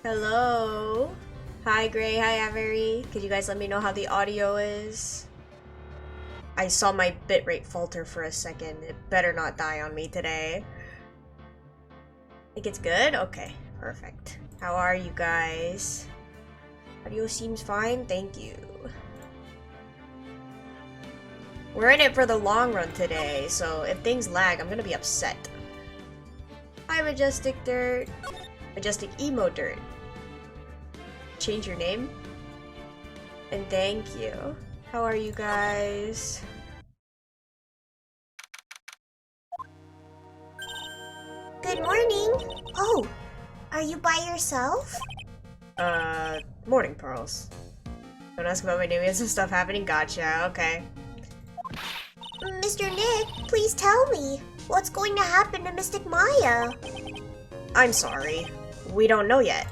Hello. Hi Gray, hi Avery. Could you guys let me know how the audio is? I saw my bitrate falter for a second. It better not die on me today. Think it's good? Okay, perfect. How are you guys? Audio seems fine, thank you. We're in it for the long run today, so if things lag, I'm gonna be upset. Hi Majestic Dirt. Majestic Emo Dirt. Change your name? And thank you. How are you guys? Good morning. Oh, are you by yourself? Morning, Pearls. Don't ask about my name, we have some stuff happening. Gotcha, okay. Mr. Nick, please tell me. What's going to happen to Mystic Maya? I'm sorry. We don't know yet.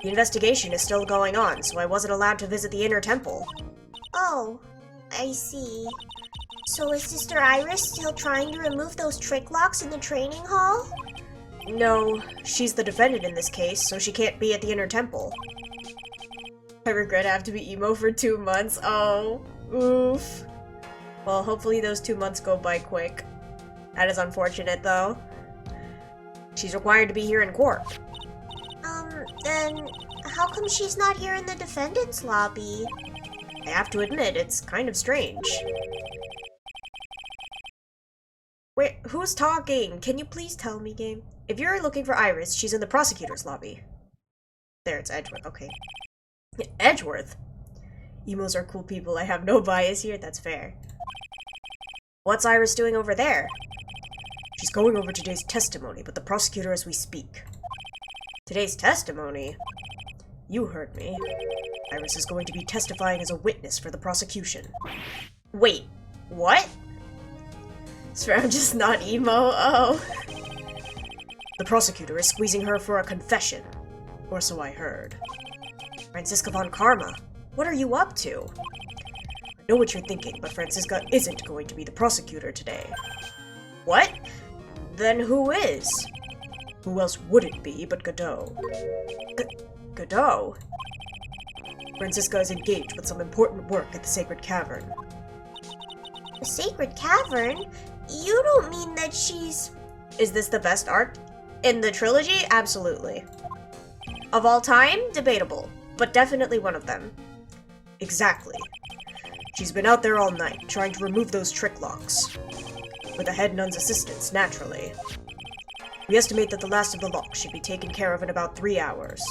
The investigation is still going on, so I wasn't allowed to visit the inner temple. Oh, I see. So is Sister Iris still trying to remove those trick locks in the training hall? No, she's the defendant in this case, so she can't be at the inner temple. I regret I have to be emo for 2 months. Oh, oof. Well, hopefully those 2 months go by quick. That is unfortunate, though. She's required to be here in court. Then how come she's not here in the defendant's lobby? I have to admit, it's kind of strange. Wait, who's talking? Can you please tell me, game? If you're looking for Iris, she's in the prosecutor's lobby. There, it's Edgeworth, okay. Edgeworth? Emos are cool people, I have no bias here, that's fair. What's Iris doing over there? She's going over today's testimony, but the prosecutor as we speak. Today's testimony? You heard me. Iris is going to be testifying as a witness for the prosecution. Wait, what? Swear I'm just not emo, oh. The prosecutor is squeezing her for a confession. Or so I heard. Franziska von Karma, what are you up to? I know what you're thinking, but Franziska isn't going to be the prosecutor today. What? Then who is? Who else would it be but Godot? Godot? Franziska is engaged with some important work at the Sacred Cavern. The Sacred Cavern? You don't mean that she's... Is this the best art in the trilogy? Absolutely. Of all time? Debatable, but definitely one of them. Exactly. She's been out there all night, trying to remove those trick locks. With the head nun's assistance, naturally. We estimate that the last of the locks should be taken care of in about 3 hours.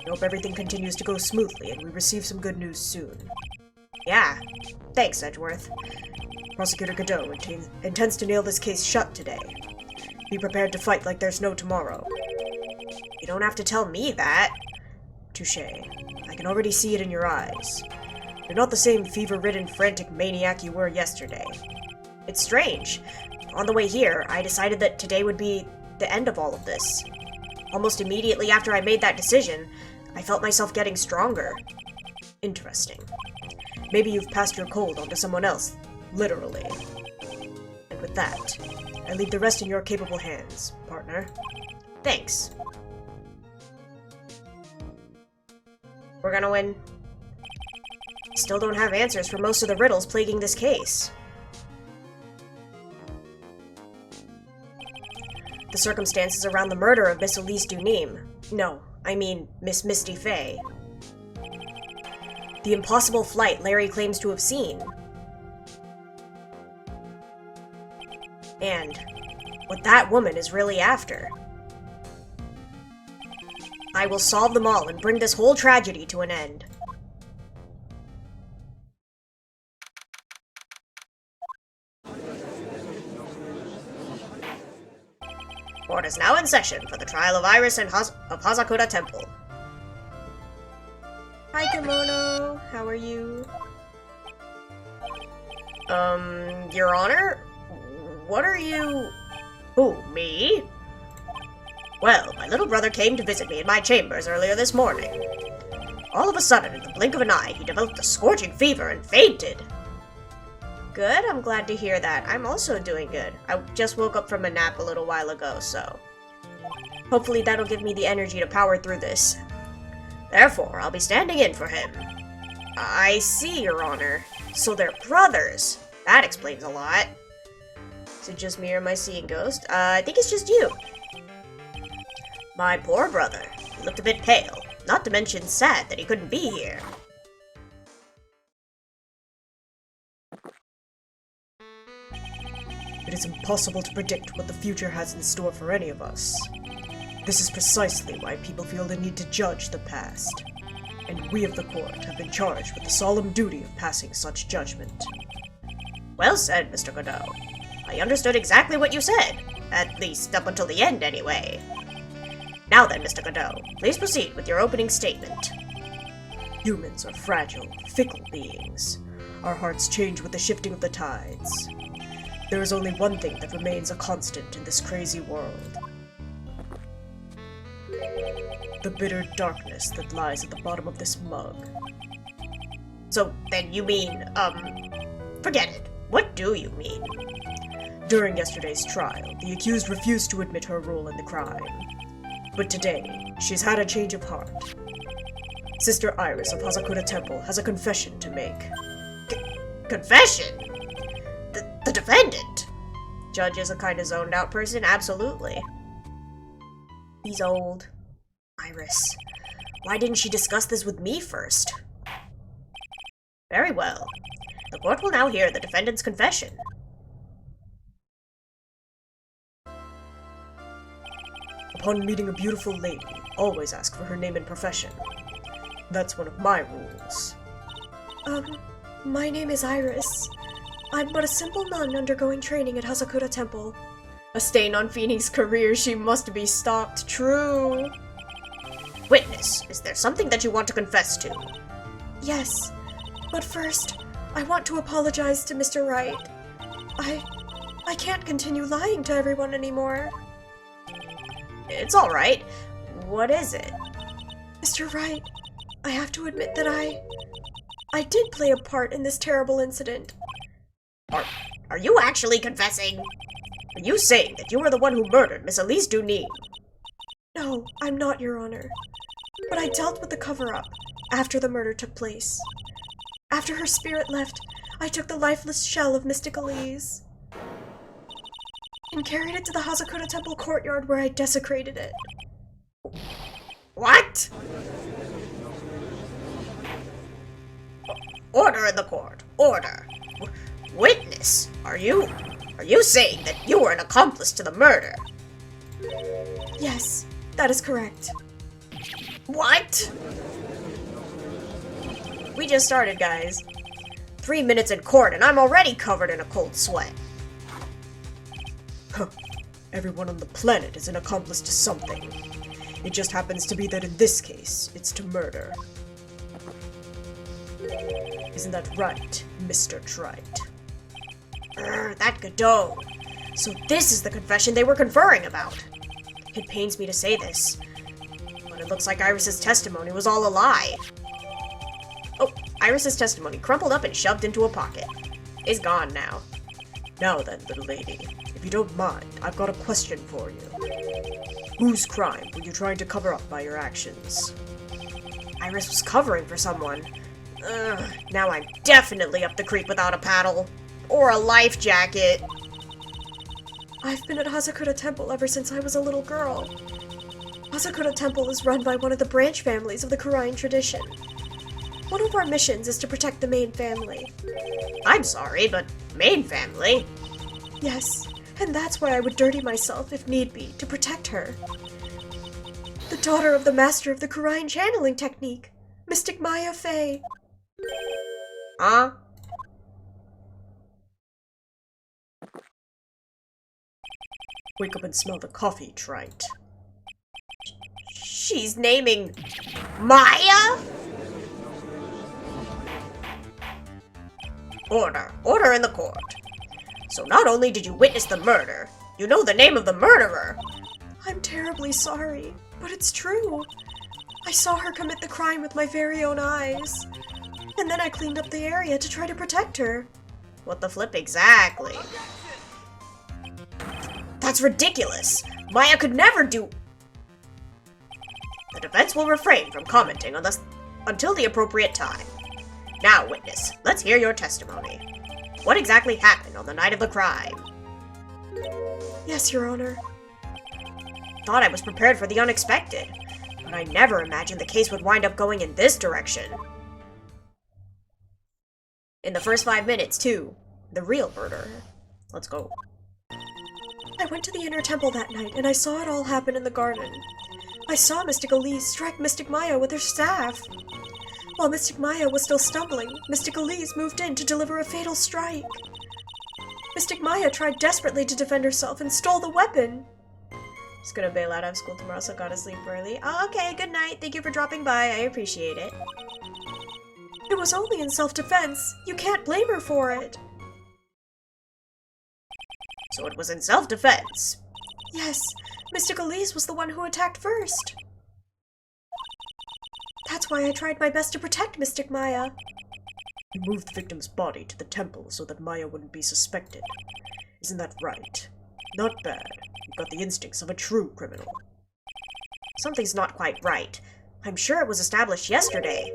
I hope everything continues to go smoothly and we receive some good news soon. Yeah. Thanks, Edgeworth. Prosecutor Godot intends to nail this case shut today. Be prepared to fight like there's no tomorrow. You don't have to tell me that. Touché. I can already see it in your eyes. You're not the same fever-ridden, frantic maniac you were yesterday. It's strange. On the way here, I decided that today would be the end of all of this. Almost immediately after I made that decision, I felt myself getting stronger. Interesting. Maybe you've passed your cold onto someone else, literally. And with that, I leave the rest in your capable hands, partner. Thanks. We're gonna win. Still don't have answers for most of the riddles plaguing this case. The circumstances around the murder of Miss Elise Dunim. No, I mean Miss Misty Fey. The impossible flight Larry claims to have seen. And what that woman is really after. I will solve them all and bring this whole tragedy to an end. Court is now in session for the trial of Iris and of Hazakuda Temple. Hi, Kimono. How are you? Your Honor? What are you... Who, me? Well, my little brother came to visit me in my chambers earlier this morning. All of a sudden, in the blink of an eye, he developed a scorching fever and fainted. Good, I'm glad to hear that. I'm also doing good. I just woke up from a nap a little while ago, so... Hopefully that'll give me the energy to power through this. Therefore, I'll be standing in for him. I see, Your Honor. So they're brothers. That explains a lot. Is it just me or am I seeing ghost? I think it's just you. My poor brother. He looked a bit pale. Not to mention sad that he couldn't be here. It is impossible to predict what the future has in store for any of us. This is precisely why people feel the need to judge the past. And we of the court have been charged with the solemn duty of passing such judgment. Well said, Mr. Godot. I understood exactly what you said. At least up until the end, anyway. Now then, Mr. Godot, please proceed with your opening statement. Humans are fragile, fickle beings. Our hearts change with the shifting of the tides. There is only one thing that remains a constant in this crazy world. The bitter darkness that lies at the bottom of this mug. So then you mean, forget it. What do you mean? During yesterday's trial, the accused refused to admit her role in the crime. But today, she's had a change of heart. Sister Iris of Hazakura Temple has a confession to make. Confession? The defendant? Judge is a kind of zoned out person, absolutely. He's old. Iris. Why didn't she discuss this with me first? Very well. The court will now hear the defendant's confession. Upon meeting a beautiful lady, always ask for her name and profession. That's one of my rules. My name is Iris. I'm but a simple nun undergoing training at Hazakura Temple. A stain on Phoenix's career, she must be stopped. True. Witness, is there something that you want to confess to? Yes, but first, I want to apologize to Mr. Wright. I can't continue lying to everyone anymore. It's alright. What is it? Mr. Wright, I have to admit that I did play a part in this terrible incident. Are you actually confessing? Are you saying that you were the one who murdered Miss Elise Duny? No, I'm not, Your Honor. But I dealt with the cover-up after the murder took place. After her spirit left, I took the lifeless shell of Mystic Elise and carried it to the Hazakura Temple courtyard where I desecrated it. What? Order in the court. Order. Witness, are you saying that you were an accomplice to the murder? Yes, that is correct. What? We just started, guys. 3 minutes in court and I'm already covered in a cold sweat. Huh. Everyone on the planet is an accomplice to something. It just happens to be that in this case, it's to murder. Isn't that right, Mr. Trite? That Godot. So this is the confession they were conferring about. It pains me to say this, but it looks like Iris's testimony was all a lie. Oh, Iris's testimony crumpled up and shoved into a pocket. Is gone now. Now then, little lady, if you don't mind, I've got a question for you. Whose crime were you trying to cover up by your actions? Iris was covering for someone. Now I'm definitely up the creek without a paddle. Or a life jacket. I've been at Hazakura Temple ever since I was a little girl. Hazakura Temple is run by one of the branch families of the Kurain tradition. One of our missions is to protect the main family. I'm sorry, but main family? Yes, and that's why I would dirty myself if need be to protect her. The daughter of the master of the Kurain channeling technique, Mystic Maya Fey. Huh? Wake up and smell the coffee, Trite. She's naming Maya? Order. Order in the court. So not only did you witness the murder, you know the name of the murderer. I'm terribly sorry, but it's true. I saw her commit the crime with my very own eyes. And then I cleaned up the area to try to protect her. What the flip exactly? That's ridiculous. Maya could never do... The defense will refrain from commenting on this until the appropriate time. Now, witness, let's hear your testimony. What exactly happened on the night of the crime? Yes, Your Honor. Thought I was prepared for the unexpected, but I never imagined the case would wind up going in this direction. In the first 5 minutes, too. The real murder. Let's go. I went to the inner temple that night, and I saw it all happen in the garden. I saw Mystic Elise strike Mystic Maya with her staff. While Mystic Maya was still stumbling, Mystic Elise moved in to deliver a fatal strike. Mystic Maya tried desperately to defend herself and stole the weapon. Just gonna bail out of school tomorrow, so gotta sleep early. Oh, okay, good night. Thank you for dropping by. I appreciate it. It was only in self-defense. You can't blame her for it. So it was in self-defense. Yes, Mystic Elise was the one who attacked first. That's why I tried my best to protect Mystic Maya. You moved the victim's body to the temple so that Maya wouldn't be suspected. Isn't that right? Not bad. You've got the instincts of a true criminal. Something's not quite right. I'm sure it was established yesterday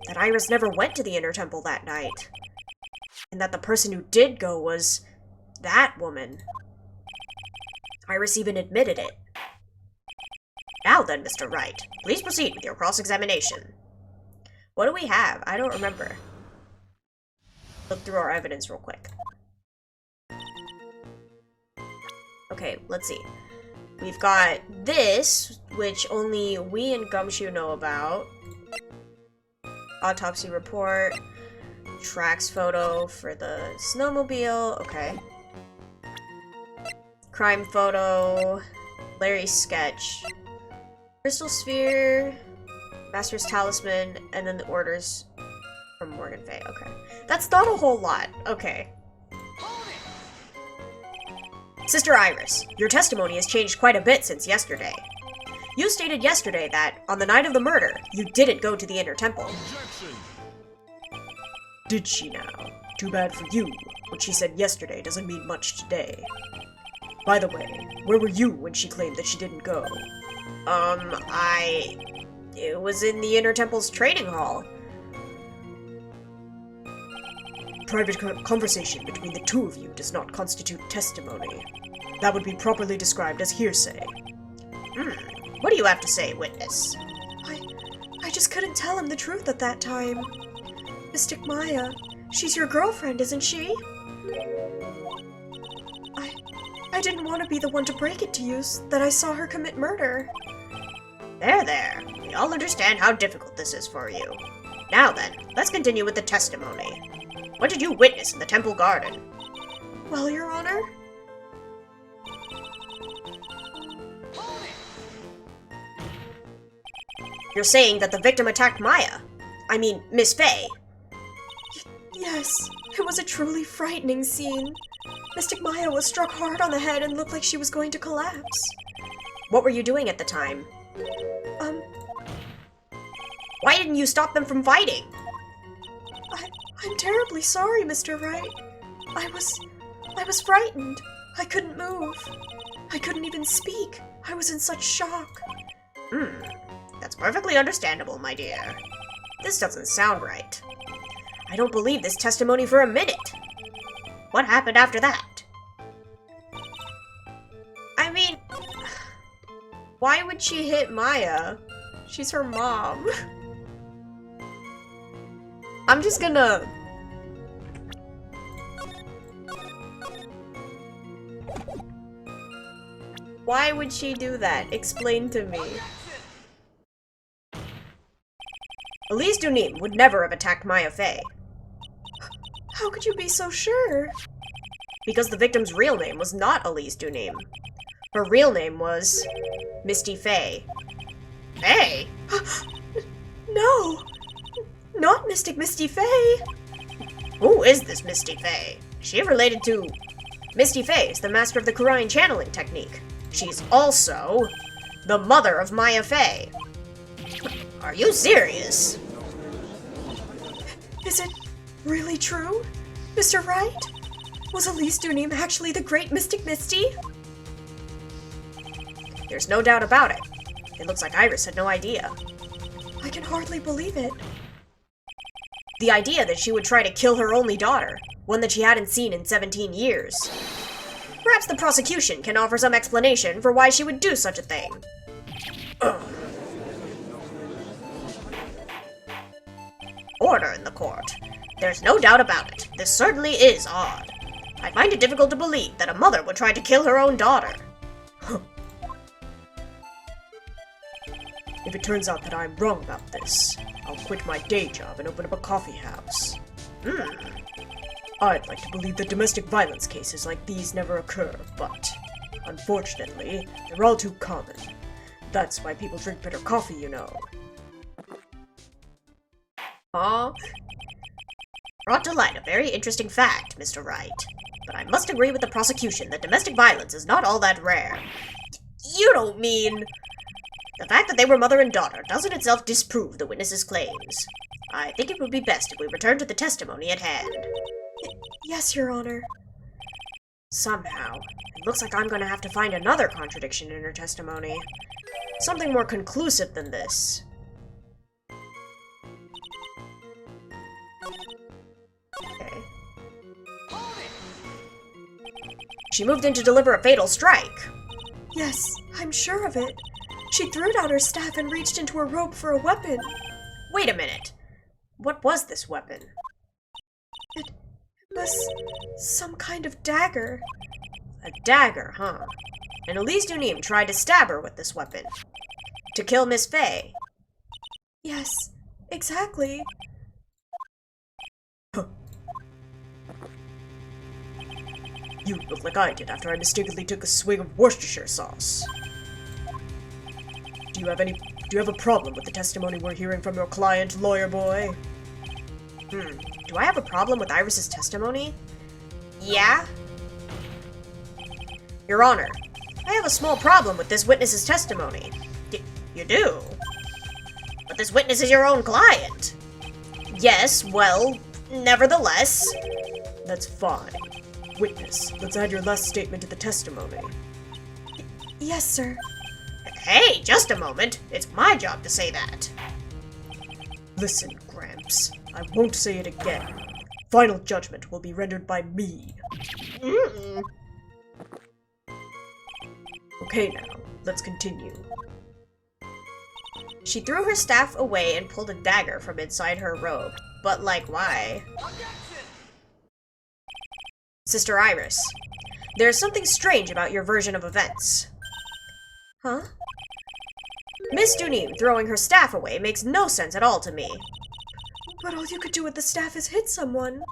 that Iris never went to the inner temple that night. And that the person who did go was that woman. Iris even admitted it. Now then, Mr. Wright, please proceed with your cross-examination. What do we have? I don't remember. Look through our evidence real quick. Okay, let's see. We've got this, which only we and Gumshoe know about. Autopsy report. Tracks photo for the snowmobile. Okay. Crime photo. Larry's sketch. Crystal sphere. Master's talisman. And then the orders from Morgan Fay. Okay. That's not a whole lot. Okay. Sister Iris, your testimony has changed quite a bit since yesterday. You stated yesterday that, on the night of the murder, you didn't go to the inner temple. Objection. Did she now? Too bad for you. What she said yesterday doesn't mean much today. By the way, where were you when she claimed that she didn't go? It was in the inner temple's training hall. Private conversation between the two of you does not constitute testimony. That would be properly described as hearsay. What do you have to say, witness? I just couldn't tell him the truth at that time. Mystic Maya, she's your girlfriend, isn't she? I didn't want to be the one to break it to you that I saw her commit murder. There. We all understand how difficult this is for you. Now then, let's continue with the testimony. What did you witness in the temple garden? Well, Your Honor? You're saying that the victim attacked Maya? I mean, Miss Fay. Yes, it was a truly frightening scene. Mystic Maya was struck hard on the head and looked like she was going to collapse. What were you doing at the time? Why didn't you stop them from fighting? I'm terribly sorry, Mr. Wright. I was frightened. I couldn't move. I couldn't even speak. I was in such shock. That's perfectly understandable, my dear. This doesn't sound right. I don't believe this testimony for a minute. What happened after that? I mean, why would she hit Maya? She's her mom. I'm just gonna... Why would she do that? Explain to me. Elise Dunim would never have attacked Maya Fay. How could you be so sure? Because the victim's real name was not Elise Dunim. Her real name was... Misty Fay. Fay? No! Not Mystic Misty Fay! Who is this Misty Fay? Is she related to... Misty Fay is the master of the Kurine channeling technique. She's also... the mother of Maya Fay. Are you serious? Is it really true? Mr. Wright? Was Elise Dunim actually the great Mystic Misty? There's no doubt about it. It looks like Iris had no idea. I can hardly believe it. The idea that she would try to kill her only daughter, one that she hadn't seen in 17 years. Perhaps the prosecution can offer some explanation for why she would do such a thing. Ugh. Order in the court. There's no doubt about it. This certainly is odd. I find it difficult to believe that a mother would try to kill her own daughter. If it turns out that I'm wrong about this, I'll quit my day job and open up a coffee house. I'd like to believe that domestic violence cases like these never occur, but unfortunately, they're all too common. That's why people drink bitter coffee, you know. Brought to light a very interesting fact, Mr. Wright. But I must agree with the prosecution that domestic violence is not all that rare. You don't mean... The fact that they were mother and daughter doesn't itself disprove the witness's claims. I think it would be best if we return to the testimony at hand. Yes, Your Honor. Somehow, it looks like I'm going to have to find another contradiction in her testimony. Something more conclusive than this. Okay. She moved in to deliver a fatal strike. Yes, I'm sure of it. She threw down her staff and reached into her robe for a weapon. Wait a minute. What was this weapon? It was some kind of dagger. A dagger, huh? And Elise Dunim tried to stab her with this weapon. To kill Miss Faye. Yes, exactly. You look like I did after I mistakenly took a swig of Worcestershire sauce. Do you have a problem with the testimony we're hearing from your client, lawyer boy? Do I have a problem with Iris's testimony? Yeah? Your Honor, I have a small problem with this witness's testimony. You do? But this witness is your own client. Yes, well, nevertheless. That's fine. Witness, let's add your last statement to the testimony. Yes, sir. Hey, just a moment. It's my job to say that. Listen, Gramps. I won't say it again. Final judgment will be rendered by me. Okay now, let's continue. She threw her staff away and pulled a dagger from inside her robe. But, like, why? Sister Iris, there's something strange about your version of events. Huh? Miss Dunim throwing her staff away makes no sense at all to me. But all you could do with the staff is hit someone.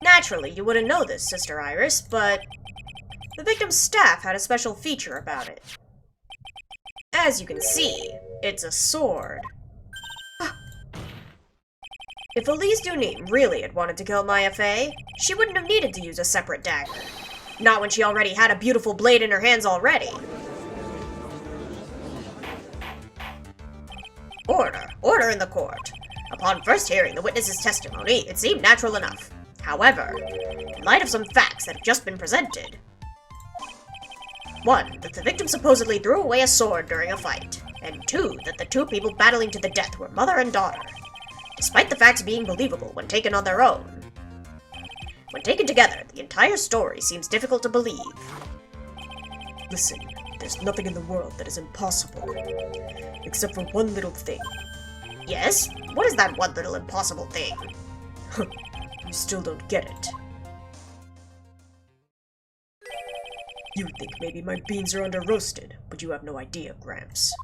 Naturally, you wouldn't know this, Sister Iris, but the victim's staff had a special feature about it. As you can see, it's a sword. If Elise Dunim really had wanted to kill Maya Fey, she wouldn't have needed to use a separate dagger. Not when she already had a beautiful blade in her hands already. Order in the court. Upon first hearing the witness's testimony, it seemed natural enough. However, in light of some facts that have just been presented. 1. That the victim supposedly threw away a sword during a fight. And 2. That the two people battling to the death were mother and daughter. Despite the facts being believable when taken on their own. When taken together, the entire story seems difficult to believe. Listen, there's nothing in the world that is impossible. Except for one little thing. Yes? What is that one little impossible thing? You still don't get it. You think maybe my beans are under-roasted, but you have no idea, Gramps.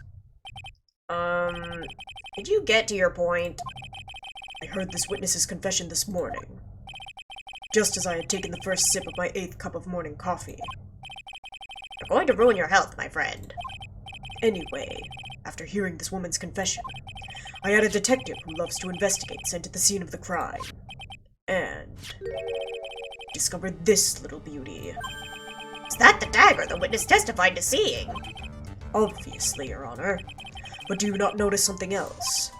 Did you get to your point? I heard this witness's confession this morning. Just as I had taken the first sip of my 8th cup of morning coffee. You're going to ruin your health, my friend. Anyway, after hearing this woman's confession, I had a detective who loves to investigate sent to the scene of the crime. And discovered this little beauty. Is that the dagger the witness testified to seeing? Obviously, Your Honor. But do you not notice something else?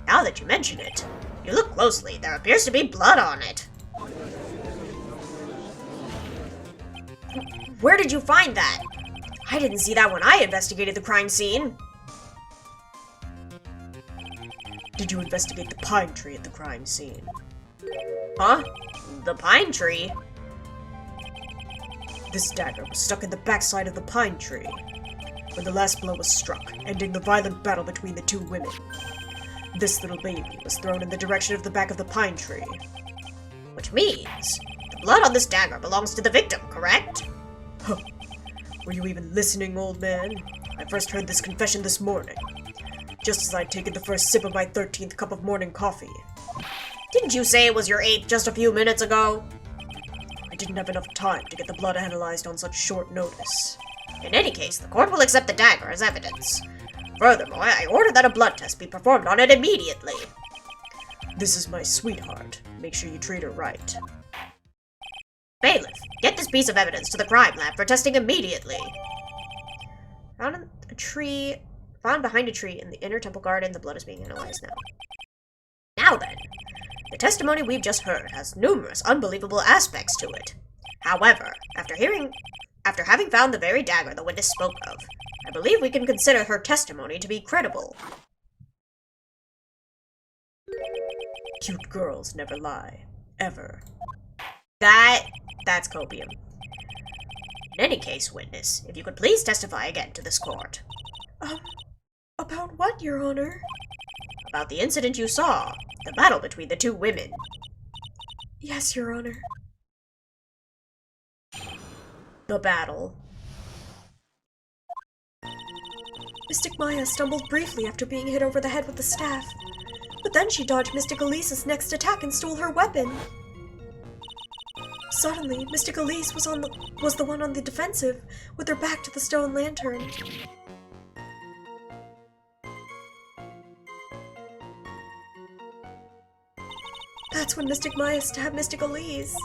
Now that you mention it, you look closely, there appears to be blood on it. Where did you find that? I didn't see that when I investigated the crime scene. Did you investigate the pine tree at the crime scene? Huh? The pine tree? This dagger was stuck in the backside of the pine tree when the last blow was struck, ending the violent battle between the two women. This little baby was thrown in the direction of the back of the pine tree. Which means the blood on this dagger belongs to the victim, correct? Huh. Were you even listening, old man? I first heard this confession this morning, just as I'd taken the first sip of my 13th cup of morning coffee. Didn't you say it was your 8th just a few minutes ago? I didn't have enough time to get the blood analyzed on such short notice. In any case, the court will accept the dagger as evidence. Furthermore, I order that a blood test be performed on it immediately. This is my sweetheart. Make sure you treat her right. Bailiff, get this piece of evidence to the crime lab for testing immediately. Found behind a tree in the inner temple garden. The blood is being analyzed now. Now then, the testimony we've just heard has numerous unbelievable aspects to it. However, after having found the very dagger the witness spoke of, I believe we can consider her testimony to be credible. Cute girls never lie. Ever. That's copium. In any case, witness, if you could please testify again to this court. About what, Your Honor? About the incident you saw, the battle between the two women. Yes, Your Honor. The battle. Mystic Maya stumbled briefly after being hit over the head with the staff, but then she dodged Mystic Elise's next attack and stole her weapon. Suddenly, Mystic Elise was the one on the defensive, with her back to the stone lantern. That's when Mystic Maya stabbed Mystic Elise.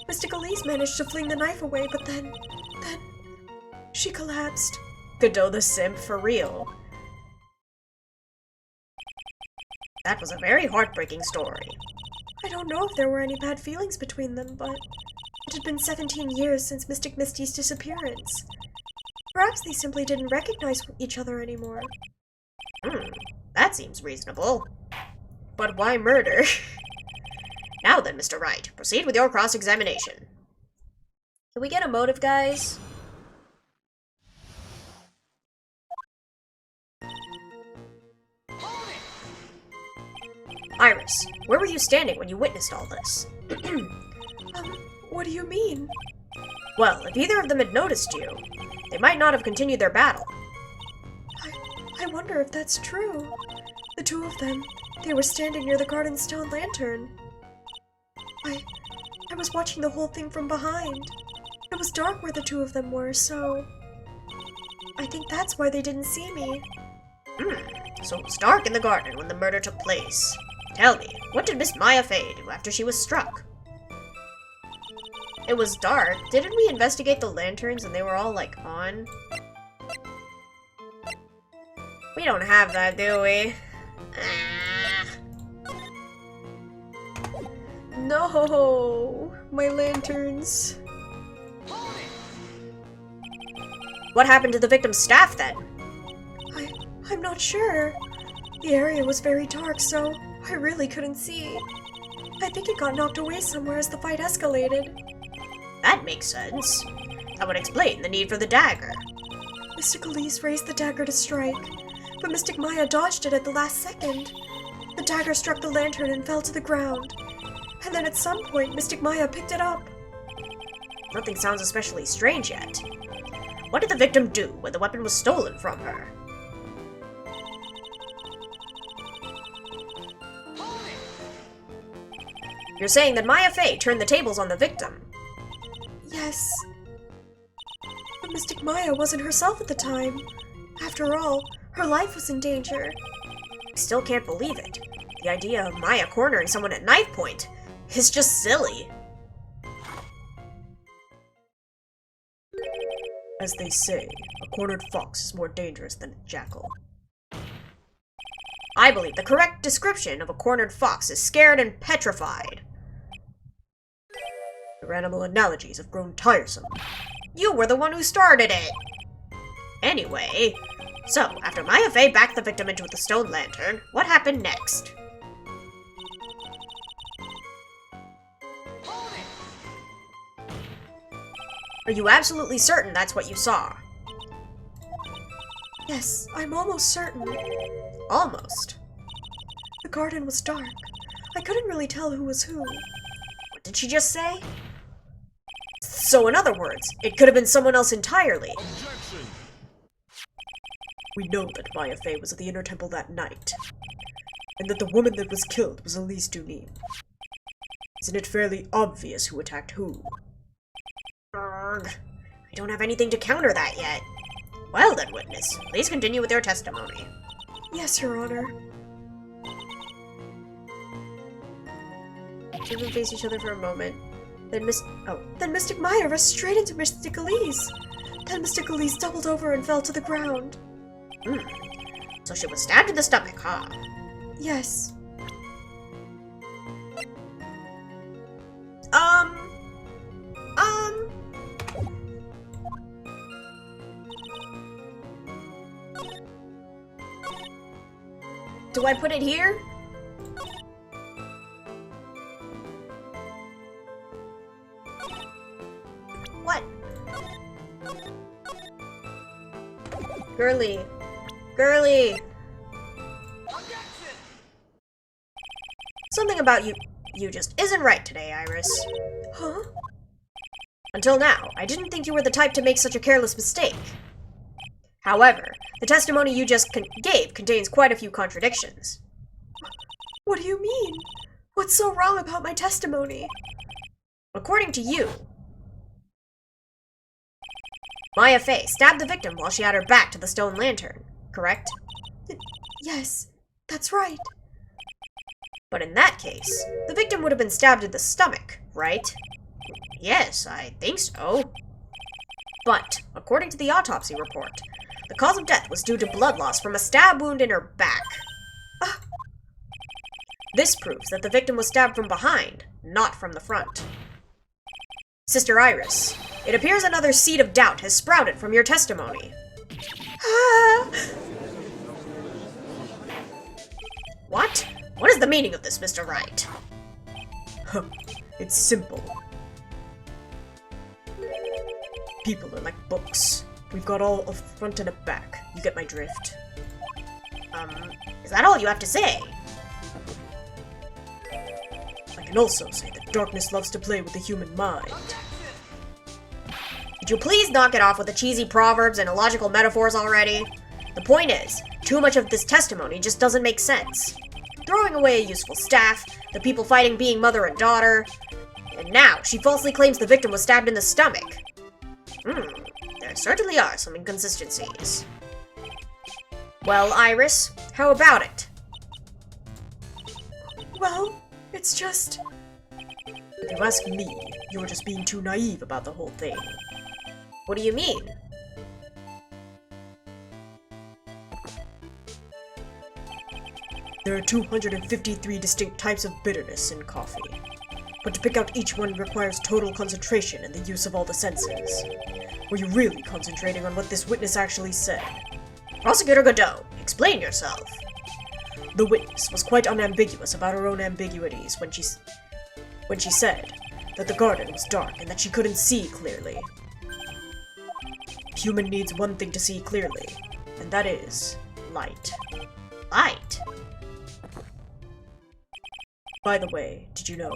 Mystic Elise managed to fling the knife away, but then she collapsed. Godot the simp for real. That was a very heartbreaking story. I don't know if there were any bad feelings between them, but it had been 17 years since Mystic Misty's disappearance. Perhaps they simply didn't recognize each other anymore. That seems reasonable. But why murder? Now then, Mr. Wright, proceed with your cross-examination. Can we get a motive, guys? Iris, where were you standing when you witnessed all this? What do you mean? Well, if either of them had noticed you, they might not have continued their battle. I wonder if that's true. The two of them, they were standing near the garden stone lantern. I was watching the whole thing from behind. It was dark where the two of them were, so I think that's why they didn't see me. So it was dark in the garden when the murder took place. Tell me, what did Miss Maya Fey do after she was struck? It was dark. Didn't we investigate the lanterns and they were all, like, on? We don't have that, do we? No, my lanterns. What happened to the victim's staff, then? I'm not sure. The area was very dark, so I really couldn't see. I think it got knocked away somewhere as the fight escalated. That makes sense. That would explain the need for the dagger. Mystic Elise raised the dagger to strike, but Mystic Maya dodged it at the last second. The dagger struck the lantern and fell to the ground. And then at some point, Mystic Maya picked it up. Nothing sounds especially strange yet. What did the victim do when the weapon was stolen from her? You're saying that Maya Fey turned the tables on the victim? Yes. But Mystic Maya wasn't herself at the time. After all, her life was in danger. I still can't believe it. The idea of Maya cornering someone at knife point is just silly. As they say, a cornered fox is more dangerous than a jackal. I believe the correct description of a cornered fox is scared and petrified. Your animal analogies have grown tiresome. You were the one who started it! Anyway, so, after Maya Fey backed the victim into the stone lantern, what happened next? Are you absolutely certain that's what you saw? Yes, I'm almost certain. Almost. The garden was dark. I couldn't really tell who was who. What did she just say? So in other words, it could have been someone else entirely. Objection! We know that Maya Fey was at the Inner Temple that night, and that the woman that was killed was Elise Dunin. Isn't it fairly obvious who attacked who? I don't have anything to counter that yet. Well then, witness, please continue with your testimony. Yes, Your Honor. Two of them face each other for a moment. Then Then Mystic Maya rushed straight into Mystic Elise. Then Mystic Elise doubled over and fell to the ground. So she was stabbed in the stomach, huh? Yes. Do I put it here? What? Girly. Girly! Something about you just isn't right today, Iris. Huh? Until now, I didn't think you were the type to make such a careless mistake. However, the testimony you just gave contains quite a few contradictions. What do you mean? What's so wrong about my testimony? According to you, Maya Fey stabbed the victim while she had her back to the stone lantern, correct? Yes, that's right. But in that case, the victim would have been stabbed in the stomach, right? Yes, I think so. But, according to the autopsy report, the cause of death was due to blood loss from a stab wound in her back. This proves that the victim was stabbed from behind, not from the front. Sister Iris, it appears another seed of doubt has sprouted from your testimony. What? What is the meaning of this, Mr. Wright? It's simple. People are like books. We've got all a front and a back. You get my drift. Is that all you have to say? I can also say that darkness loves to play with the human mind. Could you please knock it off with the cheesy proverbs and illogical metaphors already? The point is, too much of this testimony just doesn't make sense. Throwing away a useful staff, the people fighting being mother and daughter, and now she falsely claims the victim was stabbed in the stomach. There certainly are some inconsistencies. Well, Iris, how about it? Well, it's just... If you ask me, you're just being too naive about the whole thing. What do you mean? There are 253 distinct types of bitterness in coffee. But to pick out each one requires total concentration and the use of all the senses. Were you really concentrating on what this witness actually said? Prosecutor Godot, explain yourself. The witness was quite unambiguous about her own ambiguities when she said that the garden was dark and that she couldn't see clearly. Human needs one thing to see clearly, and that is light. Light? By the way, did you know?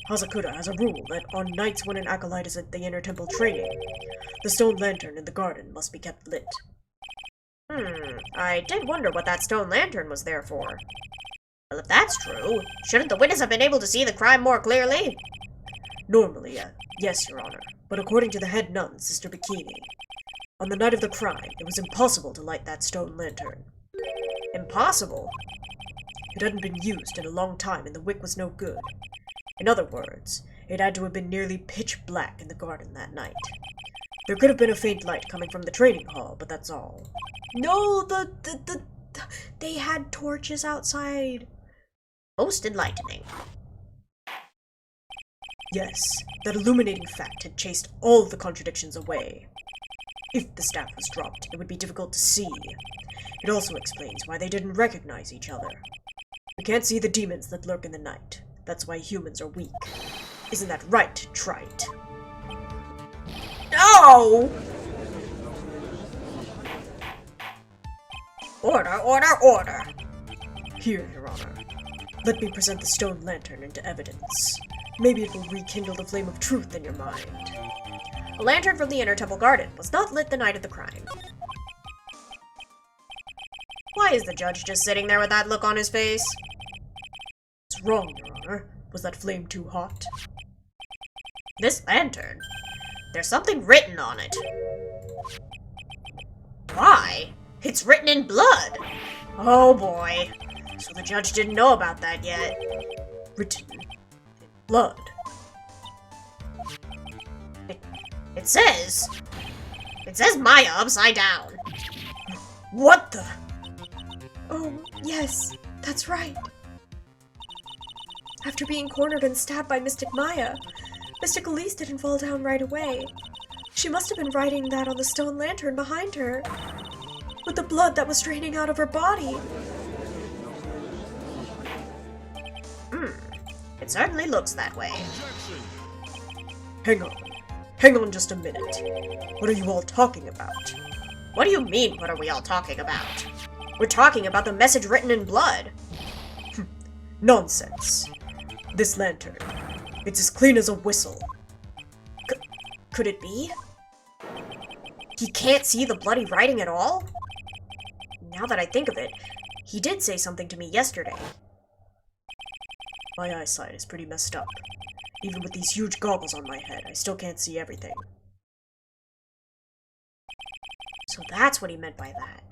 Hazakura has a rule that on nights when an acolyte is at the Inner Temple training, the stone lantern in the garden must be kept lit. I did wonder what that stone lantern was there for. Well, if that's true, shouldn't the witness have been able to see the crime more clearly? Normally, yes, Your Honor, but according to the head nun, Sister Bikini, on the night of the crime, it was impossible to light that stone lantern. Impossible? It hadn't been used in a long time and the wick was no good. In other words, it had to have been nearly pitch black in the garden that night. There could have been a faint light coming from the training hall, but that's all. No, they had torches outside. Most enlightening. Yes, that illuminating fact had chased all the contradictions away. If the staff was dropped, it would be difficult to see. It also explains why they didn't recognize each other. We can't see the demons that lurk in the night. That's why humans are weak. Isn't that right, Trite? No! Order, order, order! Here, Your Honor. Let me present the stone lantern into evidence. Maybe it will rekindle the flame of truth in your mind. A lantern from the Inner Temple Garden was not lit the night of the crime. Why is the judge just sitting there with that look on his face? What's wrong, Your Honor? Was that flame too hot? This lantern? There's something written on it. Why? It's written in blood! Oh boy. So the judge didn't know about that yet. Written in blood. It says Maya upside down. What the? Oh, yes, that's right. After being cornered and stabbed by Mystic Maya, Mystic Elise didn't fall down right away. She must have been writing that on the stone lantern behind her, with the blood that was draining out of her body. It certainly looks that way. Hang on. Hang on just a minute. What are you all talking about? What do you mean, what are we all talking about? We're talking about the message written in blood. Nonsense. This lantern, it's as clean as a whistle. Could it be? He can't see the bloody writing at all? Now that I think of it, he did say something to me yesterday. My eyesight is pretty messed up. Even with these huge goggles on my head, I still can't see everything. So that's what he meant by that.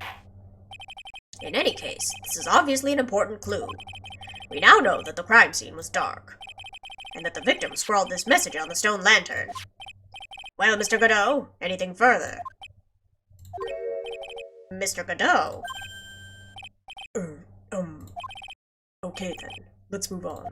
In any case, this is obviously an important clue. We now know that the crime scene was dark, and that the victim scrawled this message on the stone lantern. Well, Mr. Godot, anything further? Mr. Godot? Okay then, let's move on.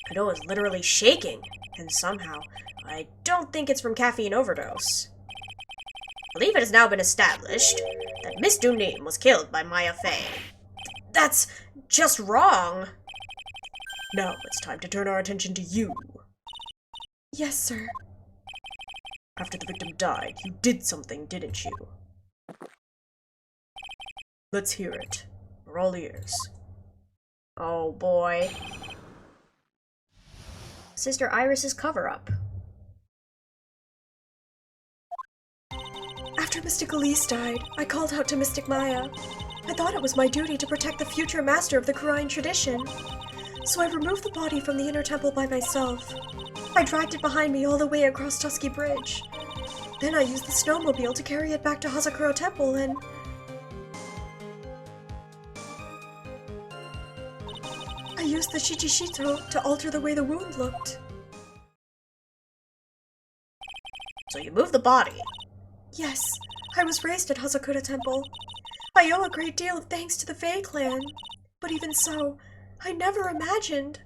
Godot is literally shaking, and somehow, I don't think it's from caffeine overdose. I believe it has now been established that Miss Dunim was killed by Maya Fey. That's just wrong. Now it's time to turn our attention to you. Yes, sir. After the victim died, you did something, didn't you? Let's hear it. We're all ears. Oh boy. Sister Iris's cover-up. After Mystic Elise died, I called out to Mystic Maya. I thought it was my duty to protect the future master of the Quirine tradition. So I removed the body from the inner temple by myself. I dragged it behind me all the way across Tusky Bridge. Then I used the snowmobile to carry it back to Hazakura Temple and... I used the Shichishito to alter the way the wound looked. So you moved the body? Yes, I was raised at Hazakura Temple. I owe a great deal of thanks to the Fae clan. But even so, I never imagined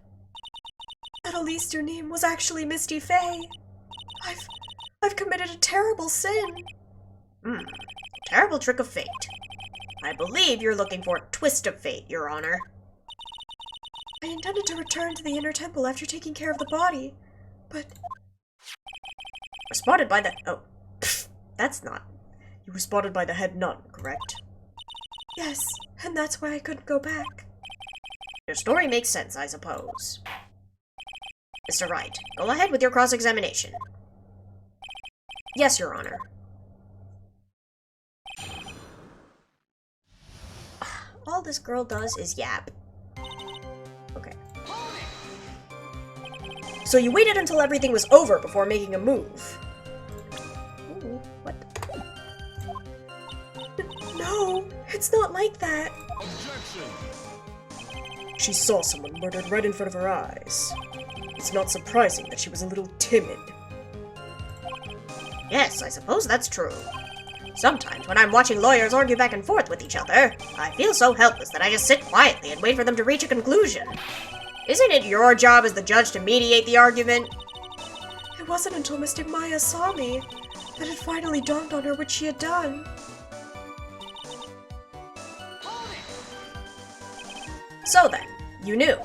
that Elise Dunim was actually Misty Fae. I've committed a terrible sin. Terrible trick of fate. I believe you're looking for a twist of fate, Your Honor. I intended to return to the inner temple after taking care of the body, but... We're spotted by the... Oh, that's not... You were spotted by the head nun, correct? Yes, and that's why I couldn't go back. Your story makes sense, I suppose. Mr. Wright, go ahead with your cross-examination. Yes, Your Honor. All this girl does is yap. Okay. So you waited until everything was over before making a move. Ooh, what? No, it's not like that. She saw someone murdered right in front of her eyes. It's not surprising that she was a little timid. Yes, I suppose that's true. Sometimes when I'm watching lawyers argue back and forth with each other, I feel so helpless that I just sit quietly and wait for them to reach a conclusion. Isn't it your job as the judge to mediate the argument? It wasn't until Mystic Maya saw me that it finally dawned on her what she had done. So then, you knew.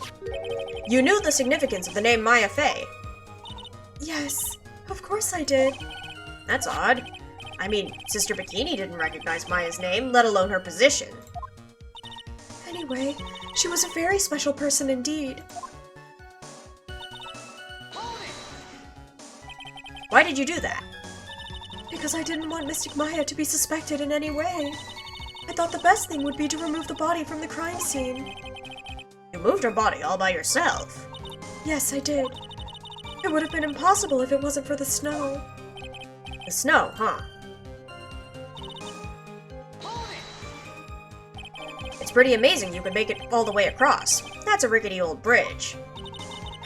You knew the significance of the name Maya Fey. Yes, of course I did. That's odd. I mean, Sister Bikini didn't recognize Maya's name, let alone her position. Anyway, she was a very special person indeed. Why did you do that? Because I didn't want Mystic Maya to be suspected in any way. I thought the best thing would be to remove the body from the crime scene. You moved her body all by yourself. Yes, I did. It would have been impossible if it wasn't for the snow. The snow, huh? It's pretty amazing you could make it all the way across. That's a rickety old bridge.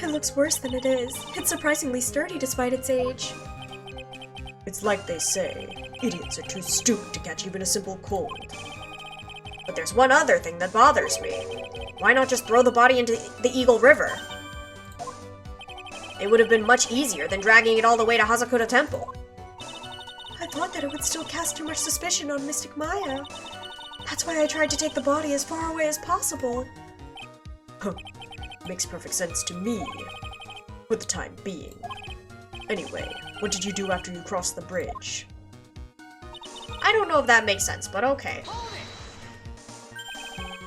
It looks worse than it is. It's surprisingly sturdy despite its age. It's like they say, idiots are too stupid to catch even a simple cold. But there's one other thing that bothers me. Why not just throw the body into the Eagle River? It would have been much easier than dragging it all the way to Hazakura Temple. I thought that it would still cast too much suspicion on Mystic Maya. That's why I tried to take the body as far away as possible. Huh. Makes perfect sense to me. For the time being. Anyway, what did you do after you crossed the bridge? I don't know if that makes sense, but okay.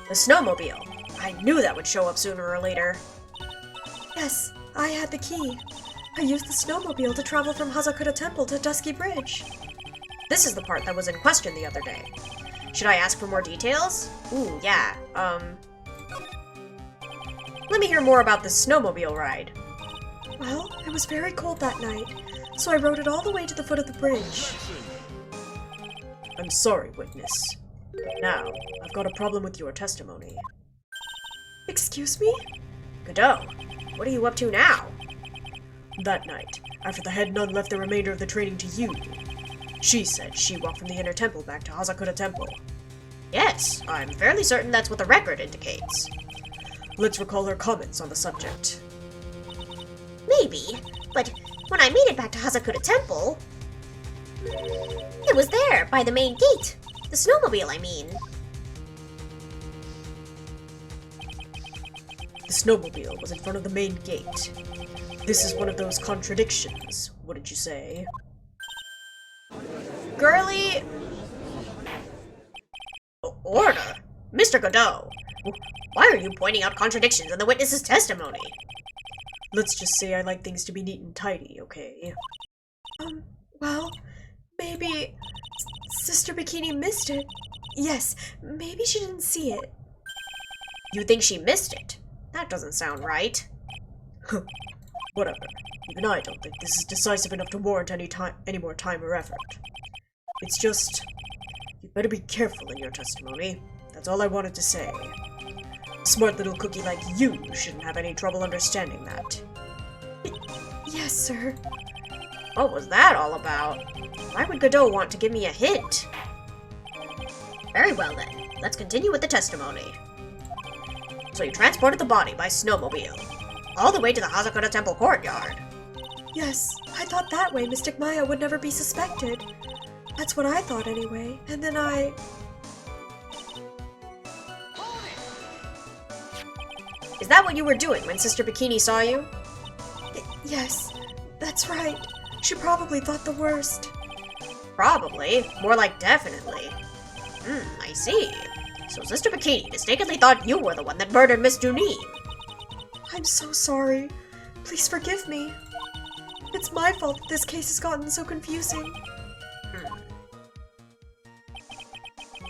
The snowmobile. I knew that would show up sooner or later. Yes, I had the key. I used the snowmobile to travel from Hazakura Temple to Dusky Bridge. This is the part that was in question the other day. Should I ask for more details? Ooh, yeah, Let me hear more about this snowmobile ride. Well, it was very cold that night, so I rode it all the way to the foot of the bridge. I'm sorry, witness. But now, I've got a problem with your testimony. Excuse me? Godot, what are you up to now? That night, after the head nun left the remainder of the training to you, she said she walked from the inner temple back to Hazakura Temple. Yes, I'm fairly certain that's what the record indicates. Let's recall her comments on the subject. Maybe, but when I made it back to Hazakura Temple, it was there, by the main gate. The snowmobile, I mean. The snowmobile was in front of the main gate. This is one of those contradictions, wouldn't you say? Girly... Order? Mr. Godot, why are you pointing out contradictions in the witness's testimony? Let's just say I like things to be neat and tidy, okay? Well, maybe Sister Bikini missed it. Yes, maybe she didn't see it. You think she missed it? That doesn't sound right. Whatever. Even I don't think this is decisive enough to warrant any more time or effort. It's just... you better be careful in your testimony. That's all I wanted to say. A smart little cookie like you shouldn't have any trouble understanding that. Yes, sir. What was that all about? Why would Godot want to give me a hint? Very well then, let's continue with the testimony. So you transported the body by snowmobile, all the way to the Hazakura Temple courtyard. Yes, I thought that way Mystic Maya would never be suspected. That's what I thought anyway, and then Is that what you were doing when Sister Bikini saw you? Yes, that's right. She probably thought the worst. Probably. More like definitely. I see. So Sister Bikini mistakenly thought you were the one that murdered Miss Duneen. I'm so sorry. Please forgive me. It's my fault that this case has gotten so confusing.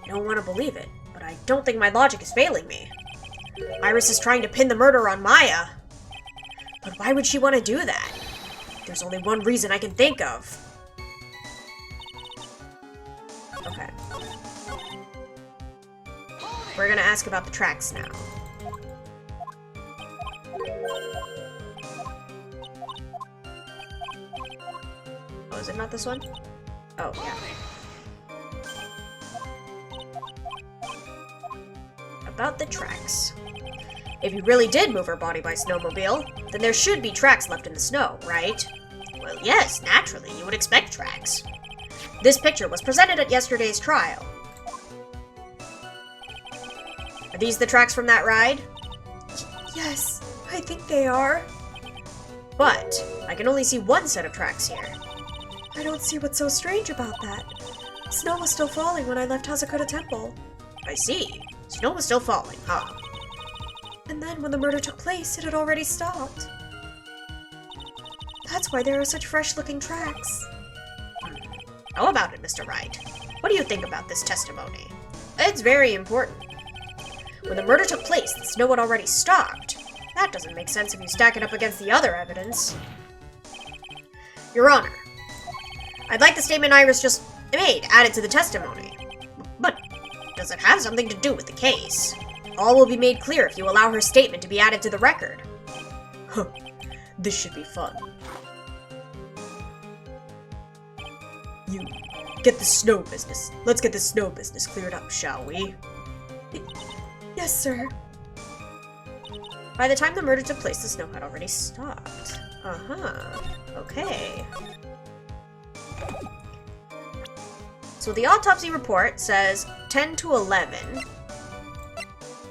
I don't want to believe it, but I don't think my logic is failing me. Iris is trying to pin the murder on Maya. But why would she want to do that? There's only one reason I can think of. Okay. We're gonna ask about the tracks now. Oh, is it not this one? Oh, yeah. About the tracks. If you really did move her body by snowmobile, then there should be tracks left in the snow, right? Well, yes, naturally, you would expect tracks. This picture was presented at yesterday's trial. Are these the tracks from that ride? Yes, I think they are. But I can only see one set of tracks here. I don't see what's so strange about that. Snow was still falling when I left Hazakura Temple. I see. Snow was still falling, huh? And then when the murder took place, it had already stopped. That's why there are such fresh-looking tracks. How about it, Mr. Wright? What do you think about this testimony? It's very important. When the murder took place, the snow had already stopped. That doesn't make sense if you stack it up against the other evidence. Your Honor, I'd like the statement Iris just made added to the testimony. But does it have something to do with the case? All will be made clear if you allow her statement to be added to the record. Huh. This should be fun. You, get the snow business. Let's get the snow business cleared up, shall we? Yes, sir. By the time the murder took place, the snow had already stopped. Uh-huh. Okay. So the autopsy report says 10 to 11.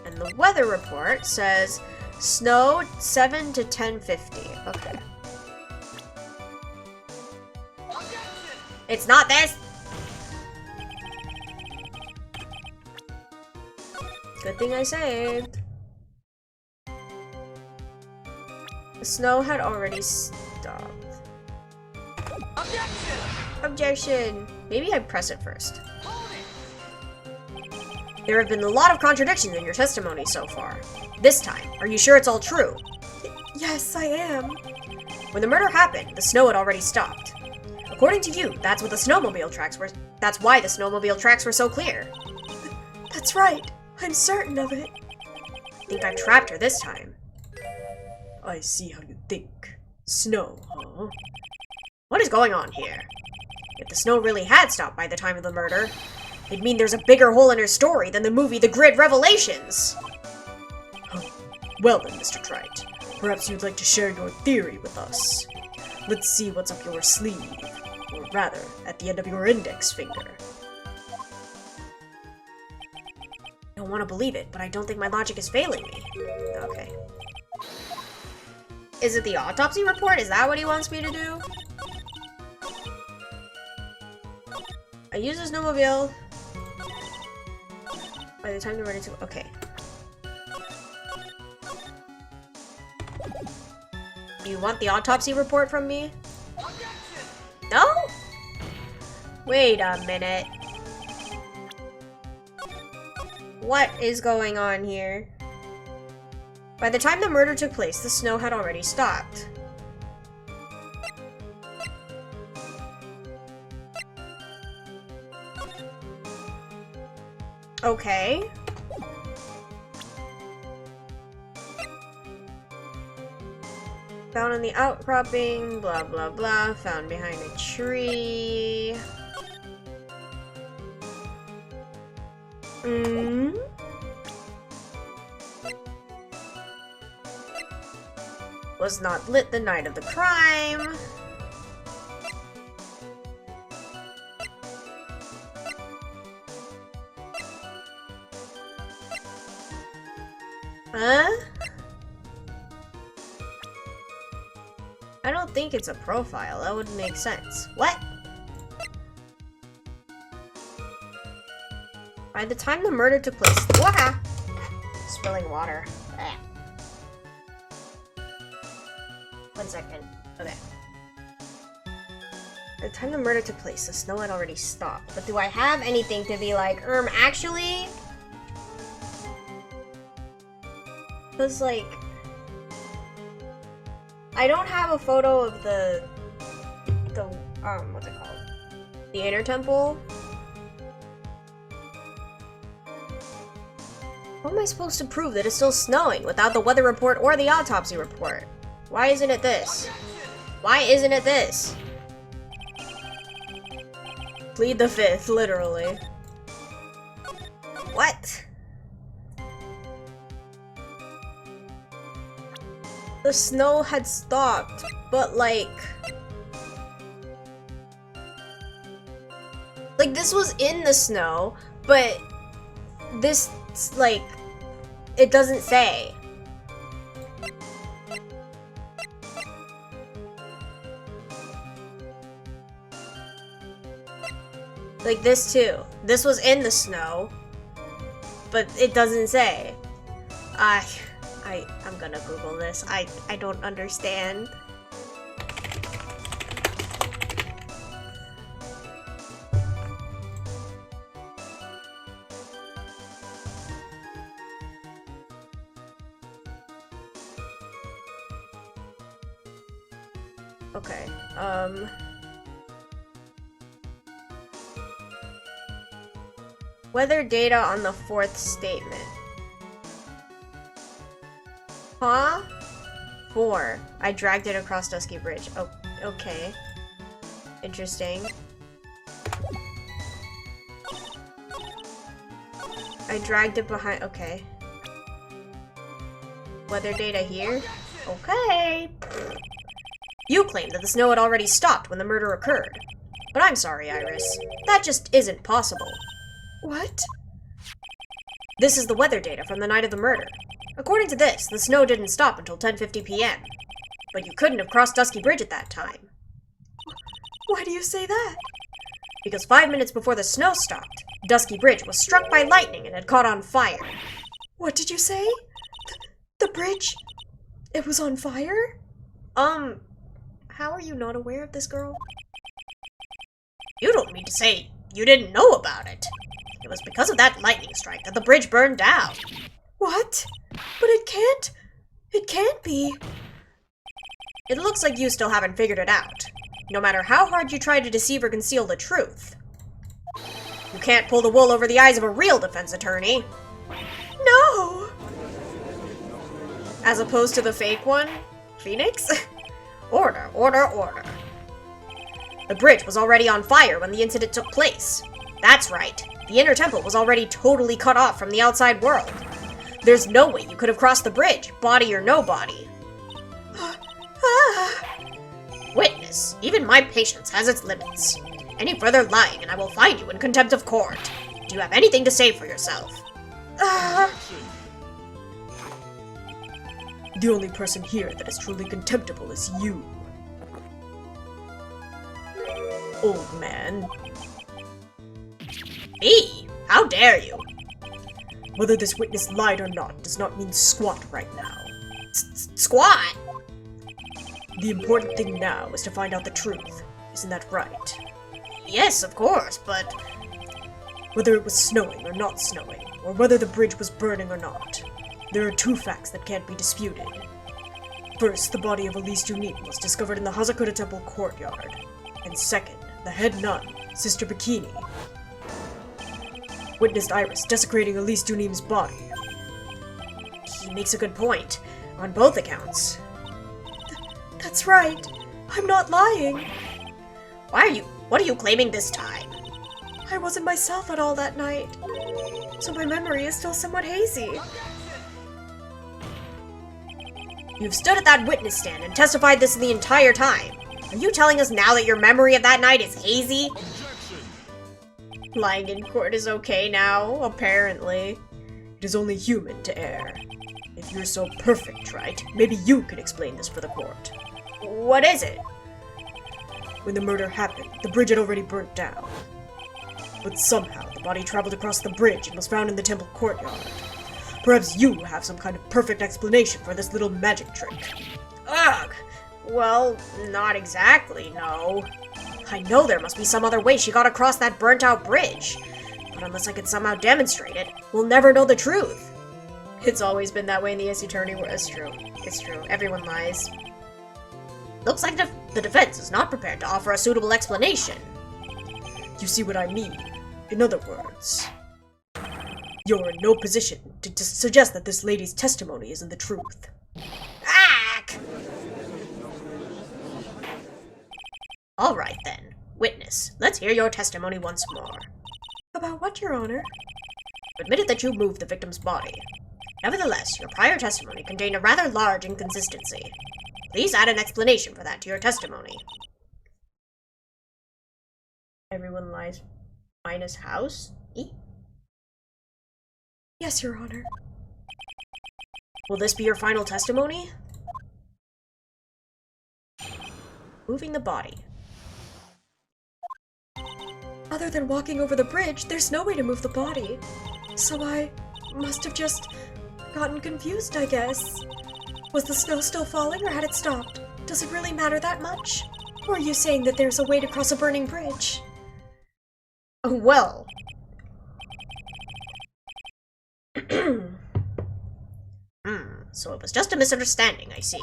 And the weather report says snow 7 to 10:50. Okay. It's not this! Good thing I saved. The snow had already stopped. Objection! Objection! Maybe I press it first. There have been a lot of contradictions in your testimony so far. This time, are you sure it's all true? Yes, I am. When the murder happened, the snow had already stopped. According to you, that's what the snowmobile tracks were. That's why the snowmobile tracks were so clear. That's right. I'm certain of it. I think I trapped her this time. I see how you think. Snow, huh? What is going on here? If the snow really had stopped by the time of the murder, it'd mean there's a bigger hole in her story than the movie The Grid Revelations! Well then, Mr. Trite, perhaps you'd like to share your theory with us. Let's see what's up your sleeve, or rather, at the end of your index finger. I don't want to believe it, but I don't think my logic is failing me. Okay. Is it the autopsy report? Is that what he wants me to do? I use a snowmobile. By the time they're ready to... Okay. You want the autopsy report from me? No? Wait a minute. What is going on here? By the time the murder took place, the snow had already stopped. Okay. Found in the outcropping, blah blah blah, found behind a tree. Was not lit the night of the crime. Huh? I don't think it's a profile. That would make sense. What? By the time the murder took place... Wah! Spilling water. Ah. 1 second. Okay. By the time the murder took place, the snow had already stopped. But do I have anything to be like, actually? Because, like... I don't have a photo of the, what's it called? The inner temple. How am I supposed to prove that it's still snowing without the weather report or the autopsy report? Why isn't it this? Why isn't it this? Plead the fifth, literally. What? the snow had stopped, but like this was in the snow, but this, like, it doesn't say. Like this too. This was in the snow, but it doesn't say. I'm gonna Google this. I don't understand. Okay, weather data on the fourth statement. Huh? 4. I dragged it across Dusky Bridge. Oh, okay. Interesting. I dragged it behind. Okay. Weather data here? Okay. You claimed that the snow had already stopped when the murder occurred. But I'm sorry, Iris. That just isn't possible. What? This is the weather data from the night of the murder. According to this, the snow didn't stop until 10:50 p.m. But you couldn't have crossed Dusky Bridge at that time. Why do you say that? Because 5 minutes before the snow stopped, Dusky Bridge was struck by lightning and had caught on fire. What did you say? The bridge? It was on fire? How are you not aware of this, girl? You don't mean to say you didn't know about it. It was because of that lightning strike that the bridge burned down. What? But it can't be. It looks like you still haven't figured it out, no matter how hard you try to deceive or conceal the truth. You can't pull the wool over the eyes of a real defense attorney. No! As opposed to the fake one? Phoenix? Order, order, order. The bridge was already on fire when the incident took place. That's right. The inner temple was already totally cut off from the outside world. There's no way you could have crossed the bridge, body or no body. Witness, even my patience has its limits. Any further lying and I will fine you in contempt of court. Do you have anything to say for yourself? The only person here that is truly contemptible is you. Old man. Me? How dare you? Whether this witness lied or not does not mean squat right now. Squat? The important thing now is to find out the truth. Isn't that right? Yes, of course, but... Whether it was snowing or not snowing, or whether the bridge was burning or not, there are 2 facts that can't be disputed. First, the body of Elise Junin was discovered in the Hazakura Temple courtyard. And second, the head nun, Sister Bikini, witnessed Iris desecrating Elise Junin's body. He makes a good point, on both accounts. That's right. I'm not lying. What are you claiming this time? I wasn't myself at all that night, so my memory is still somewhat hazy. You've stood at that witness stand and testified this the entire time. Are you telling us now that your memory of that night is hazy? Lying in court is okay now, apparently. It is only human to err. If you're so perfect, right, maybe you can explain this for the court. What is it? When the murder happened, the bridge had already burnt down. But somehow, the body traveled across the bridge and was found in the temple courtyard. Perhaps you have some kind of perfect explanation for this little magic trick. Ugh! Well, not exactly, no. I know there must be some other way she got across that burnt-out bridge. But unless I can somehow demonstrate it, we'll never know the truth. It's always been that way in the Ace Attorney world. It's true. It's true. Everyone lies. Looks like the defense is not prepared to offer a suitable explanation. You see what I mean? In other words, you're in no position to suggest that this lady's testimony isn't the truth. Ack! Alright then. Witness, let's hear your testimony once more. About what, Your Honor? You admitted that you moved the victim's body. Nevertheless, your prior testimony contained a rather large inconsistency. Please add an explanation for that to your testimony. Everyone lies minus House? Yes, Your Honor. Will this be your final testimony? Moving the body. Other than walking over the bridge, there's no way to move the body. So I must have just gotten confused, I guess. Was the snow still falling or had it stopped? Does it really matter that much? Or are you saying that there's a way to cross a burning bridge? Well. So it was just a misunderstanding, I see.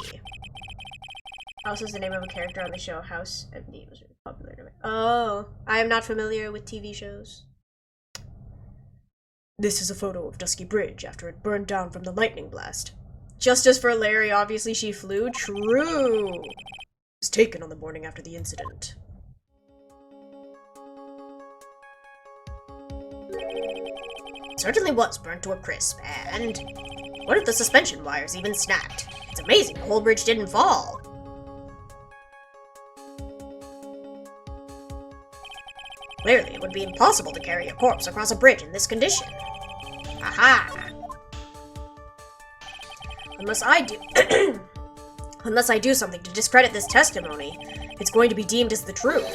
House is the name of a character on the show House. It was really popular. Oh, I am not familiar with TV shows. This is a photo of Dusky Bridge after it burned down from the lightning blast. Justice for Larry, obviously she flew. True. It was taken on the morning after the incident. It certainly was burnt to a crisp, and what if the suspension wires even snapped? It's amazing the whole bridge didn't fall. Clearly, it would be impossible to carry a corpse across a bridge in this condition. Aha! Unless I do something to discredit this testimony, it's going to be deemed as the truth,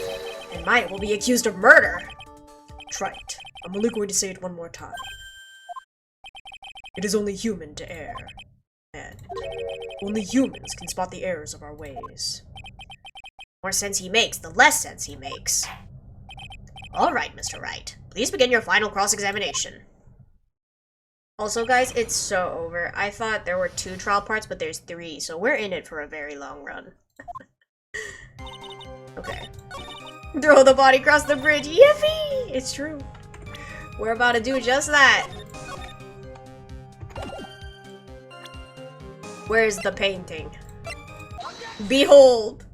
and Maya will be accused of murder. Trite. I'm only going to say it one more time. It is only human to err, and only humans can spot the errors of our ways. The more sense he makes, the less sense he makes. All right, Mr. Wright. Please begin your final cross-examination. Also, guys, it's so over. I thought there were 2 trial parts, but there's 3, so we're in it for a very long run. Okay. Throw the body across the bridge. Yippee! It's true. We're about to do just that. Where's the painting? Behold!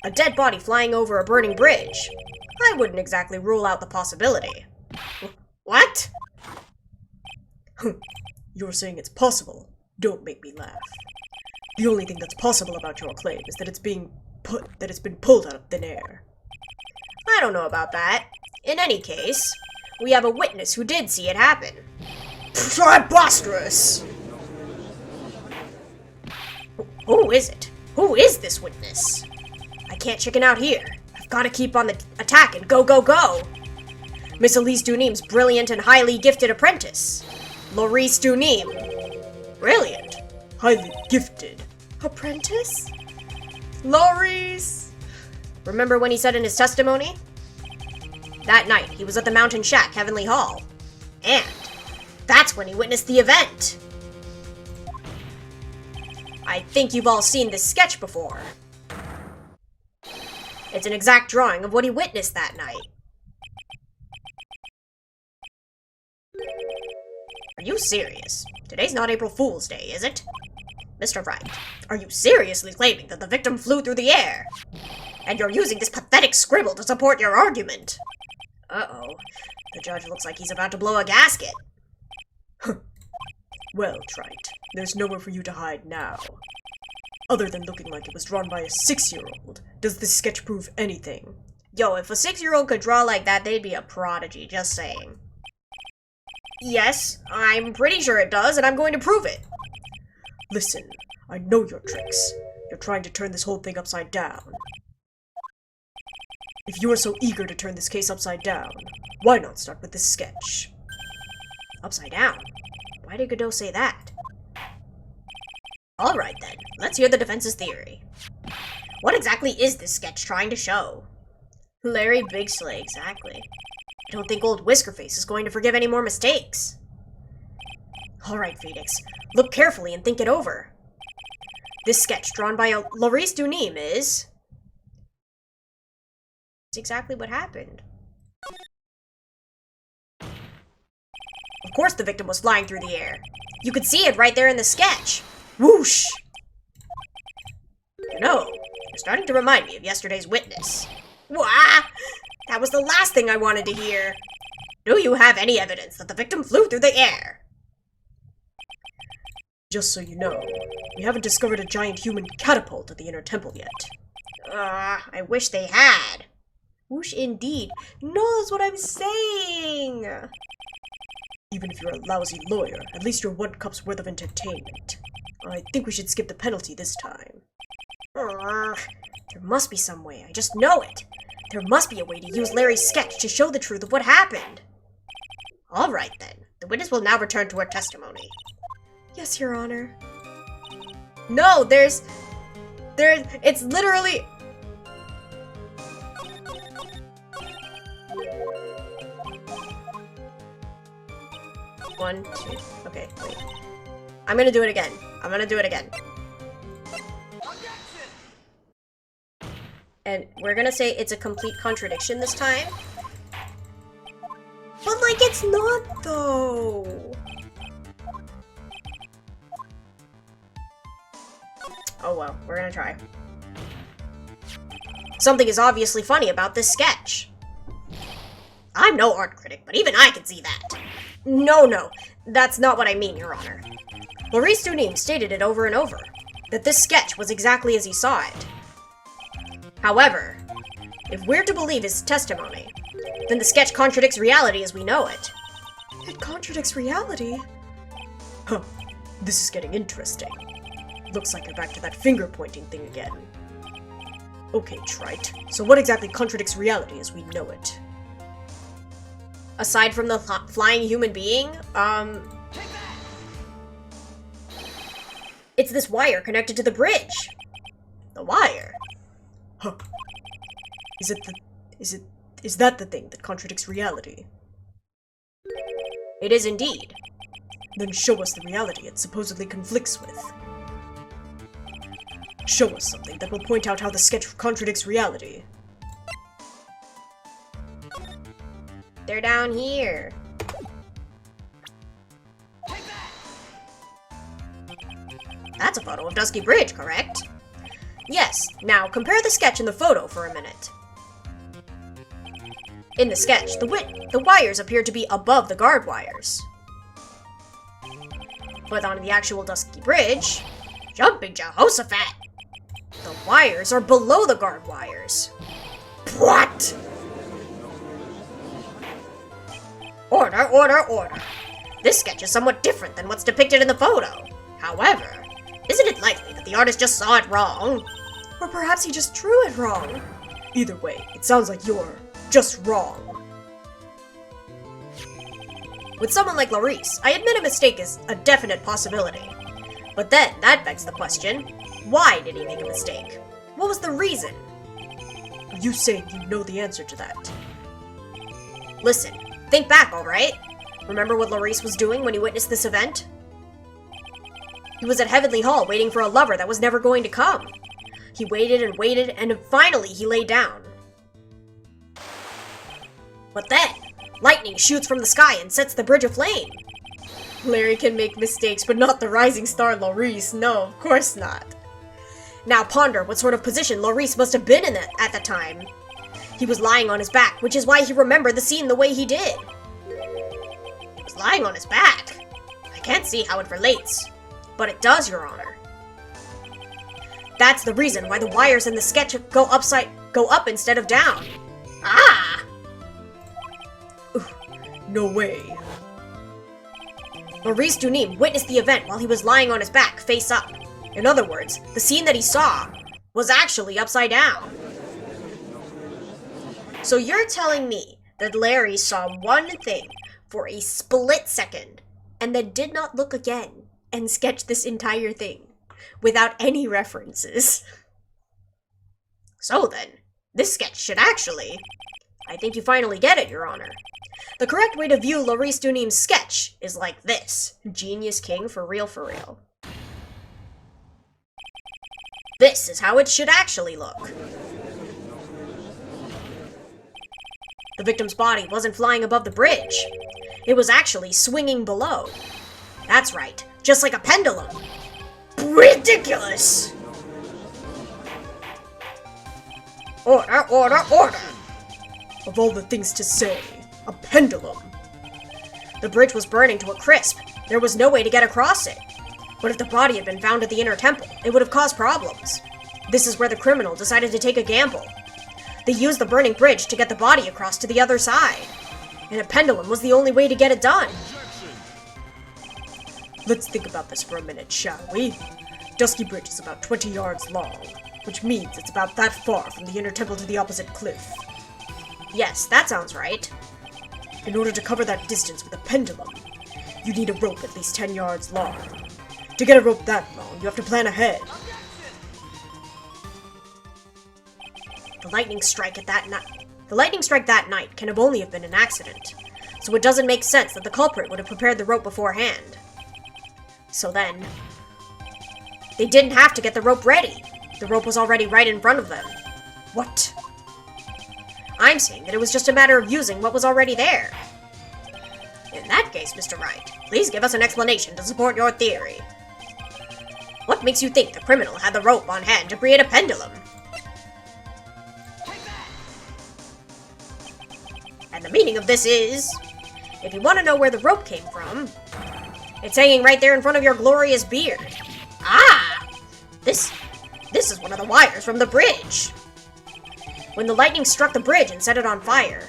A dead body flying over a burning bridge. I wouldn't exactly rule out the possibility. What? You're saying it's possible. Don't make me laugh. The only thing that's possible about your claim is that it's been pulled out of thin air. I don't know about that. In any case, we have a witness who did see it happen. Preposterous! Who is it? Who is this witness? I can't chicken out here. I've got to keep on the attack and go, go, go! Miss Elise Dunim's brilliant and highly gifted apprentice. Laurice Dunim. Brilliant. Highly gifted. Apprentice? Laurice! Remember when he said in his testimony? That night, he was at the Mountain Shack, Heavenly Hall. And that's when he witnessed the event. I think you've all seen this sketch before. It's an exact drawing of what he witnessed that night. Are you serious? Today's not April Fool's Day, is it? Mr. Wright, are you seriously claiming that the victim flew through the air? And you're using this pathetic scribble to support your argument? Uh-oh. The judge looks like he's about to blow a gasket. Well, Trite, there's nowhere for you to hide now. Other than looking like it was drawn by a 6-year-old, does this sketch prove anything? Yo, if a 6-year-old could draw like that, they'd be a prodigy, just saying. Yes, I'm pretty sure it does, and I'm going to prove it. Listen, I know your tricks. You're trying to turn this whole thing upside down. If you are so eager to turn this case upside down, why not start with this sketch? Upside down? Why did Godot say that? Alright then, let's hear the defense's theory. What exactly is this sketch trying to show? Larry Bigsley, exactly. I don't think old Whiskerface is going to forgive any more mistakes. Alright, Phoenix, look carefully and think it over. This sketch drawn by Laurice Dunim is... It's exactly what happened. Of course the victim was flying through the air. You could see it right there in the sketch. Whoosh! You know, you're starting to remind me of yesterday's witness. Wah! That was the last thing I wanted to hear. Do you have any evidence that the victim flew through the air? Just so you know, we haven't discovered a giant human catapult at the inner temple yet. I wish they had. Whoosh indeed. Knows what I'm saying! Even if you're a lousy lawyer, at least you're 1 cup's worth of entertainment. I think we should skip the penalty this time. There must be some way, I just know it. There must be a way to use Larry's sketch to show the truth of what happened. All right, then. The witness will now return to her testimony. Yes, Your Honor. No, it's literally... One, two, okay, wait. I'm gonna do it again. And we're gonna say it's a complete contradiction this time. But, like, it's not, though. Oh well, we're gonna try. Something is obviously funny about this sketch. I'm no art critic, but even I can see that. No, that's not what I mean, Your Honor. Maurice Dunim stated it over and over, that this sketch was exactly as he saw it. However, if we're to believe his testimony, then the sketch contradicts reality as we know it. It contradicts reality? Huh, this is getting interesting. Looks like you're back to that finger-pointing thing again. Okay, trite. So what exactly contradicts reality as we know it? Aside from the flying human being, it's this wire connected to the bridge. The wire? Huh. Is that the thing that contradicts reality? It is indeed. Then show us the reality it supposedly conflicts with. Show us something that will point out how the sketch contradicts reality. They're down here. That's a photo of Dusky Bridge, correct? Yes, now compare the sketch and the photo for a minute. In the sketch, the wires appear to be above the guard wires. But on the actual Dusky Bridge, jumping Jehoshaphat, the wires are below the guard wires. What? Order, order, order. This sketch is somewhat different than what's depicted in the photo. However, isn't it likely that the artist just saw it wrong? Or perhaps he just drew it wrong. Either way, it sounds like you're just wrong. With someone like Laurice, I admit a mistake is a definite possibility. But then, that begs the question, why did he make a mistake? What was the reason? Are you saying you know the answer to that? Listen, think back, alright? Remember what Laurice was doing when he witnessed this event? He was at Heavenly Hall waiting for a lover that was never going to come. He waited and waited, and finally he lay down. But then, lightning shoots from the sky and sets the bridge aflame. Larry can make mistakes, but not the rising star Laurice. No, of course not. Now ponder what sort of position Laurice must have been in at the time. He was lying on his back, which is why he remembered the scene the way he did. He was lying on his back. I can't see how it relates, but it does, Your Honor. That's the reason why the wires in the sketch go up instead of down. Ah! No way. Maurice Dunim witnessed the event while he was lying on his back, face up. In other words, the scene that he saw was actually upside down. So you're telling me that Larry saw one thing for a split second and then did not look again and sketch this entire thing without any references? So then, this sketch should actually... I think you finally get it, Your Honor. The correct way to view Laurice Dunim's sketch is like this. Genius King for real, for real. This is how it should actually look. The victim's body wasn't flying above the bridge. It was actually swinging below. That's right, just like a pendulum. Ridiculous! Order, order, order! Of all the things to say, a pendulum. The bridge was burning to a crisp. There was no way to get across it. But if the body had been found at the inner temple, it would have caused problems. This is where the criminal decided to take a gamble. They used the burning bridge to get the body across to the other side. And a pendulum was the only way to get it done. Let's think about this for a minute, shall we? Dusky Bridge is about 20 yards long, which means it's about that far from the inner temple to the opposite cliff. Yes, that sounds right. In order to cover that distance with a pendulum, you need a rope at least 10 yards long. To get a rope that long, you have to plan ahead. The lightning strike that night can have only have been an accident, so it doesn't make sense that the culprit would have prepared the rope beforehand. So then, they didn't have to get the rope ready. The rope was already right in front of them. What? I'm saying that it was just a matter of using what was already there. In that case, Mr. Wright, please give us an explanation to support your theory. What makes you think the criminal had the rope on hand to create a pendulum? And the meaning of this is, if you want to know where the rope came from, it's hanging right there in front of your glorious beard. Ah! This is one of the wires from the bridge. When the lightning struck the bridge and set it on fire,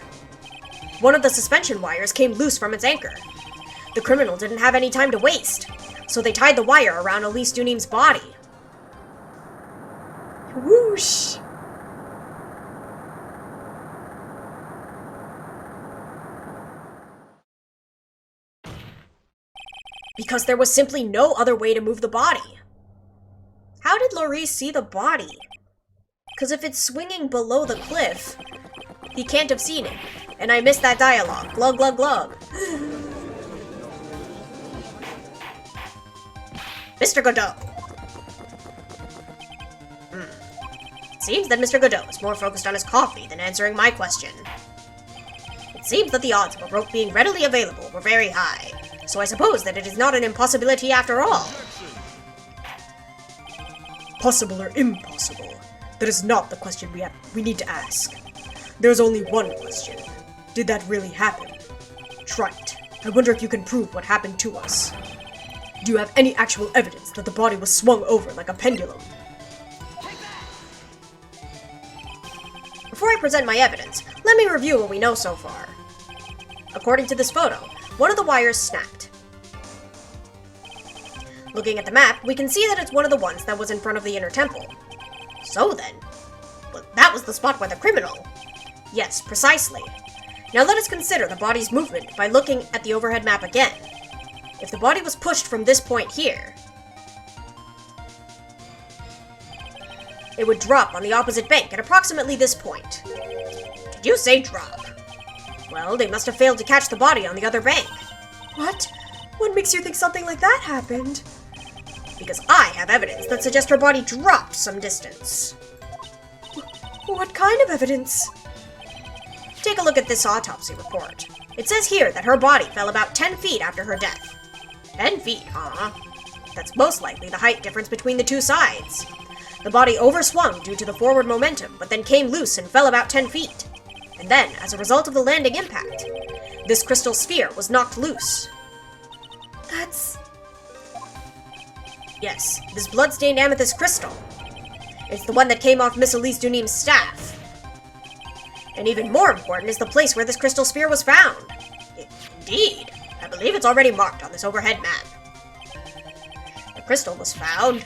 one of the suspension wires came loose from its anchor. The criminal didn't have any time to waste, so they tied the wire around Elise Dunim's body. Whoosh! Because there was simply no other way to move the body. How did Laurice see the body? Because if it's swinging below the cliff, he can't have seen it. And I missed that dialogue. Glug, glug, glug. Mr. Godot. It seems that Mr. Godot is more focused on his coffee than answering my question. It seems that the odds of a rope being readily available were very high, so I suppose that it is not an impossibility after all. Possible or impossible? That is not the question we need to ask. There's only one question. Did that really happen? Trite, I wonder if you can prove what happened to us. Do you have any actual evidence that the body was swung over like a pendulum? Before I present my evidence, let me review what we know so far. According to this photo, one of the wires snapped. Looking at the map, we can see that it's one of the ones that was in front of the inner temple. So then, well, that was the spot by the criminal. Yes, precisely. Now let us consider the body's movement by looking at the overhead map again. If the body was pushed from this point here, it would drop on the opposite bank at approximately this point. Did you say drop? Well, they must have failed to catch the body on the other bank. What? What makes you think something like that happened? Because I have evidence that suggests her body dropped some distance. What kind of evidence? Take a look at this autopsy report. It says here that her body fell about 10 feet after her death. 10 feet, huh? That's most likely the height difference between the two sides. The body overswung due to the forward momentum, but then came loose and fell about 10 feet. And then, as a result of the landing impact, this crystal sphere was knocked loose. That's... Yes, this blood-stained amethyst crystal. It's the one that came off Miss Elise Dunim's staff. And even more important is the place where this crystal sphere was found. Indeed, I believe it's already marked on this overhead map. The crystal was found...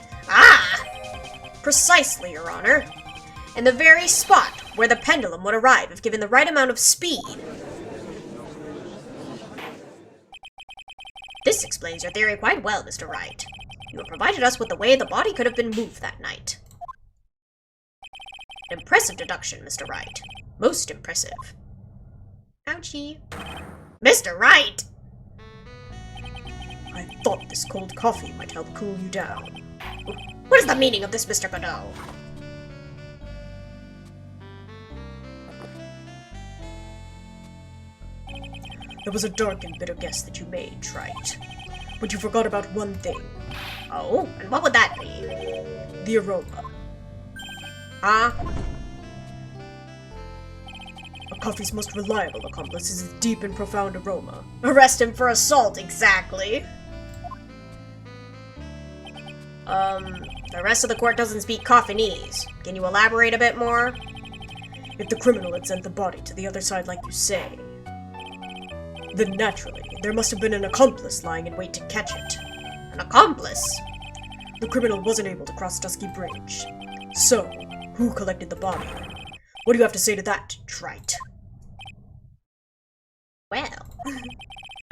Precisely, Your Honor. In the very spot where the pendulum would arrive if given the right amount of speed. This explains your theory quite well, Mr. Wright. You have provided us with the way the body could have been moved that night. Impressive deduction, Mr. Wright. Most impressive. Ouchie. Mr. Wright! I thought this cold coffee might help cool you down. What is the meaning of this, Mr. Godot? There was a dark and bitter guess that you made, Trite. But you forgot about one thing. Oh, and what would that be? The aroma. Huh? A Coffee's most reliable accomplice is his deep and profound aroma. Arrest him for assault, exactly. The rest of the court doesn't speak Coffinese. Can you elaborate a bit more? If the criminal had sent the body to the other side like you say, then naturally, there must have been an accomplice lying in wait to catch it. An accomplice? The criminal wasn't able to cross Dusky Bridge. So, who collected the body? What do you have to say to that, trite? Well,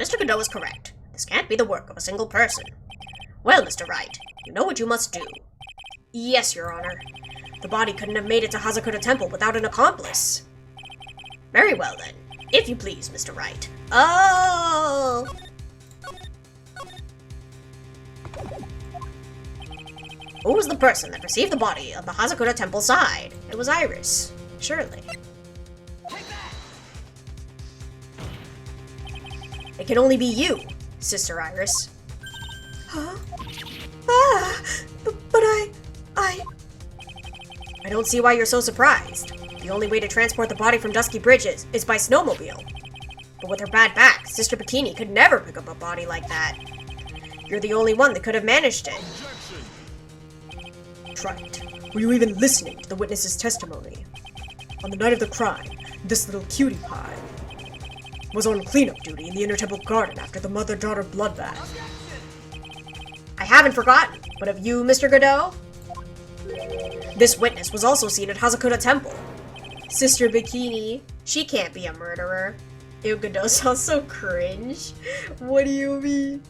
Mr. Godot is correct. This can't be the work of a single person. Well, Mr. Wright, you know what you must do. Yes, Your Honor. The body couldn't have made it to Hazakura Temple without an accomplice. Very well, then. If you please, Mr. Wright. Oh! Who was the person that received the body on the Hazakura Temple side? It was Iris. Surely. It can only be you, Sister Iris. Huh? Ah! But I don't see why you're so surprised. The only way to transport the body from Dusky Bridges is by snowmobile. But with her bad back, Sister Bikini could never pick up a body like that. You're the only one that could have managed it. Trite. Were you even listening to the witness's testimony? On the night of the crime, this little cutie pie was on cleanup duty in the Inner Temple Garden after the mother-daughter bloodbath. I haven't forgotten, but have you, Mr. Godot? This witness was also seen at Hazakura Temple. Sister Bikini, she can't be a murderer. Ew, Godot sounds so cringe. What do you mean?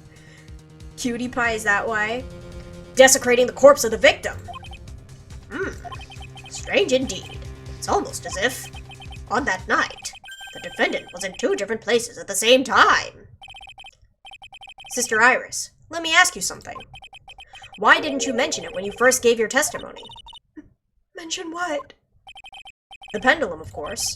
Cutie pie is that why? Desecrating the corpse of the victim. Strange indeed. It's almost as if, on that night, the defendant was in two different places at the same time. Sister Iris, let me ask you something. Why didn't you mention it when you first gave your testimony? Mention what? The pendulum, of course.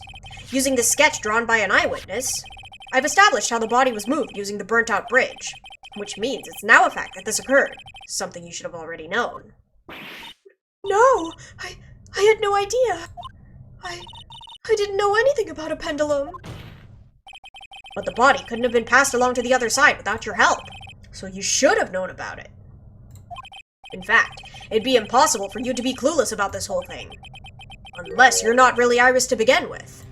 Using the sketch drawn by an eyewitness, I've established how the body was moved using the burnt-out bridge, which means it's now a fact that this occurred, something you should have already known. No! I had no idea! I didn't know anything about a pendulum! But the body couldn't have been passed along to the other side without your help, so you should have known about it. In fact, it'd be impossible for you to be clueless about this whole thing. Unless you're not really Iris to begin with.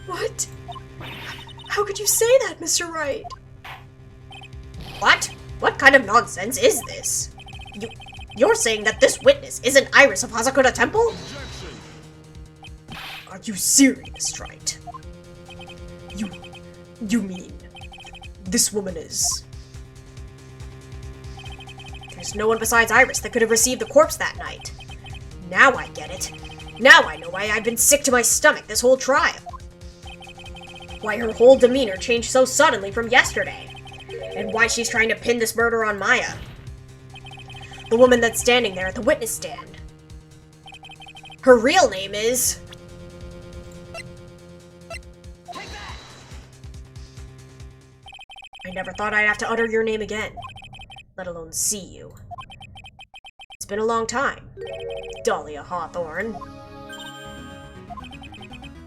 What? How could you say that, Mr. Wright? What? What kind of nonsense is this? You're saying that this witness isn't Iris of Hazakura Temple? Are you serious, Trite? You mean this woman is... There's no one besides Iris that could have received the corpse that night. Now I get it. Now I know why I've been sick to my stomach this whole trial. Why her whole demeanor changed so suddenly from yesterday. And why she's trying to pin this murder on Maya. The woman that's standing there at the witness stand. Her real name is... I never thought I'd have to utter your name again, let alone see you. It's been a long time, Dahlia Hawthorne.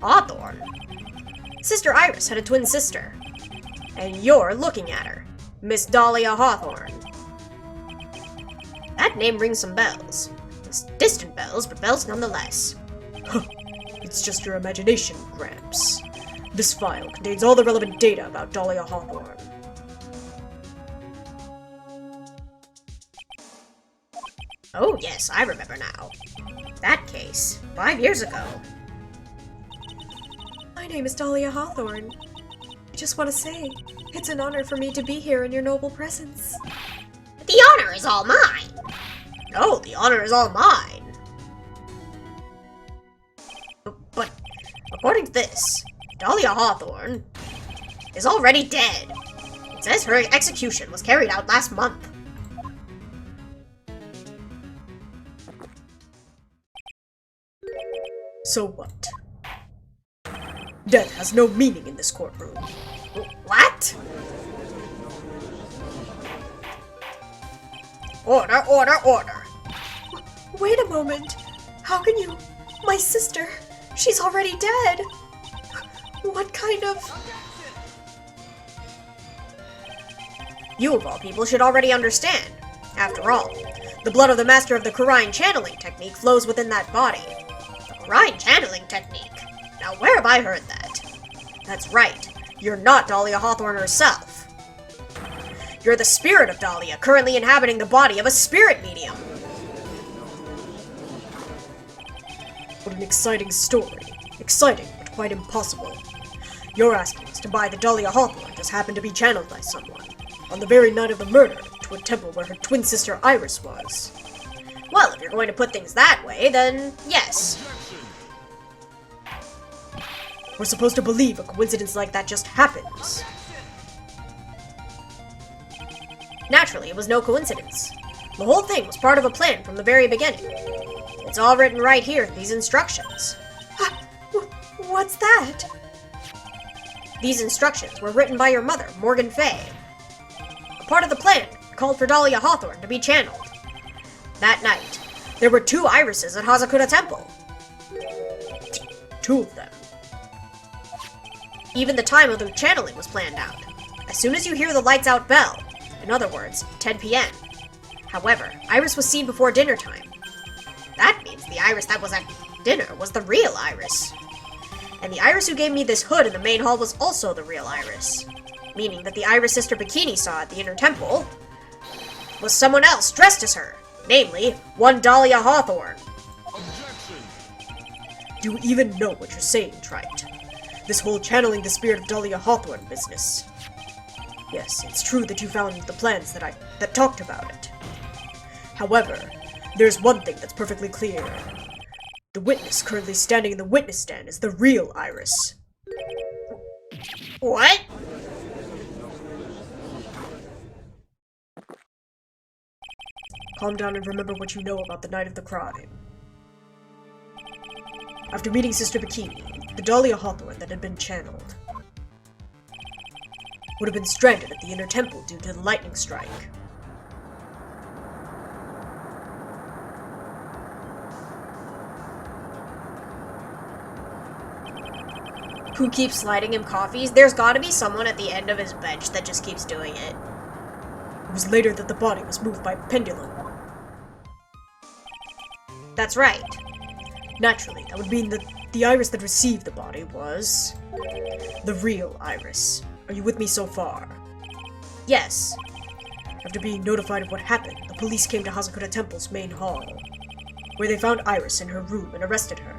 Hawthorne? Sister Iris had a twin sister, and you're looking at her, Miss Dahlia Hawthorne. That name rings some bells. Distant bells, but bells nonetheless. It's just your imagination, Gramps. This file contains all the relevant data about Dahlia Hawthorne. Oh yes, I remember now. That case, 5 years ago. My name is Dahlia Hawthorne. I just want to say, it's an honor for me to be here in your noble presence. The honor is all mine. No, the honor is all mine. But, according to this, Dahlia Hawthorne is already dead. It says her execution was carried out last month. So what? Death has no meaning in this courtroom. What? Order, order, order. Wait a moment. How can you... My sister, she's already dead. What kind of... You of all people should already understand. After all, the blood of the master of the Kurine channeling technique flows within that body. The Kurine channeling technique? Now where have I heard that? That's right. You're not Dahlia Hawthorne herself. You're the spirit of Dahlia, currently inhabiting the body of a spirit medium. What an exciting story. Exciting, but quite impossible. You're asking us to buy the Dahlia Hawthorne just happened to be channeled by someone, on the very night of the murder, to a temple where her twin sister Iris was. Well, if you're going to put things that way, then yes. We're supposed to believe a coincidence like that just happens. Naturally, it was no coincidence. The whole thing was part of a plan from the very beginning. It's all written right here in these instructions. What's that? These instructions were written by your mother, Morgan Fay. A part of the plan called for Dahlia Hawthorne to be channeled. That night, there were 2 irises at Hazakura Temple. 2 of them. Even the time of the channeling was planned out. As soon as you hear the lights out bell, in other words, 10 p.m. However, Iris was seen before dinner time. That means the Iris that was at dinner was the real Iris. And the Iris who gave me this hood in the main hall was also the real Iris. Meaning that the Iris Sister Bikini saw at the inner temple was someone else dressed as her. Namely, one Dahlia Hawthorne. Do you even know what you're saying, Trite? This whole channeling the spirit of Dahlia Hawthorne business. Yes, it's true that you found the plans that talked about it. However, there's one thing that's perfectly clear. The witness currently standing in the witness stand is the real Iris. What? Calm down and remember what you know about the night of the crime. After meeting Sister Bikini, the Dahlia Hawthorne that had been channeled would have been stranded at the inner temple due to the lightning strike. Who keeps sliding him coffees? There's gotta be someone at the end of his bench that just keeps doing it. It was later that the body was moved by pendulum. That's right. Naturally, that would mean that the Iris that received the body was the real Iris. Are you with me so far? Yes. After being notified of what happened, the police came to Hazakura Temple's main hall, where they found Iris in her room and arrested her.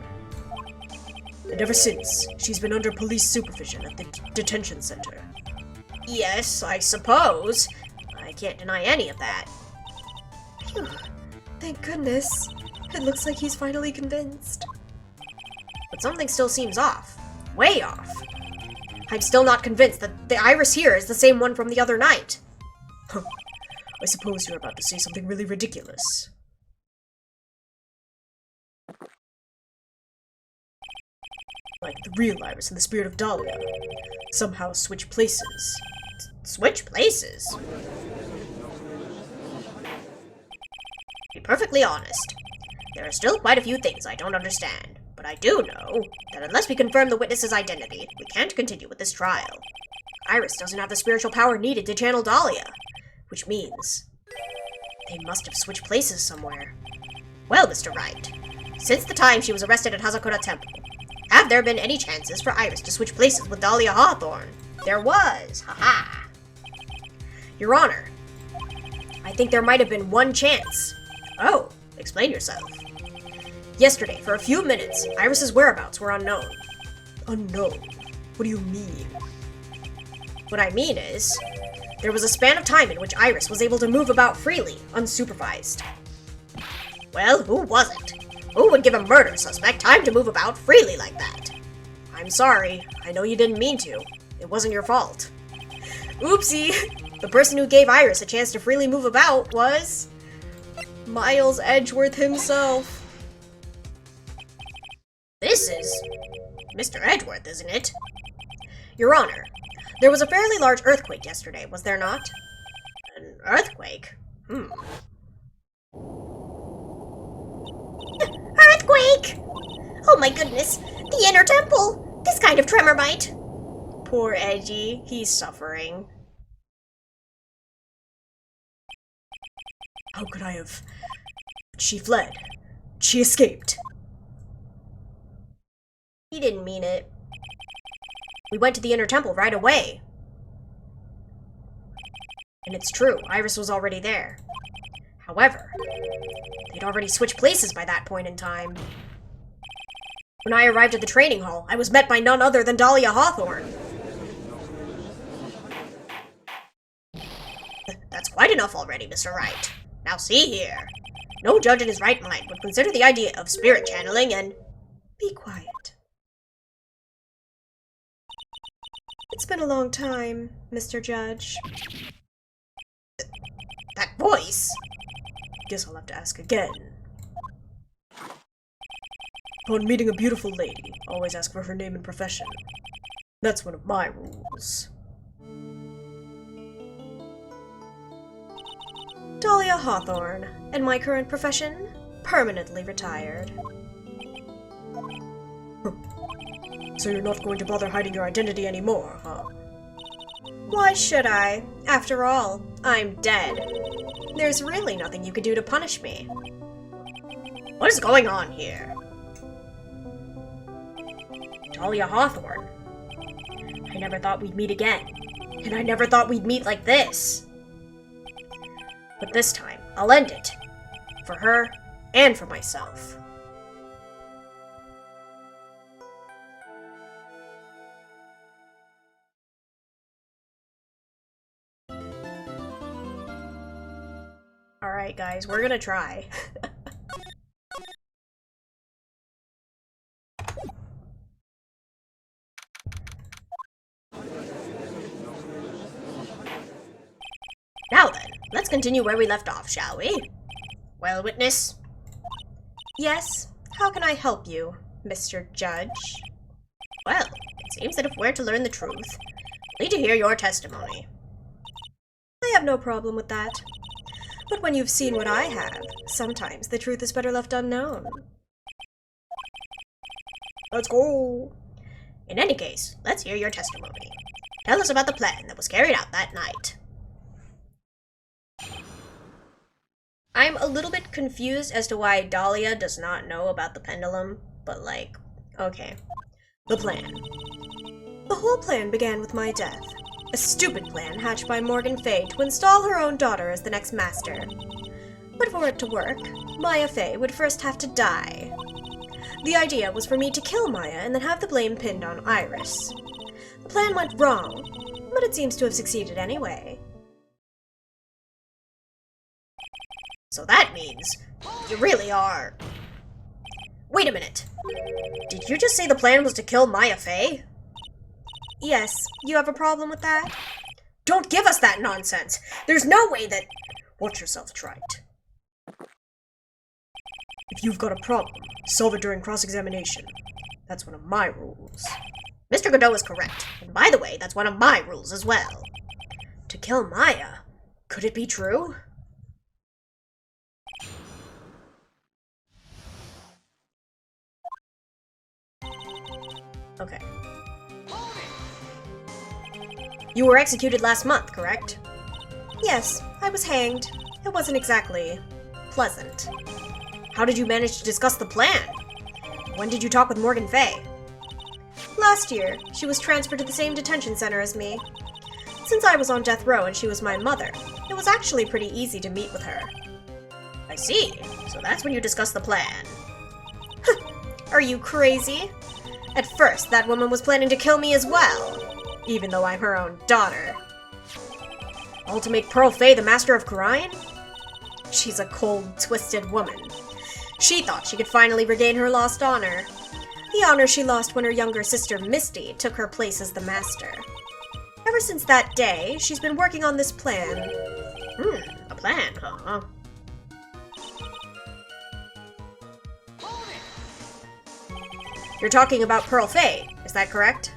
And ever since, she's been under police supervision at the detention center. Yes, I suppose. I can't deny any of that. Phew. Thank goodness. It looks like he's finally convinced. But something still seems off. Way off. I'm still not convinced that the Iris here is the same one from the other night. I suppose you're about to say something really ridiculous. Like the real Iris and the spirit of Dahlia somehow switch places. Switch places? To be perfectly honest, there are still quite a few things I don't understand. But I do know that unless we confirm the witness's identity, we can't continue with this trial. Iris doesn't have the spiritual power needed to channel Dahlia, which means they must have switched places somewhere. Well, Mr. Wright, since the time she was arrested at Hazakura Temple, have there been any chances for Iris to switch places with Dahlia Hawthorne? There was, haha. Your Honor, I think there might have been one chance. Oh, explain yourself. Yesterday, for a few minutes, Iris's whereabouts were unknown. Unknown? What do you mean? What I mean is, there was a span of time in which Iris was able to move about freely, unsupervised. Well, who wasn't? Who would give a murder suspect time to move about freely like that? I'm sorry. I know you didn't mean to. It wasn't your fault. Oopsie! The person who gave Iris a chance to freely move about was Miles Edgeworth himself. This is Mr. Edgeworth, isn't it? Your Honor, there was a fairly large earthquake yesterday, was there not? An earthquake? Earthquake! Oh my goodness! The inner temple! This kind of tremor might. Poor Edgy, he's suffering. How could I have... She fled. She escaped. He didn't mean it. We went to the inner temple right away. And it's true, Iris was already there. However, they'd already switched places by that point in time. When I arrived at the training hall, I was met by none other than Dahlia Hawthorne. That's quite enough already, Mr. Wright. Now see here. No judge in his right mind would consider the idea of spirit channeling and... Be quiet. It's been a long time, Mr. Judge. That voice! Guess I'll have to ask again. Upon meeting a beautiful lady, always ask for her name and profession. That's one of my rules. Dahlia Hawthorne, and my current profession, permanently retired. So you're not going to bother hiding your identity anymore, huh? Why should I? After all, I'm dead. There's really nothing you could do to punish me. What is going on here? Dahlia Hawthorne. I never thought we'd meet again. And I never thought we'd meet like this. But this time, I'll end it. For her, and for myself. Alright guys, we're gonna try. Now then, let's continue where we left off, shall we? Well, witness? Yes? How can I help you, Mr. Judge? Well, it seems that if we're to learn the truth, we need to hear your testimony. I have no problem with that. But when you've seen what I have, sometimes the truth is better left unknown. Let's go! In any case, let's hear your testimony. Tell us about the plan that was carried out that night. I'm a little bit confused as to why Dahlia does not know about the pendulum, but like, okay. The plan. The whole plan began with my death. A stupid plan hatched by Morgan Fay to install her own daughter as the next master. But for it to work, Maya Fay would first have to die. The idea was for me to kill Maya and then have the blame pinned on Iris. The plan went wrong, but it seems to have succeeded anyway. So that means you really are... Wait a minute. Did you just say the plan was to kill Maya Fay? Yes, you have a problem with that? Don't give us that nonsense! There's no way that... Watch yourself, Trite. If you've got a problem, solve it during cross-examination. That's one of my rules. Mr. Godot is correct. And by the way, that's one of my rules as well. To kill Maya? Could it be true? Okay. You were executed last month, correct? Yes, I was hanged. It wasn't exactly pleasant. How did you manage to discuss the plan? When did you talk with Morgan Fay? Last year, she was transferred to the same detention center as me. Since I was on death row and she was my mother, it was actually pretty easy to meet with her. I see. So that's when you discussed the plan. Are you crazy? At first, that woman was planning to kill me as well, even though I'm her own daughter. All to make Pearl Fay the master of Khura'in? She's a cold, twisted woman. She thought she could finally regain her lost honor. The honor she lost when her younger sister, Misty, took her place as the master. Ever since that day, she's been working on this plan. A plan, huh? You're talking about Pearl Fay, is that correct?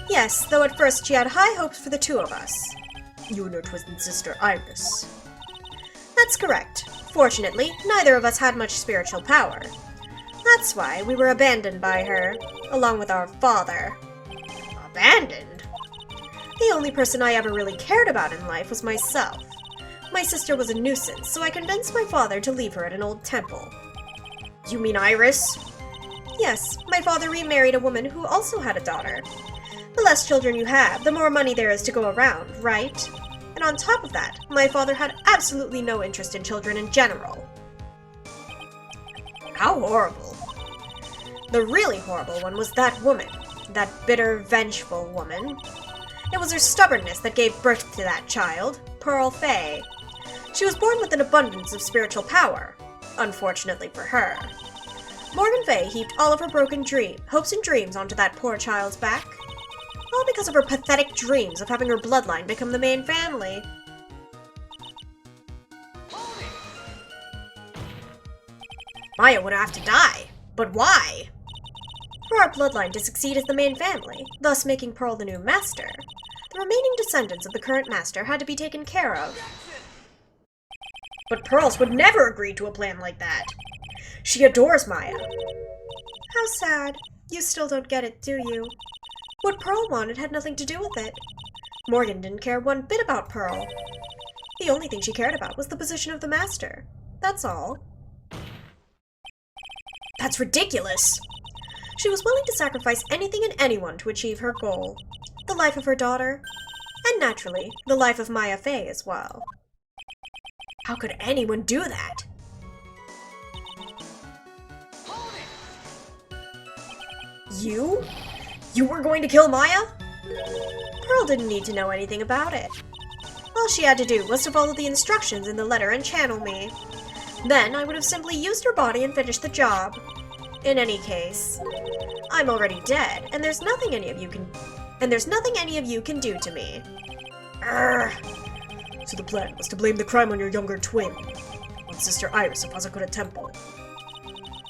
Yes, though at first she had high hopes for the two of us. You and her twisted sister, Iris. That's correct. Fortunately, neither of us had much spiritual power. That's why we were abandoned by her, along with our father. Abandoned? The only person I ever really cared about in life was myself. My sister was a nuisance, so I convinced my father to leave her at an old temple. You mean Iris? Yes, my father remarried a woman who also had a daughter. The less children you have, the more money there is to go around, right? And on top of that, my father had absolutely no interest in children in general. How horrible. The really horrible one was that woman. That bitter, vengeful woman. It was her stubbornness that gave birth to that child, Pearl Fay. She was born with an abundance of spiritual power, unfortunately for her. Morgan Fay heaped all of her broken hopes and dreams onto that poor child's back. All because of her pathetic dreams of having her bloodline become the main family. Maya would have to die. But why? For our bloodline to succeed as the main family, thus making Pearl the new master, the remaining descendants of the current master had to be taken care of. But Pearls would never agree to a plan like that. She adores Maya. How sad. You still don't get it, do you? What Pearl wanted had nothing to do with it. Morgan didn't care one bit about Pearl. The only thing she cared about was the position of the master. That's all. That's ridiculous! She was willing to sacrifice anything and anyone to achieve her goal. The life of her daughter, and naturally, the life of Maya Fay as well. How could anyone do that? You? You were going to kill Maya? Pearl didn't need to know anything about it. All she had to do was to follow the instructions in the letter and channel me. Then I would have simply used her body and finished the job. In any case, I'm already dead, and there's nothing any of you can do to me. Urgh. So the plan was to blame the crime on your younger twin, on Sister Iris of Hazakura Temple.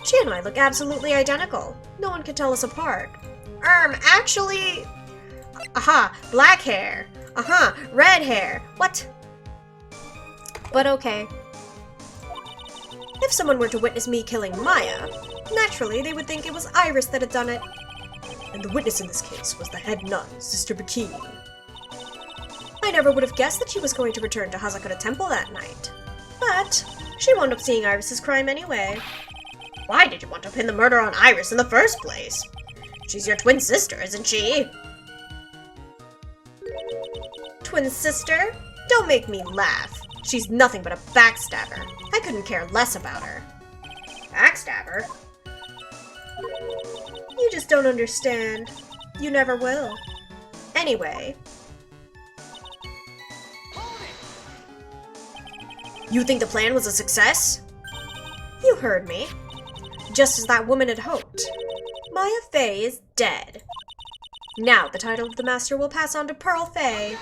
She and I look absolutely identical. No one can tell us apart. Actually... Aha, black hair. Aha, red hair. What? But okay. If someone were to witness me killing Maya, naturally they would think it was Iris that had done it. And the witness in this case was the head nun, Sister Bikini. I never would have guessed that she was going to return to Hazakura Temple that night. But she wound up seeing Iris's crime anyway. Why did you want to pin the murder on Iris in the first place? She's your twin sister, isn't she? Twin sister? Don't make me laugh. She's nothing but a backstabber. I couldn't care less about her. Backstabber? You just don't understand. You never will. Anyway. You think the plan was a success? You heard me. Just as that woman had hoped. Maya Fay is dead. Now the title of the master will pass on to Pearl Fay.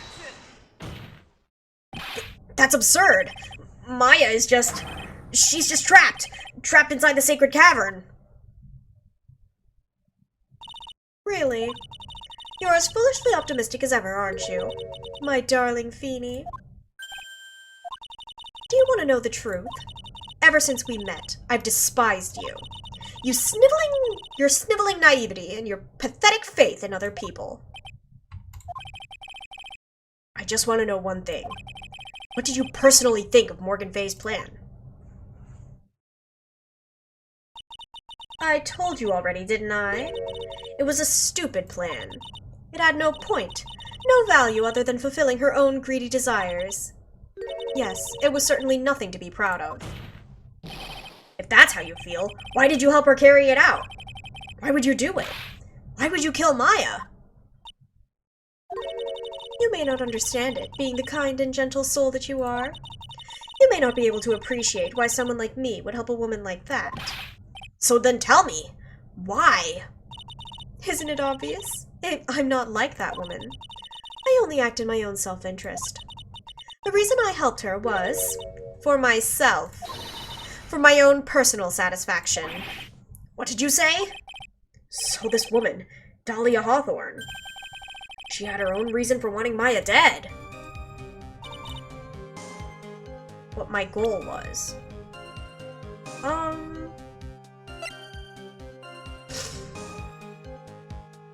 That's absurd. Maya is just... She's just trapped. Trapped inside the sacred cavern. Really? You're as foolishly optimistic as ever, aren't you? My darling Feeny. Do you want to know the truth? Ever since we met, I've despised you. Your sniveling naivety and your pathetic faith in other people. I just want to know one thing. What did you personally think of Morgan Fay's plan? I told you already, didn't I? It was a stupid plan. It had no point, no value other than fulfilling her own greedy desires. Yes, it was certainly nothing to be proud of. If that's how you feel, why did you help her carry it out? Why would you do it? Why would you kill Maya? You may not understand it, being the kind and gentle soul that you are. You may not be able to appreciate why someone like me would help a woman like that. So then tell me, why? Isn't it obvious? I'm not like that woman. I only act in my own self-interest. The reason I helped her was for myself. For my own personal satisfaction. What did you say? So this woman, Dahlia Hawthorne, she had her own reason for wanting Maya dead. What my goal was.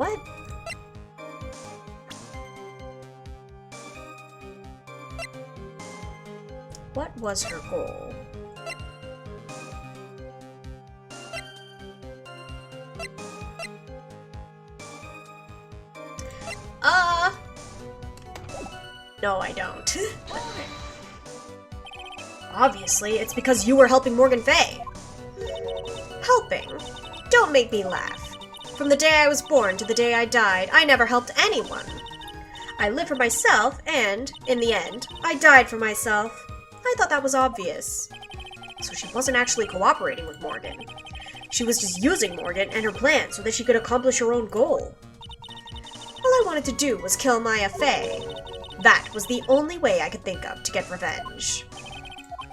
What? What was her goal? No, I don't. Obviously, it's because you were helping Morgan Fay. Helping? Don't make me laugh. From the day I was born to the day I died, I never helped anyone. I lived for myself, and, in the end, I died for myself. I thought that was obvious. So she wasn't actually cooperating with Morgan. She was just using Morgan and her plan so that she could accomplish her own goal. All I wanted to do was kill Maya Fey. That was the only way I could think of to get revenge.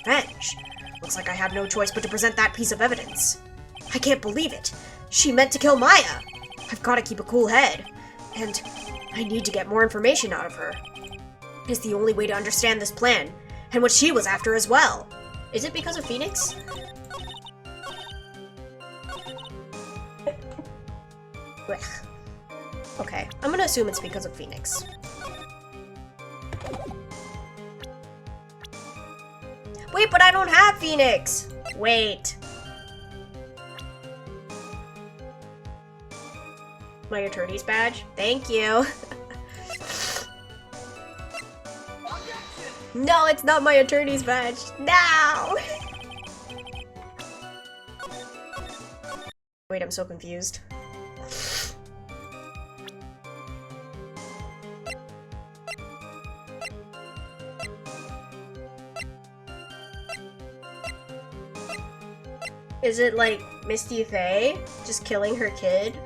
Revenge? Looks like I have no choice but to present that piece of evidence. I can't believe it. She meant to kill Maya. I've got to keep a cool head. And I need to get more information out of her. It's the only way to understand this plan, and what she was after as well. Is it because of Phoenix? Okay, I'm gonna assume it's because of Phoenix. Wait, but I don't have Phoenix! Wait. My attorney's badge? Thank you. No, it's not my attorney's badge. No! Wait, I'm so confused. Is it like Misty Faye just killing her kid?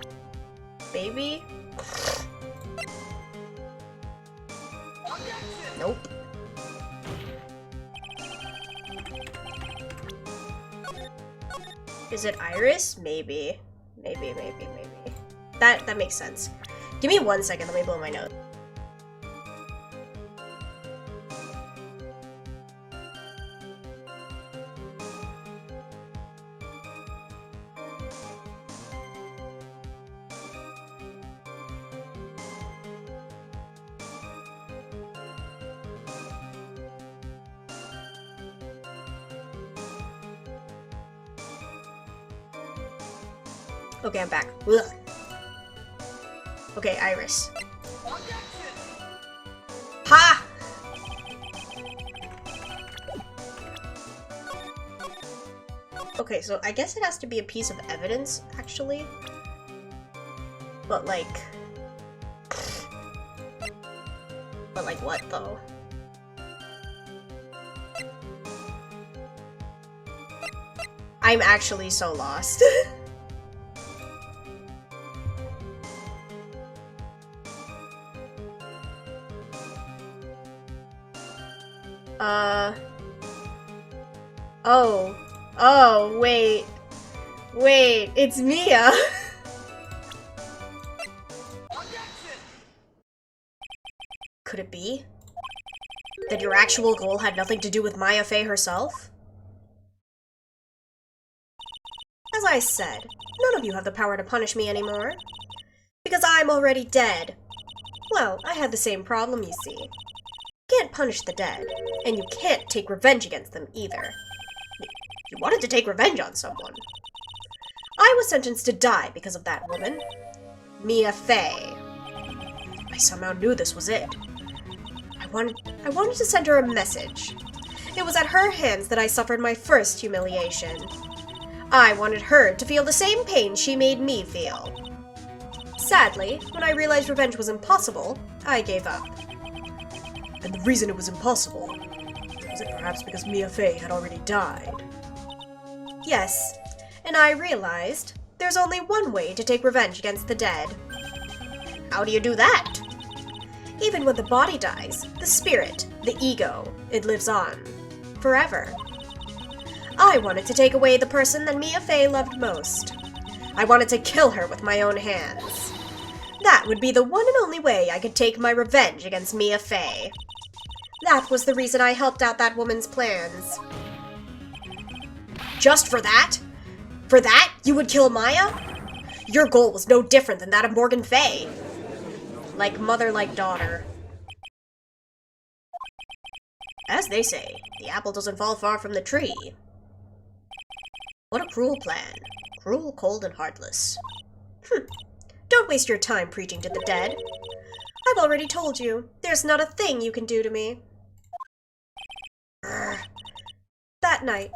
Baby? Nope. Is it Iris? Maybe. Maybe. That makes sense. Give me 1 second, let me blow my nose. Okay, I'm back. Ugh. Okay, Iris. Ha! Okay, so I guess it has to be a piece of evidence, actually. But like what, though? I'm actually so lost. Oh, wait, it's Mia. Could it be that your actual goal had nothing to do with Maya Fey herself? As I said, none of you have the power to punish me anymore. Because I'm already dead. Well, I had the same problem, you see. You can't punish the dead, and you can't take revenge against them either. You wanted to take revenge on someone. I was sentenced to die because of that woman. Mia Fey. I somehow knew this was it. I wanted to send her a message. It was at her hands that I suffered my first humiliation. I wanted her to feel the same pain she made me feel. Sadly, when I realized revenge was impossible, I gave up. And the reason it was impossible, was it perhaps because Mia Fey had already died? Yes, and I realized there's only one way to take revenge against the dead. How do you do that? Even when the body dies, the spirit, the ego, it lives on. Forever. I wanted to take away the person that Mia Fey loved most. I wanted to kill her with my own hands. That would be the one and only way I could take my revenge against Mia Fey. That was the reason I helped out that woman's plans. Just for that? For that, you would kill Maya? Your goal was no different than that of Morgan Fay. Like mother, like daughter. As they say, the apple doesn't fall far from the tree. What a cruel plan. Cruel, cold, and heartless. Don't waste your time preaching to the dead. I've already told you, there's not a thing you can do to me. That night.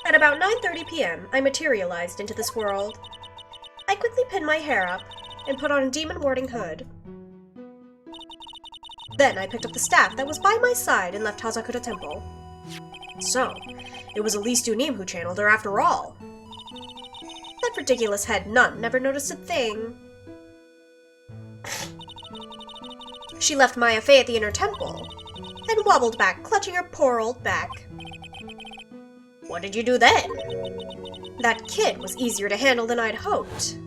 At about 9:30 p.m., I materialized into this world. I quickly pinned my hair up and put on a demon-warding hood. Then I picked up the staff that was by my side and left Hazakura Temple. So, it was Elise Dunim who channeled her after all. That ridiculous head nun never noticed a thing. She left Maya Fey at the inner temple, and wobbled back, clutching her poor old back. What did you do then? That kid was easier to handle than I'd hoped.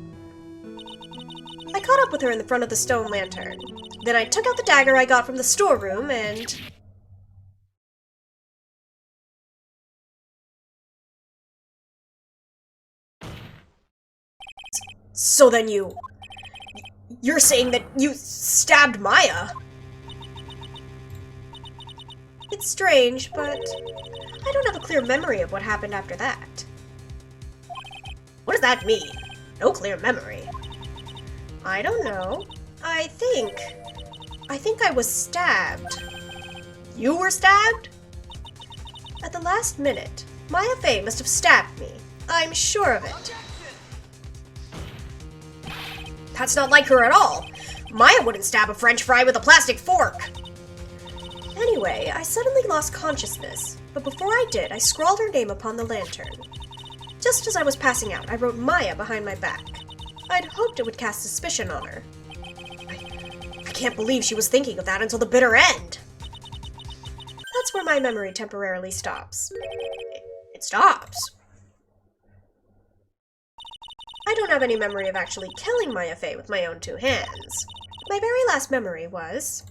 I caught up with her in the front of the stone lantern. Then I took out the dagger I got from the storeroom and... So then you're saying that you stabbed Maya? It's strange, but I don't have a clear memory of what happened after that. What does that mean? No clear memory. I don't know. I think I was stabbed. You were stabbed? At the last minute, Maya Fey must have stabbed me. I'm sure of it. That's not like her at all. Maya wouldn't stab a French fry with a plastic fork. Anyway, I suddenly lost consciousness, but before I did, I scrawled her name upon the lantern. Just as I was passing out, I wrote Maya behind my back. I'd hoped it would cast suspicion on her. I can't believe she was thinking of that until the bitter end. That's where my memory temporarily stops. It stops? I don't have any memory of actually killing Maya Fey with my own two hands. My very last memory was...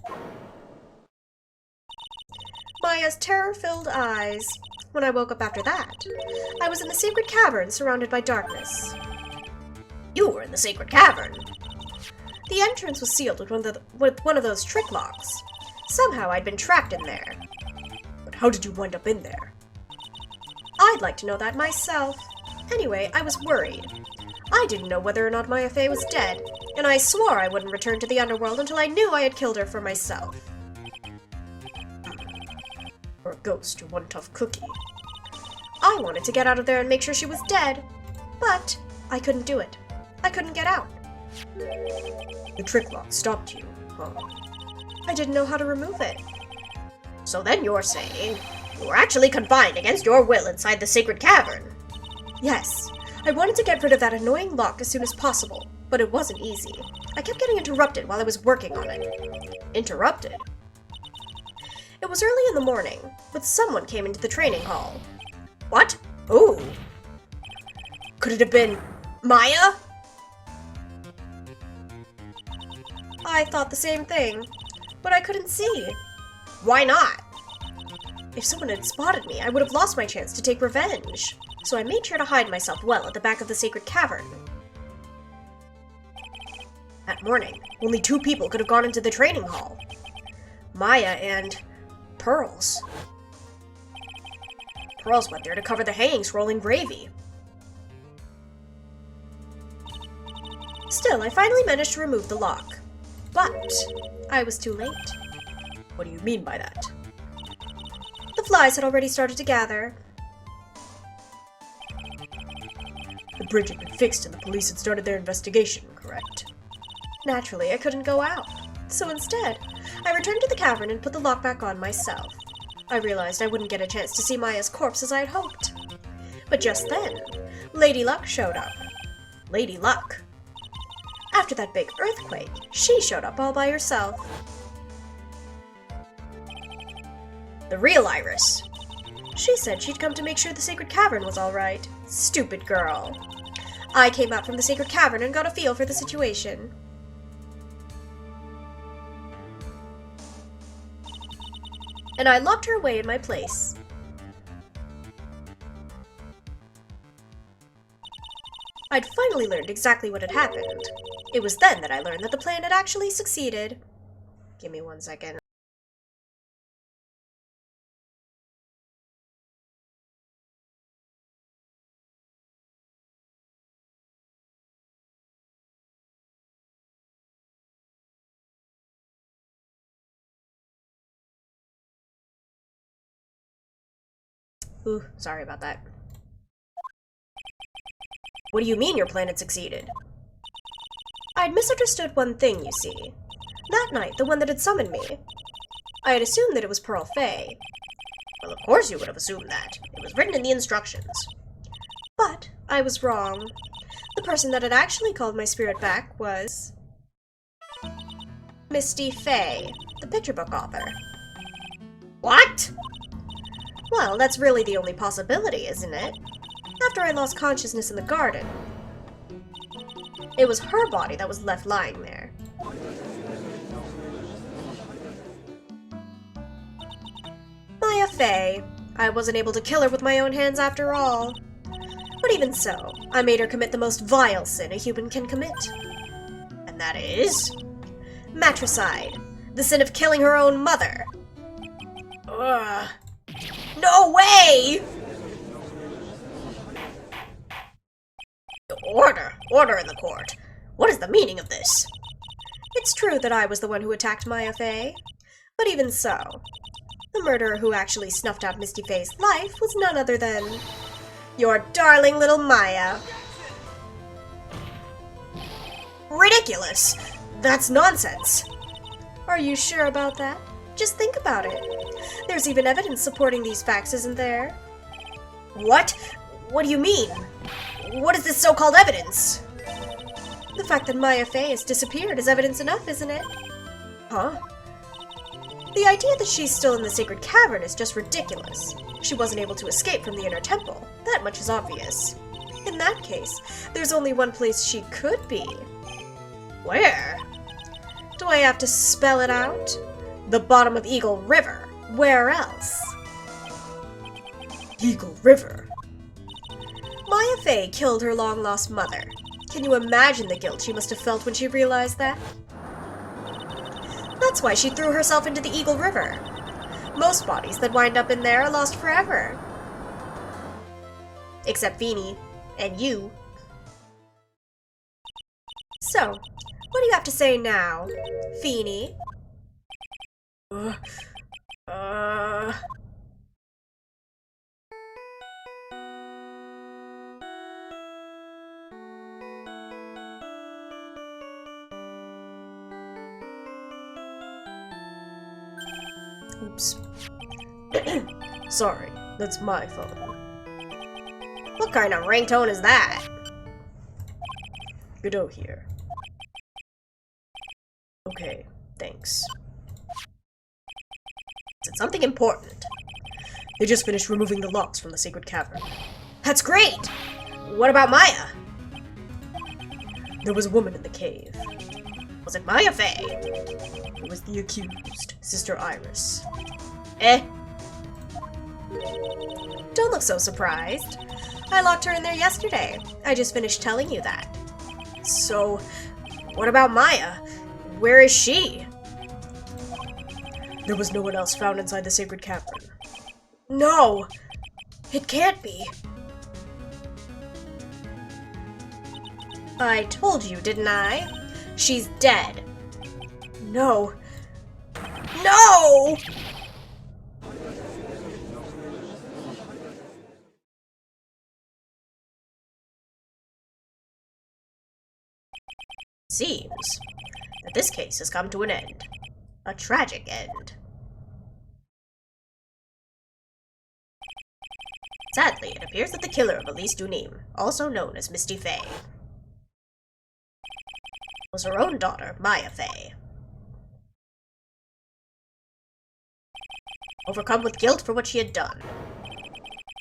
Maya's terror-filled eyes. When I woke up after that, I was in the sacred cavern surrounded by darkness. You were in the sacred cavern? The entrance was sealed with one of those trick locks. Somehow I'd been trapped in there. But how did you wind up in there? I'd like to know that myself. Anyway, I was worried. I didn't know whether or not Maya Fey was dead, and I swore I wouldn't return to the underworld until I knew I had killed her for myself. For a ghost, you're one tough cookie. I wanted to get out of there and make sure she was dead, but I couldn't do it. I couldn't get out. The trick lock stopped you, huh? I didn't know how to remove it. So then you're saying you were actually confined against your will inside the sacred cavern? Yes. I wanted to get rid of that annoying lock as soon as possible, but it wasn't easy. I kept getting interrupted while I was working on it. Interrupted? It was early in the morning, but someone came into the training hall. What? Who? Could it have been Maya? I thought the same thing, but I couldn't see. Why not? If someone had spotted me, I would have lost my chance to take revenge. So I made sure to hide myself well at the back of the sacred cavern. That morning, only 2 people could have gone into the training hall. Maya and Pearls. Pearls went there to cover the hanging scroll in gravy. Still, I finally managed to remove the lock. But I was too late. What do you mean by that? The flies had already started to gather. The bridge had been fixed and the police had started their investigation, correct? Naturally, I couldn't go out. So instead, I returned to the cavern and put the lock back on myself. I realized I wouldn't get a chance to see Maya's corpse as I had hoped. But just then, Lady Luck showed up. Lady Luck? After that big earthquake, she showed up all by herself. The real Iris. She said she'd come to make sure the sacred cavern was all right. Stupid girl. I came out from the sacred cavern and got a feel for the situation. And I locked her away in my place. I'd finally learned exactly what had happened. It was then that I learned that the plan had actually succeeded. Give me 1 second. Ooh, sorry about that. What do you mean your plan had succeeded? I'd misunderstood one thing, you see. That night, the one that had summoned me. I had assumed that it was Pearl Fay. Well, of course you would have assumed that. It was written in the instructions. But I was wrong. The person that had actually called my spirit back was... Misty Fay, the picture book author. What? Well, that's really the only possibility, isn't it? After I lost consciousness in the garden, it was her body that was left lying there. Maya Fay. I wasn't able to kill her with my own hands after all. But even so, I made her commit the most vile sin a human can commit. And that is... matricide. The sin of killing her own mother. Ugh. No way! Order in the court. What is the meaning of this? It's true that I was the one who attacked Maya Fay, but even so, the murderer who actually snuffed out Misty Fay's life was none other than your darling little Maya. Ridiculous! That's nonsense! Are you sure about that? Just think about it. There's even evidence supporting these facts, isn't there? What? What do you mean? What is this so-called evidence? The fact that Maya Fay has disappeared is evidence enough, isn't it? Huh? The idea that she's still in the sacred cavern is just ridiculous. She wasn't able to escape from the inner temple. That much is obvious. In that case, there's only one place she could be. Where? Do I have to spell it out? The bottom of Eagle River. Where else? Eagle River. Maya Fay killed her long-lost mother. Can you imagine the guilt she must have felt when she realized that? That's why she threw herself into the Eagle River. Most bodies that wind up in there are lost forever. Except Feeny. And you. So, what do you have to say now, Feeny? Oops. Sorry, that's my phone. What kind of ringtone is that? Godot here. Okay, thanks. Is it something important? They just finished removing the locks from the sacred cavern. That's great! What about Maya? There was a woman in the cave. Was it Maya Fay? It was the accused, Sister Iris. Eh? Don't look so surprised. I locked her in there yesterday. I just finished telling you that. So, what about Maya? Where is she? There was no one else found inside the sacred cavern. No! It can't be. I told you, didn't I? She's dead. No. No! Seems that this case has come to an end. A tragic end. Sadly, it appears that the killer of Elise Dunim, also known as Misty Fay, was her own daughter, Maya Fay. Overcome with guilt for what she had done,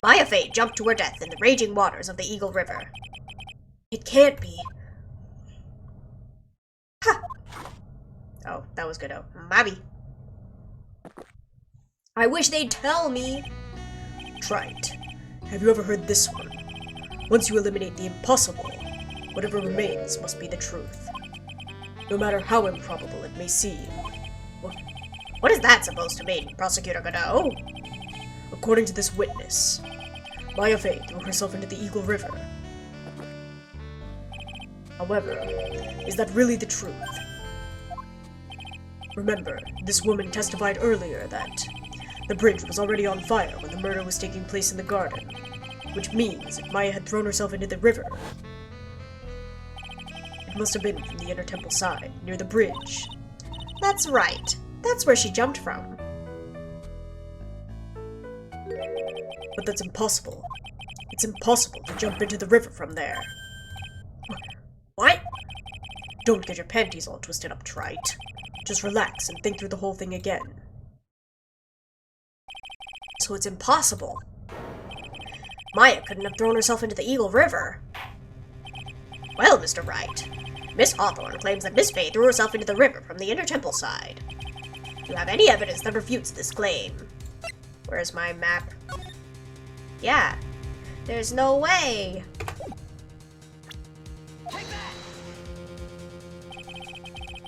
Maya Fay jumped to her death in the raging waters of the Eagle River. It can't be. Ha! Oh, that was good. Oh, Mabby. I wish they'd tell me. Try it. Have you ever heard this one? Once you eliminate the impossible, Whatever remains must be the truth. No matter how improbable it may seem. What is that supposed to mean, Prosecutor Godot? According to this witness, Maya Fey threw herself into the Eagle River. However, is that really the truth? Remember, this woman testified earlier that the bridge was already on fire when the murder was taking place in the garden, which means if Maya had thrown herself into the river, it must have been from the inner temple side, near the bridge. That's right. That's where she jumped from. But that's impossible. It's impossible to jump into the river from there. What? Don't get your panties all twisted up, trite. Just relax and think through the whole thing again. So it's impossible. Maya couldn't have thrown herself into the Eagle River. Well, Mr. Wright, Miss Hawthorne claims that Miss Fey threw herself into the river from the inner temple side. Do you have any evidence that refutes this claim? Where's my map? Yeah, there's no way.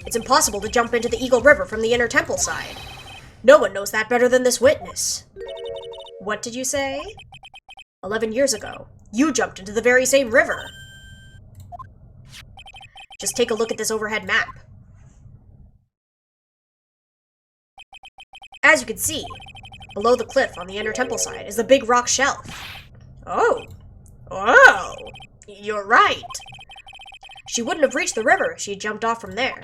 It's impossible to jump into the Eagle River from the inner temple side. No one knows that better than this witness. What did you say? 11 years ago, you jumped into the very same river. Just take a look at this overhead map. As you can see, below the cliff on the inner temple side is the big rock shelf. Oh, you're right. She wouldn't have reached the river if she had jumped off from there.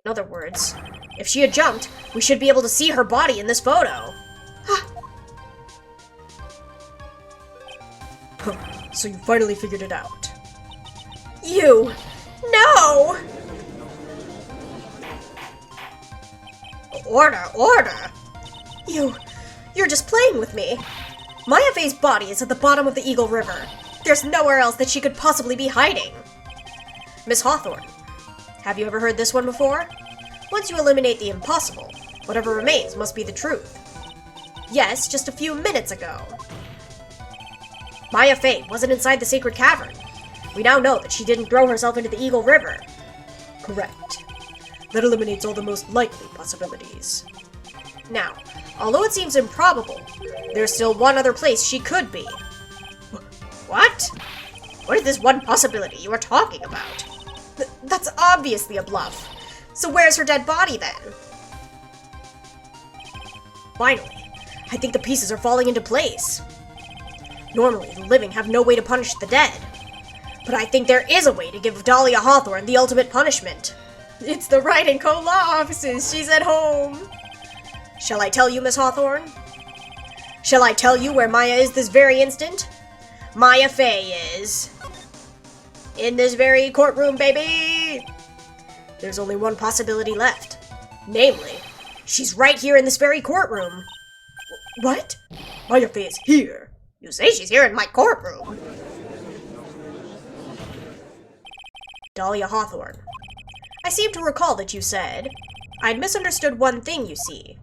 In other words, if she had jumped, we should be able to see her body in this photo. So you finally figured it out. You! No! Order! You're just playing with me. Maya Fey's body is at the bottom of the Eagle River. There's nowhere else that she could possibly be hiding. Miss Hawthorne, have you ever heard this one before? Once you eliminate the impossible, whatever remains must be the truth. Yes, just a few minutes ago. Maya Fey wasn't inside the sacred cavern. We now know that she didn't throw herself into the Eagle River. Correct. That eliminates all the most likely possibilities. Now, although it seems improbable, there's still one other place she could be. What? What is this one possibility you are talking about? That's obviously a bluff. So where's her dead body then? Finally, I think the pieces are falling into place. Normally, the living have no way to punish the dead. But I think there is a way to give Dahlia Hawthorne the ultimate punishment. It's the Wright & Co. law offices. She's at home. Shall I tell you, Miss Hawthorne? Shall I tell you where Maya is this very instant? Maya Fey is in this very courtroom, baby! There's only one possibility left. Namely, she's right here in this very courtroom. What? Maya Fey is here. You say she's here in my courtroom. Dahlia Hawthorne, I seem to recall that you said, I'd misunderstood one thing, you see.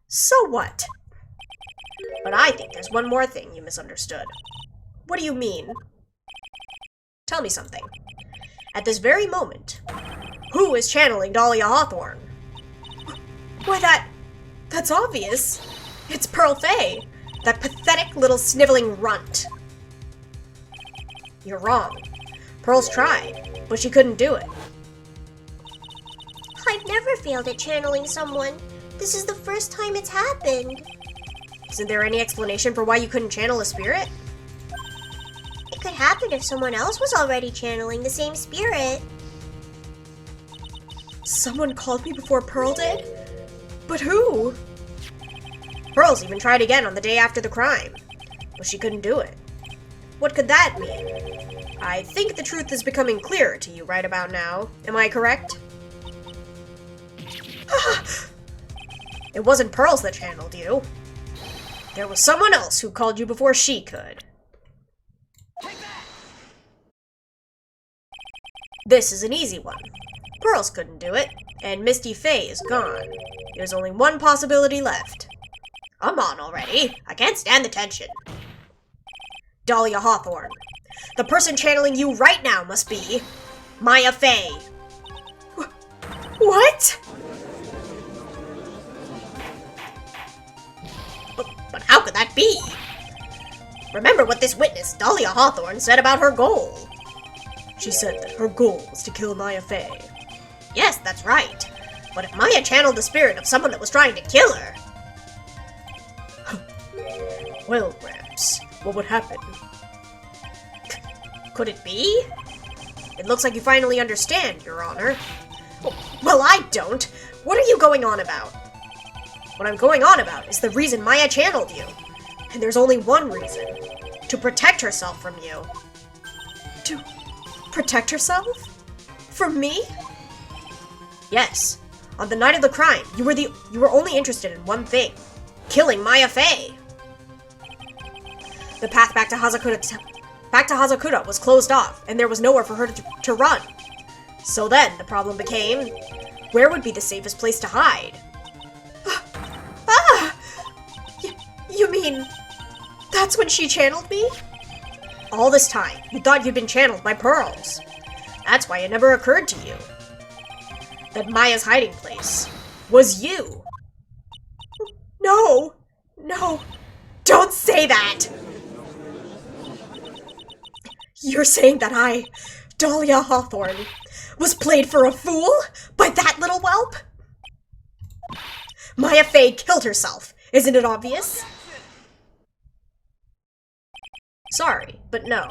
So what? But I think there's one more thing you misunderstood. What do you mean? Tell me something. At this very moment, who is channeling Dahlia Hawthorne? Why, that's obvious. It's Pearl Fey, that pathetic little sniveling runt. You're wrong. Pearl's tried, but she couldn't do it. I've never failed at channeling someone. This is the first time it's happened. Isn't there any explanation for why you couldn't channel a spirit? It could happen if someone else was already channeling the same spirit. Someone called me before Pearl did? But who? Pearl's even tried again on the day after the crime, but she couldn't do it. What could that mean? I think the truth is becoming clearer to you right about now. Am I correct? It wasn't Pearls that channeled you. There was someone else who called you before she could. This is an easy one. Pearls couldn't do it, and Misty Fey is gone. There's only one possibility left. Come on already. I can't stand the tension. Dahlia Hawthorne, The person channeling you right now must be Maya Fey. What? But how could that be? Remember what this witness, Dahlia Hawthorne, said about her goal. She said that her goal was to kill Maya Fey. Yes, that's right. But if Maya channeled the spirit of someone that was trying to kill her... Well, Gramps, what would happen? Could it be? It looks like you finally understand, Your Honor. Well, I don't. What are you going on about? What I'm going on about is the reason Maya channeled you. And there's only one reason. To protect herself from you. To protect herself? From me? Yes. On the night of the crime, you were only interested in one thing. Killing Maya Fey. The path back to Hazakuta was closed off, and there was nowhere for her to run. So then, the problem became, where would be the safest place to hide? You mean, that's when she channeled me? All this time, you thought you'd been channeled by Pearls. That's why it never occurred to you that Maya's hiding place was you. No, don't say that! You're saying that I, Dahlia Hawthorne, was played for a fool by that little whelp? Maya Fey killed herself. Isn't it obvious? Sorry, but no.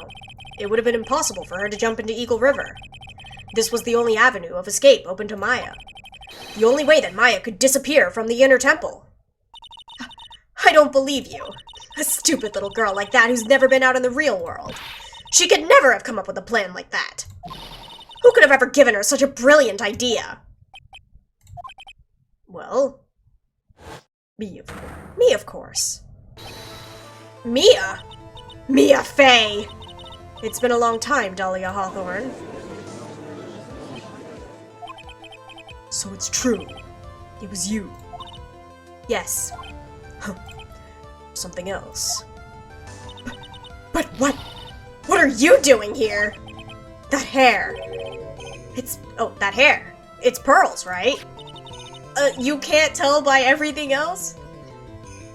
It would have been impossible for her to jump into Eagle River. This was the only avenue of escape open to Maya. The only way that Maya could disappear from the inner temple. I don't believe you. A stupid little girl like that who's never been out in the real world. She could never have come up with a plan like that. Who could have ever given her such a brilliant idea? Well, Me, of course. Mia? Mia Fey! It's been a long time, Dahlia Hawthorne. So it's true. It was you. Yes. Something else. But what? What are you doing here? That hair. That hair. It's Pearls, right? You can't tell by everything else?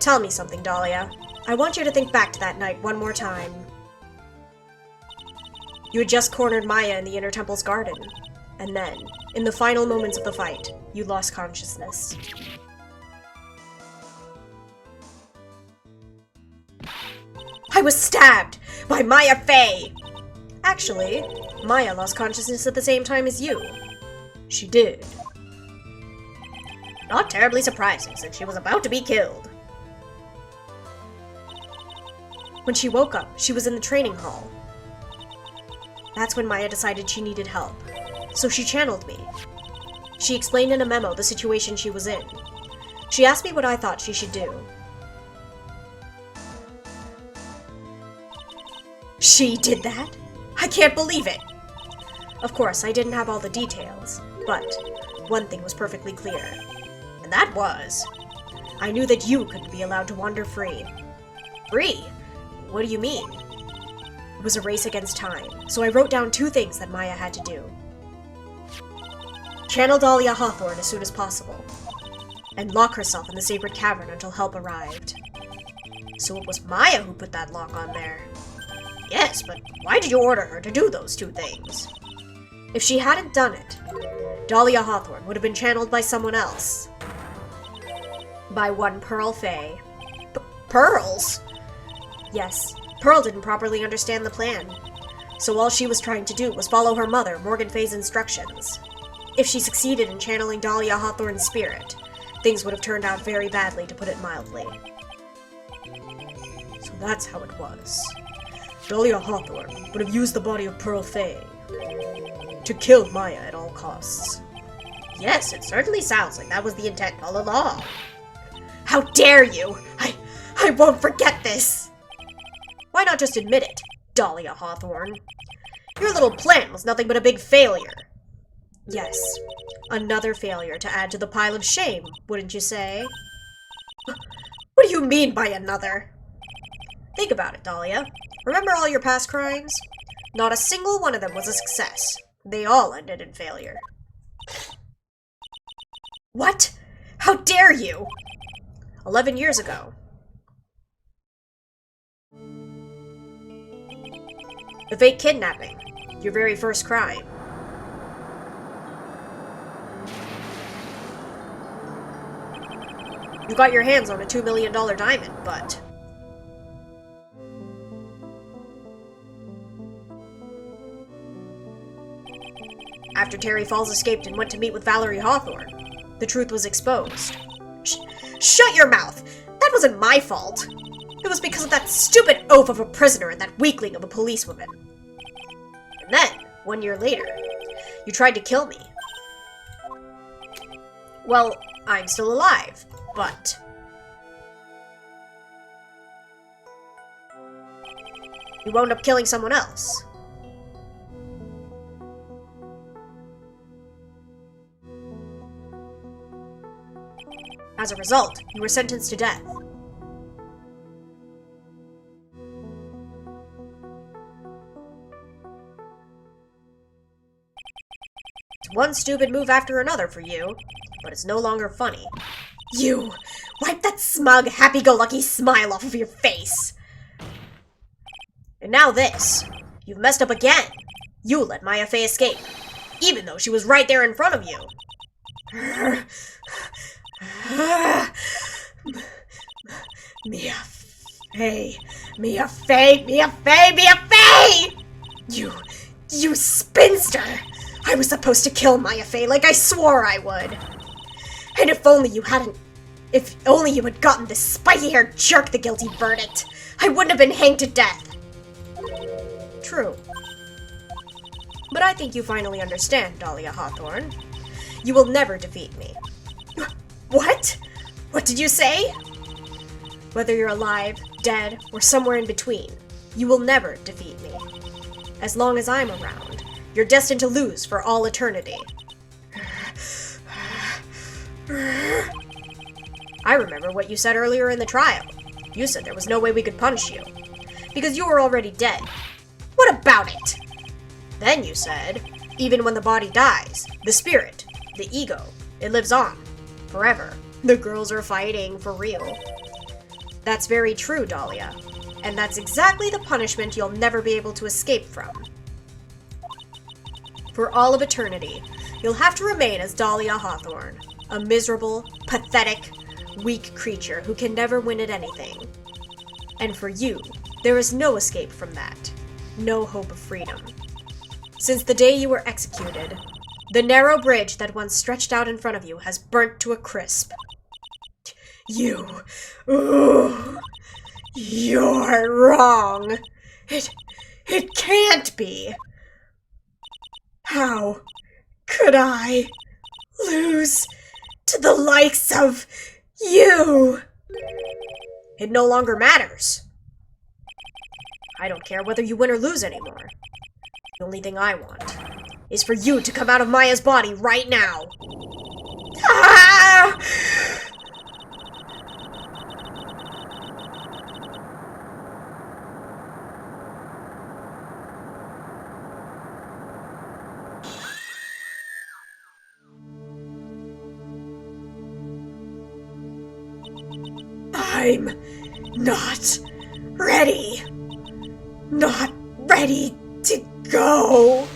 Tell me something, Dahlia. I want you to think back to that night one more time. You had just cornered Maya in the Inner Temple's garden. And then, in the final moments of the fight, you lost consciousness. I was stabbed by Maya Fey! Actually, Maya lost consciousness at the same time as you. She did. Not terribly surprising, since she was about to be killed. When she woke up, she was in the training hall. That's when Maya decided she needed help. So she channeled me. She explained in a memo the situation she was in. She asked me what I thought she should do. She did that? I can't believe it! Of course, I didn't have all the details, but one thing was perfectly clear. And that was, I knew that you couldn't be allowed to wander free. Free? What do you mean? It was a race against time, so I wrote down 2 things that Maya had to do. Channel Dahlia Hawthorne as soon as possible, and lock herself in the sacred cavern until help arrived. So it was Maya who put that lock on there. Yes, but why did you order her to do those 2 things? If she hadn't done it, Dahlia Hawthorne would have been channeled by someone else. By one Pearl Fey. Pearls? Yes, Pearl didn't properly understand the plan. So all she was trying to do was follow her mother, Morgan Fey's instructions. If she succeeded in channeling Dahlia Hawthorne's spirit, things would have turned out very badly, to put it mildly. So that's how it was. Dahlia Hawthorne would have used the body of Pearl Fey to kill Maya at all costs. Yes, it certainly sounds like that was the intent all along. How dare you! I won't forget this! Why not just admit it, Dahlia Hawthorne? Your little plan was nothing but a big failure. Yes, another failure to add to the pile of shame, wouldn't you say? What do you mean by another? Think about it, Dahlia. Remember all your past crimes? Not a single one of them was a success. They all ended in failure. What? How dare you? 11 years ago. The fake kidnapping. Your very first crime. You got your hands on a $2 million diamond, but... After Terry Falls escaped and went to meet with Valerie Hawthorne, the truth was exposed. Shut your mouth! That wasn't my fault! It was because of that stupid oaf of a prisoner and that weakling of a policewoman. And then, 1 year later, you tried to kill me. Well, I'm still alive, but... You wound up killing someone else. As a result, you were sentenced to death. It's one stupid move after another for you, but it's no longer funny. You! Wipe that smug, happy-go-lucky smile off of your face! And now this. You've messed up again. You let Maya Fey escape, even though she was right there in front of you. Mia Fey! Mia Fey! Mia Fey! Mia Fey! You spinster! I was supposed to kill Maya Fey like I swore I would. And if only you had gotten this spiky-haired jerk the guilty verdict, I wouldn't have been hanged to death. True. But I think you finally understand, Dahlia Hawthorne. You will never defeat me. What? What did you say? Whether you're alive, dead, or somewhere in between, you will never defeat me. As long as I'm around, you're destined to lose for all eternity. I remember what you said earlier in the trial. You said there was no way we could punish you, because you were already dead. What about it? Then you said, even when the body dies, the spirit, the ego, it lives on, forever. The girls are fighting for real. That's very true, Dahlia. And that's exactly the punishment you'll never be able to escape from. For all of eternity, you'll have to remain as Dahlia Hawthorne, a miserable, pathetic, weak creature who can never win at anything. And for you, there is no escape from that. No hope of freedom. Since the day you were executed, the narrow bridge that once stretched out in front of you has burnt to a crisp. You're wrong. It can't be. How could I lose to the likes of you? It no longer matters. I don't care whether you win or lose anymore. The only thing I want is for you to come out of Maya's body right now. Ah! I'm not ready. Not ready to go.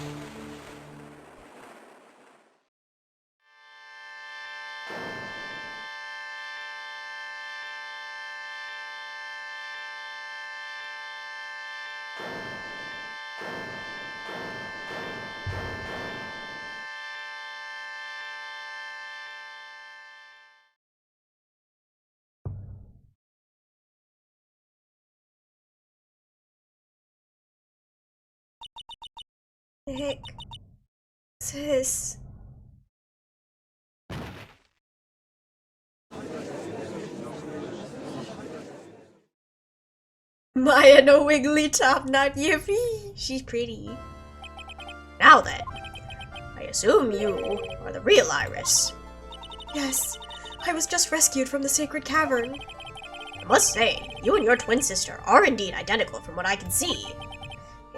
Nick. Sis. Maya no wiggly top, not yippee. She's pretty. Now then, I assume you are the real Iris. Yes, I was just rescued from the sacred cavern. I must say, you and your twin sister are indeed identical from what I can see.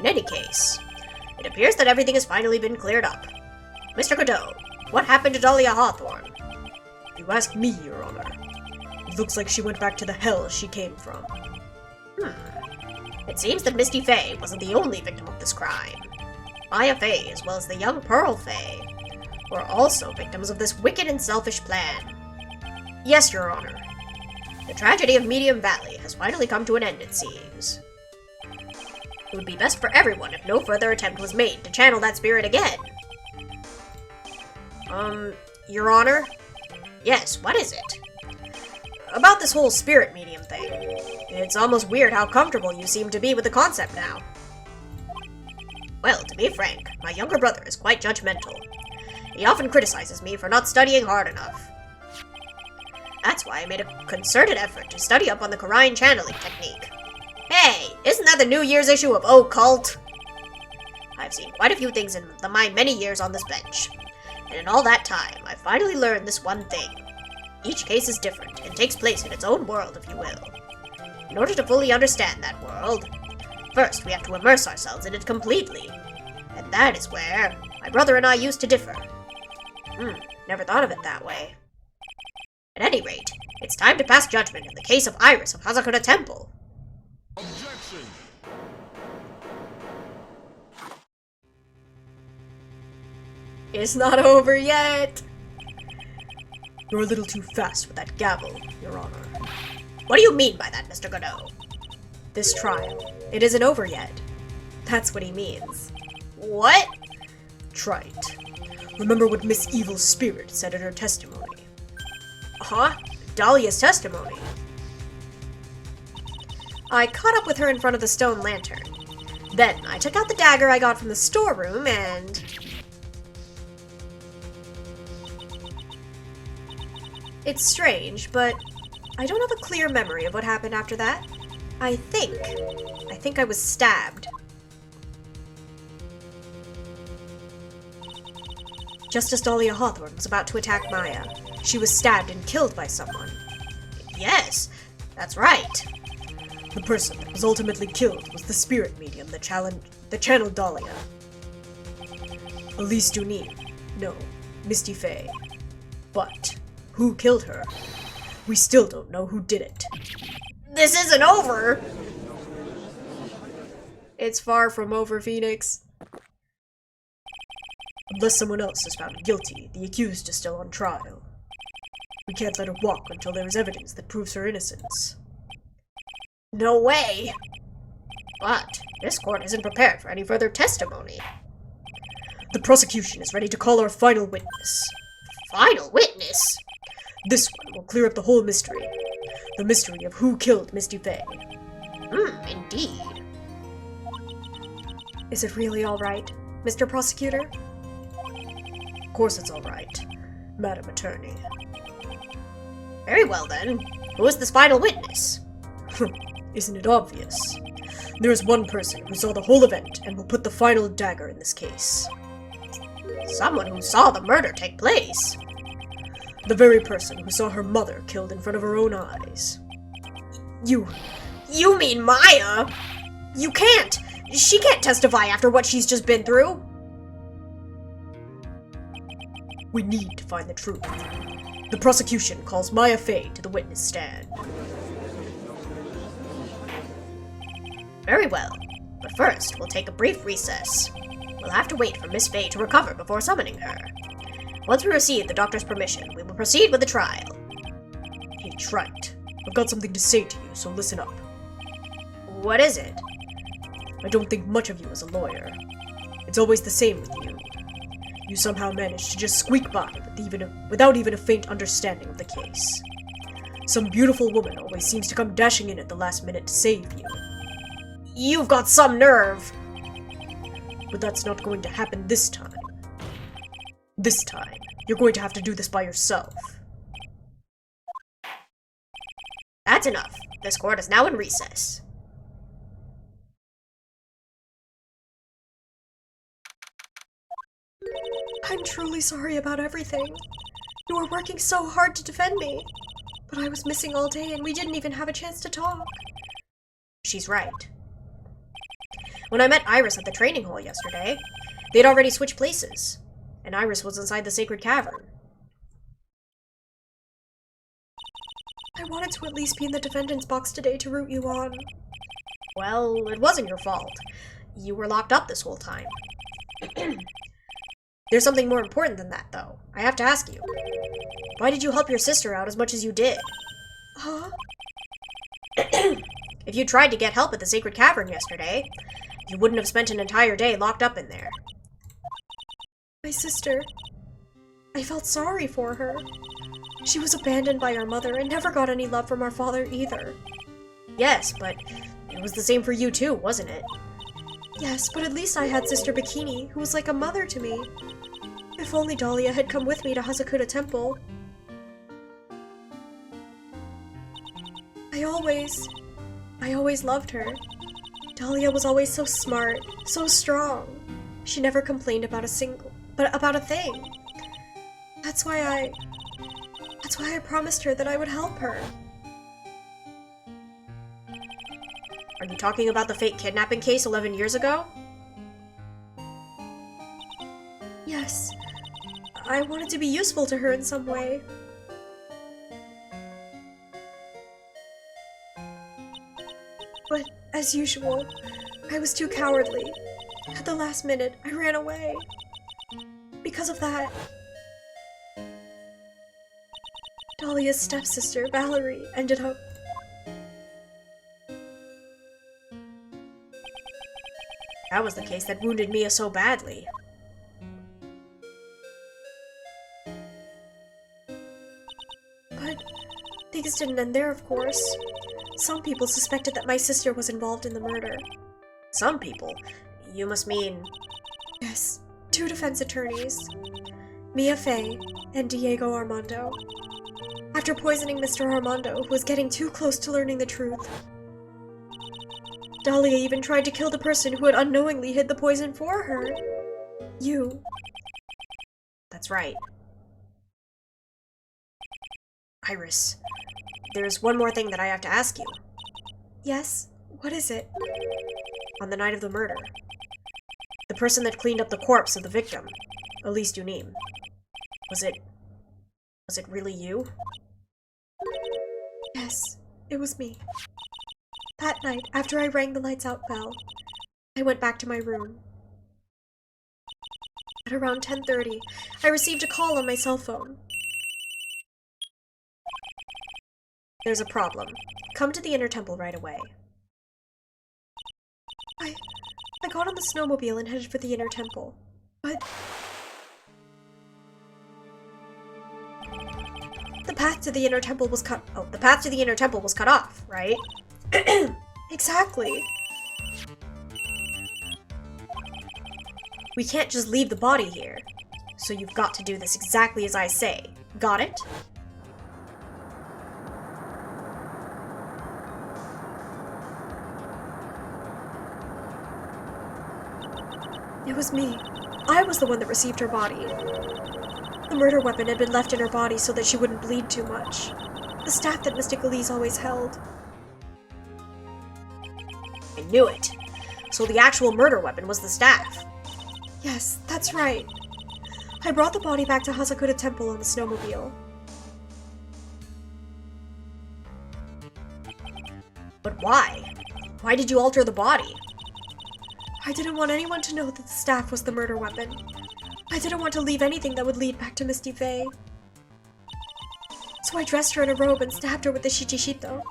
In any case, it appears that everything has finally been cleared up. Mr. Godot, what happened to Dahlia Hawthorne? You ask me, Your Honor. It looks like she went back to the hell she came from. It seems that Misty Faye wasn't the only victim of this crime. Maya Faye, as well as the young Pearl Faye, were also victims of this wicked and selfish plan. Yes, Your Honor. The tragedy of Medium Valley has finally come to an end, it seems. It would be best for everyone if no further attempt was made to channel that spirit again. Your Honor? Yes, what is it? About this whole spirit medium thing. It's almost weird how comfortable you seem to be with the concept now. Well, to be frank, my younger brother is quite judgmental. He often criticizes me for not studying hard enough. That's why I made a concerted effort to study up on the Korine channeling technique. Hey, isn't that the New Year's issue of Occult? I've seen quite a few things in my many years on this bench, and in all that time, I finally learned this one thing. Each case is different, and takes place in its own world, if you will. In order to fully understand that world, first we have to immerse ourselves in it completely. And that is where my brother and I used to differ. Never thought of it that way. At any rate, it's time to pass judgment in the case of Iris of Hazakura Temple. Objection! It's not over yet! You're a little too fast with that gavel, Your Honor. What do you mean by that, Mr. Godot? This trial, it isn't over yet. That's what he means. What? Trite. Remember what Miss Evil Spirit said in her testimony. Huh? Dahlia's testimony? I caught up with her in front of the stone lantern. Then I took out the dagger I got from the storeroom and... It's strange, but I don't have a clear memory of what happened after that. I think I was stabbed. Just as Dahlia Hawthorne was about to attack Maya, she was stabbed and killed by someone. Yes, that's right. The person that was ultimately killed was the spirit medium that channeled Dahlia. Elise Dunin. No, Misty Faye. But who killed her? We still don't know who did it. This isn't over! It's far from over, Phoenix. Unless someone else is found guilty, the accused is still on trial. We can't let her walk until there is evidence that proves her innocence. No way! But this court isn't prepared for any further testimony. The prosecution is ready to call our final witness. Final witness? This one will clear up the whole mystery. The mystery of who killed Misty Faye. Indeed. Is it really all right, Mr. Prosecutor? Of course it's all right, Madam Attorney. Very well then. Who is this final witness? Isn't it obvious? There is one person who saw the whole event and will put the final dagger in this case. Someone who saw the murder take place. The very person who saw her mother killed in front of her own eyes. You mean Maya? You can't! She can't testify after what she's just been through! We need to find the truth. The prosecution calls Maya Faye to the witness stand. Very well, but first we'll take a brief recess. We'll have to wait for Miss Faye to recover before summoning her. Once we receive the doctor's permission, we will proceed with the trial. Hey, Trite, I've got something to say to you, so listen up. What is it? I don't think much of you as a lawyer. It's always the same with you. You somehow manage to just squeak by without even a faint understanding of the case. Some beautiful woman always seems to come dashing in at the last minute to save you. You've got some nerve! But that's not going to happen this time. This time, you're going to have to do this by yourself. That's enough. This court is now in recess. I'm truly sorry about everything. You were working so hard to defend me. But I was missing all day and we didn't even have a chance to talk. She's right. When I met Iris at the training hall yesterday, they'd already switched places, and Iris was inside the sacred cavern. I wanted to at least be in the defendant's box today to root you on. Well, it wasn't your fault. You were locked up this whole time. There's something more important than that, though. I have to ask you. Why did you help your sister out as much as you did? Huh? If you tried to get help at the sacred cavern yesterday, you wouldn't have spent an entire day locked up in there. My sister. I felt sorry for her. She was abandoned by our mother and never got any love from our father either. Yes, but it was the same for you too, wasn't it? Yes, but at least I had Sister Bikini, who was like a mother to me. If only Dahlia had come with me to Hasakuta Temple. I always loved her. Dahlia was always so smart, so strong. She never complained about a thing. That's why I promised her that I would help her. Are you talking about the fake kidnapping case 11 years ago? Yes. I wanted to be useful to her in some way. But, as usual, I was too cowardly. At the last minute, I ran away. Because of that, Dahlia's stepsister, Valerie, ended up... That was the case that wounded Mia so badly. But things didn't end there, of course. Some people suspected that my sister was involved in the murder. Some people? You must mean... Yes, 2 defense attorneys. Mia Fey and Diego Armando. After poisoning Mr. Armando, who was getting too close to learning the truth, Dahlia even tried to kill the person who had unknowingly hid the poison for her. You. That's right. Iris, there's one more thing that I have to ask you. Yes? What is it? On the night of the murder, the person that cleaned up the corpse of the victim, Elise Dunim, was it really you? Yes, it was me. That night, after I rang the lights out bell, I went back to my room. At around 10:30, I received a call on my cell phone. There's a problem. Come to the Inner Temple right away. I got on the snowmobile and headed for the Inner Temple, but... The path to the Inner Temple was cut off, right? Exactly. We can't just leave the body here. So you've got to do this exactly as I say. Got it? It was me. I was the one that received her body. The murder weapon had been left in her body so that she wouldn't bleed too much. The staff that Mystic Elise always held. I knew it. So the actual murder weapon was the staff. Yes, that's right. I brought the body back to Hasakuta Temple on the snowmobile. But why? Why did you alter the body? I didn't want anyone to know that the staff was the murder weapon. I didn't want to leave anything that would lead back to Misty Faye. So I dressed her in a robe and stabbed her with the shichishito.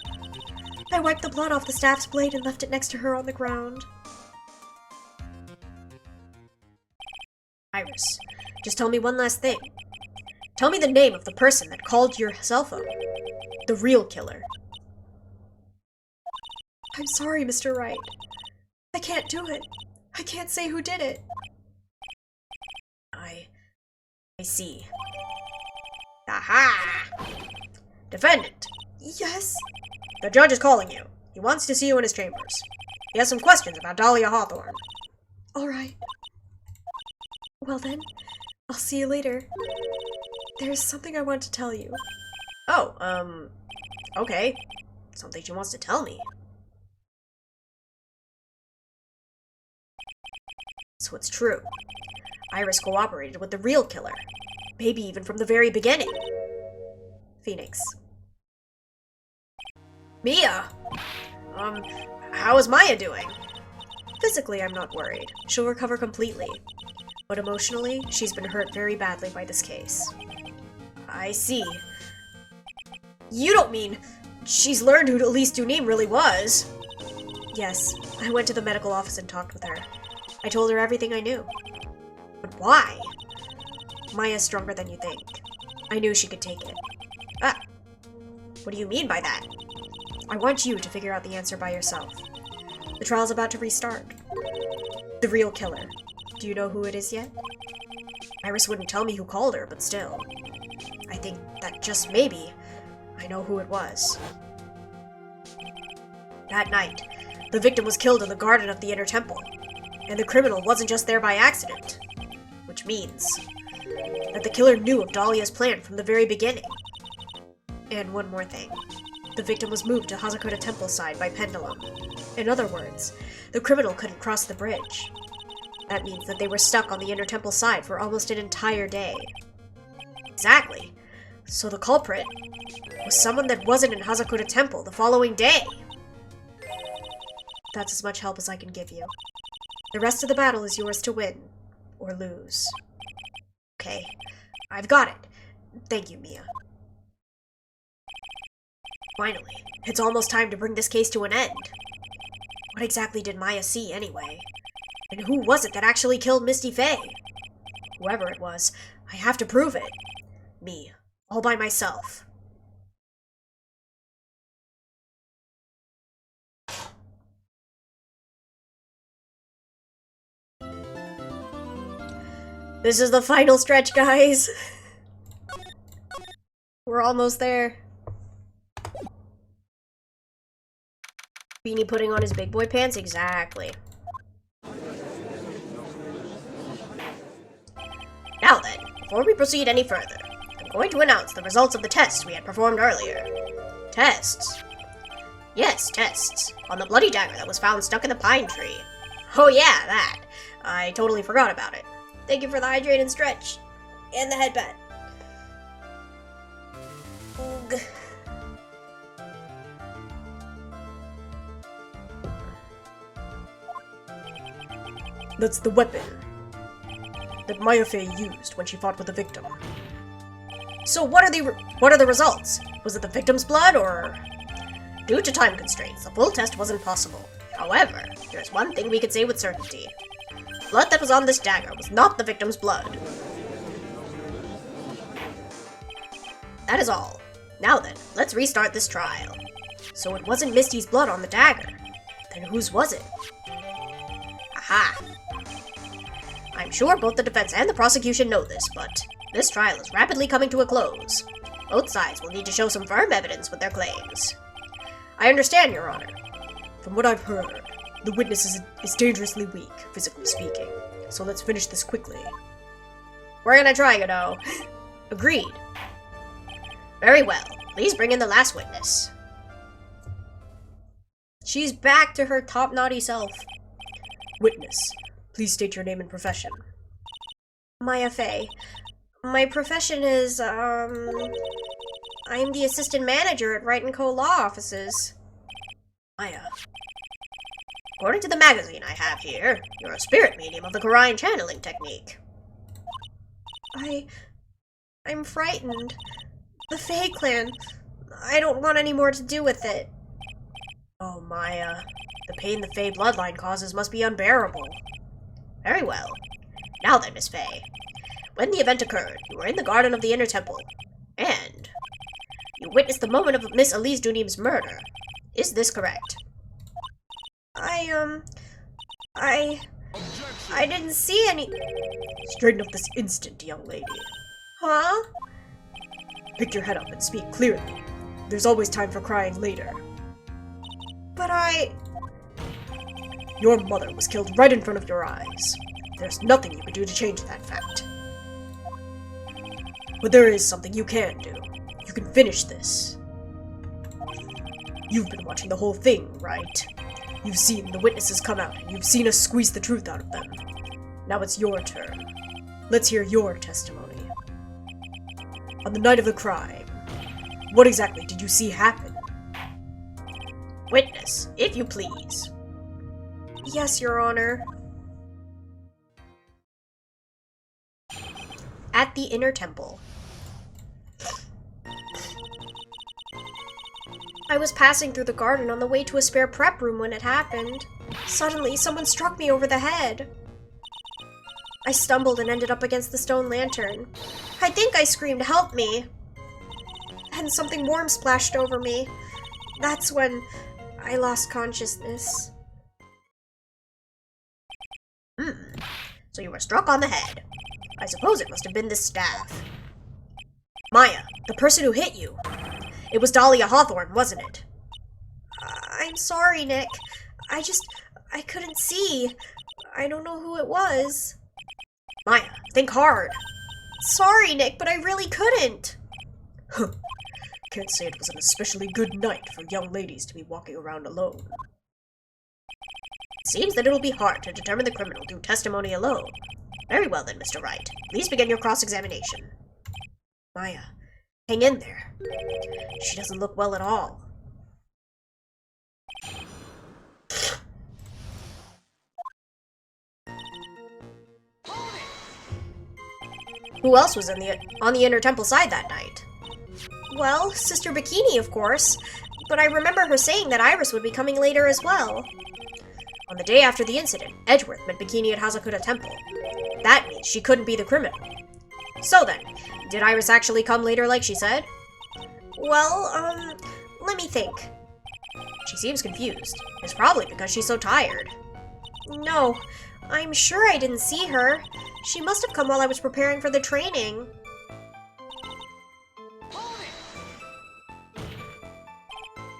I wiped the blood off the staff's blade and left it next to her on the ground. Iris, just tell me one last thing. Tell me the name of the person that called your cell phone. The real killer. I'm sorry, Mr. Wright. I can't do it. I can't say who did it. I see. Aha! Defendant, Yes? the judge is calling you. He wants to see you in his chambers. He has some questions about Dahlia Hawthorne. All right. Well then, I'll see you later. There's something I want to tell you. Oh, okay. Something she wants to tell me. So it's true. Iris cooperated with the real killer. Maybe even from the very beginning. Phoenix. Mia! How is Maya doing? Physically, I'm not worried. She'll recover completely. But emotionally, she's been hurt very badly by this case. I see. You don't mean she's learned who Elise Dunim really was? Yes, I went to the medical office and talked with her. I told her everything I knew. But why? Maya's stronger than you think. I knew she could take it. Ah, what do you mean by that? I want you to figure out the answer by yourself. The trial's about to restart. The real killer. Do you know who it is yet? Iris wouldn't tell me who called her, but still. I think that just maybe I know who it was. That night, the victim was killed in the garden of the Inner Temple, and the criminal wasn't just there by accident. Which means that the killer knew of Dahlia's plan from the very beginning. And one more thing. The victim was moved to Hazakura Temple side by pendulum. In other words, the criminal couldn't cross the bridge. That means that they were stuck on the Inner Temple side for almost an entire day. Exactly. So the culprit was someone that wasn't in Hazakura Temple the following day. That's as much help as I can give you. The rest of the battle is yours to win, or lose. Okay, I've got it. Thank you, Mia. Finally, it's almost time to bring this case to an end. What exactly did Maya see, anyway? And who was it that actually killed Misty Faye? Whoever it was, I have to prove it. Me, all by myself. This is the final stretch, guys. We're almost there. Beanie putting on his big boy pants? Exactly. Now then, before we proceed any further, I'm going to announce the results of the tests we had performed earlier. Tests? Yes, tests. On the bloody dagger that was found stuck in the pine tree. Oh yeah, that. I totally forgot about it. Thank you for the hydrate and stretch. And the headband. Ugh. That's the weapon that Maya Fey used when she fought with the victim. So what are the results? Was it the victim's blood, or... Due to time constraints, the full test wasn't possible. However, there's one thing we can say with certainty. The blood that was on this dagger was not the victim's blood. That is all. Now then, let's restart this trial. So it wasn't Misty's blood on the dagger. Then whose was it? Aha! I'm sure both the defense and the prosecution know this, but this trial is rapidly coming to a close. Both sides will need to show some firm evidence with their claims. I understand, Your Honor. From what I've heard, the witness is dangerously weak, physically speaking. So let's finish this quickly. We're gonna try, you know. Agreed. Very well. Please bring in the last witness. She's back to her top naughty self. Witness, please state your name and profession. Maya Fey. My profession is, I'm the assistant manager at Wright & Co. Law Offices. Maya. According to the magazine I have here, you're a spirit medium of the Quarian channeling technique. I'm frightened. The Fey clan. I don't want any more to do with it. Oh, Maya. The pain the Fey bloodline causes must be unbearable. Very well. Now then, Miss Fey. When the event occurred, you were in the garden of the Inner Temple, and you witnessed the moment of Miss Elise Dunim's murder. Is this correct? I didn't see any... Straighten up this instant, young lady. Huh? Pick your head up and speak clearly. There's always time for crying later. But Your mother was killed right in front of your eyes. There's nothing you can do to change that fact. But there is something you can do. You can finish this. You've been watching the whole thing, right? You've seen the witnesses come out, and you've seen us squeeze the truth out of them. Now it's your turn. Let's hear your testimony. On the night of the crime, what exactly did you see happen? Witness, if you please. Yes, Your Honor. At the inner temple. I was passing through the garden on the way to a spare prep room when it happened. Suddenly, someone struck me over the head. I stumbled and ended up against the stone lantern. I think I screamed, "Help me!" And something warm splashed over me. That's when I lost consciousness. So you were struck on the head. I suppose it must have been this staff. Maya, the person who hit you. It was Dahlia Hawthorne, wasn't it? I'm sorry, Nick. I couldn't see. I don't know who it was. Maya, think hard. Sorry, Nick, but I really couldn't. Can't say it was an especially good night for young ladies to be walking around alone. It seems that it'll be hard to determine the criminal through testimony alone. Very well then, Mr. Wright. Please begin your cross-examination. Maya, hang in there. She doesn't look well at all. Who else was on the inner temple side that night? Well, Sister Bikini, of course. But I remember her saying that Iris would be coming later as well. On the day after the incident, Edgeworth met Bikini at Hazakuta Temple. That means she couldn't be the criminal. So then, did Iris actually come later like she said? Well, let me think. She seems confused. It's probably because she's so tired. No, I'm sure I didn't see her. She must have come while I was preparing for the training.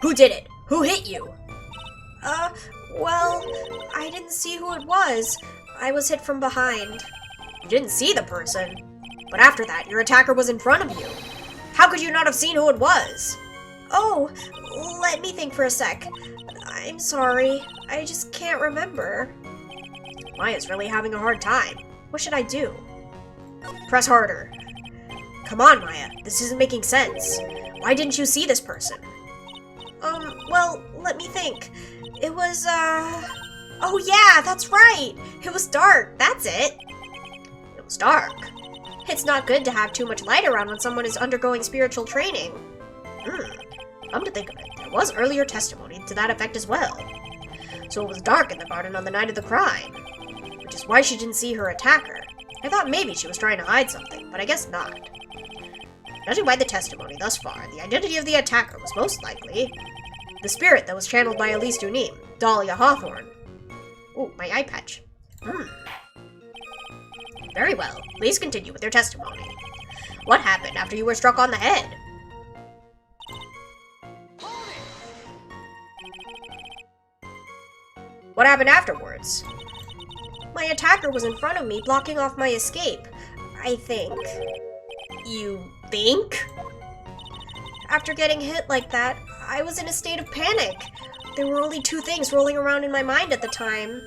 Who did it? Who hit you? Well, I didn't see who it was. I was hit from behind. You didn't see the person. But after that, your attacker was in front of you. How could you not have seen who it was? Oh, let me think for a sec. I'm sorry. I just can't remember. Maya's really having a hard time. What should I do? Press harder. Come on, Maya. This isn't making sense. Why didn't you see this person? Well, let me think. It was, Oh yeah, that's right! It was dark, that's it! It was dark. It's not good to have too much light around when someone is undergoing spiritual training. Come to think of it, there was earlier testimony to that effect as well. So it was dark in the garden on the night of the crime. Which is why she didn't see her attacker. I thought maybe she was trying to hide something, but I guess not. Judging by the testimony thus far, the identity of the attacker was most likely the spirit that was channeled by Elise Dunim, Dahlia Hawthorne. Ooh, my eye patch. Very well. Please continue with your testimony. What happened after you were struck on the head? What happened afterwards? My attacker was in front of me, blocking off my escape. I think. You think? After getting hit like that, I was in a state of panic. There were only two things rolling around in my mind at the time.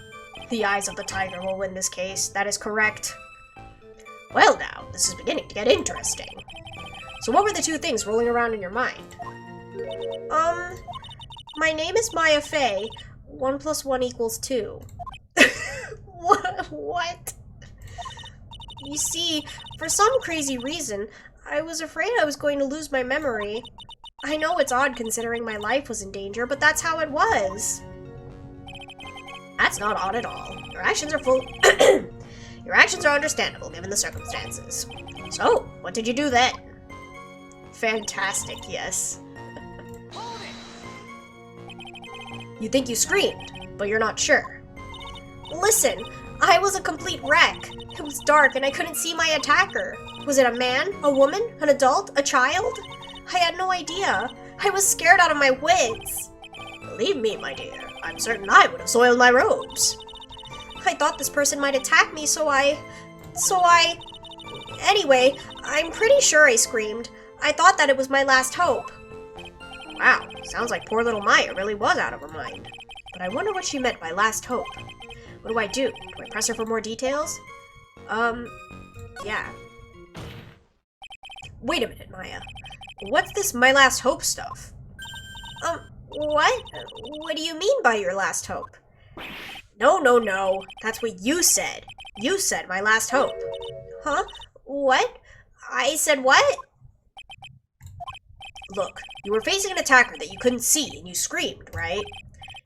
The eyes of the tiger will win this case. That is correct. Well now, this is beginning to get interesting. So what were the two things rolling around in your mind? My name is Maya Fey. 1 + 1 = 2. What? You see, for some crazy reason, I was afraid I was going to lose my memory. I know it's odd considering my life was in danger, but that's how it was. That's not odd at all. Your actions are Your actions are understandable given the circumstances. So, what did you do then? Fantastic, yes. You think you screamed, but you're not sure. Listen, I was a complete wreck. It was dark and I couldn't see my attacker. Was it a man, a woman, an adult, a child? I had no idea. I was scared out of my wits. Believe me, my dear, I'm certain I would have soiled my robes. I thought this person might attack me, so I... Anyway, I'm pretty sure I screamed. I thought that it was my last hope. Wow, sounds like poor little Maya really was out of her mind. But I wonder what she meant by last hope. What do I do? Do I press her for more details? Yeah. Wait a minute, Maya. What's this my last hope stuff? What? What do you mean by your last hope? No. That's what you said. You said my last hope. Huh? What? I said what? Look, you were facing an attacker that you couldn't see, and you screamed, right?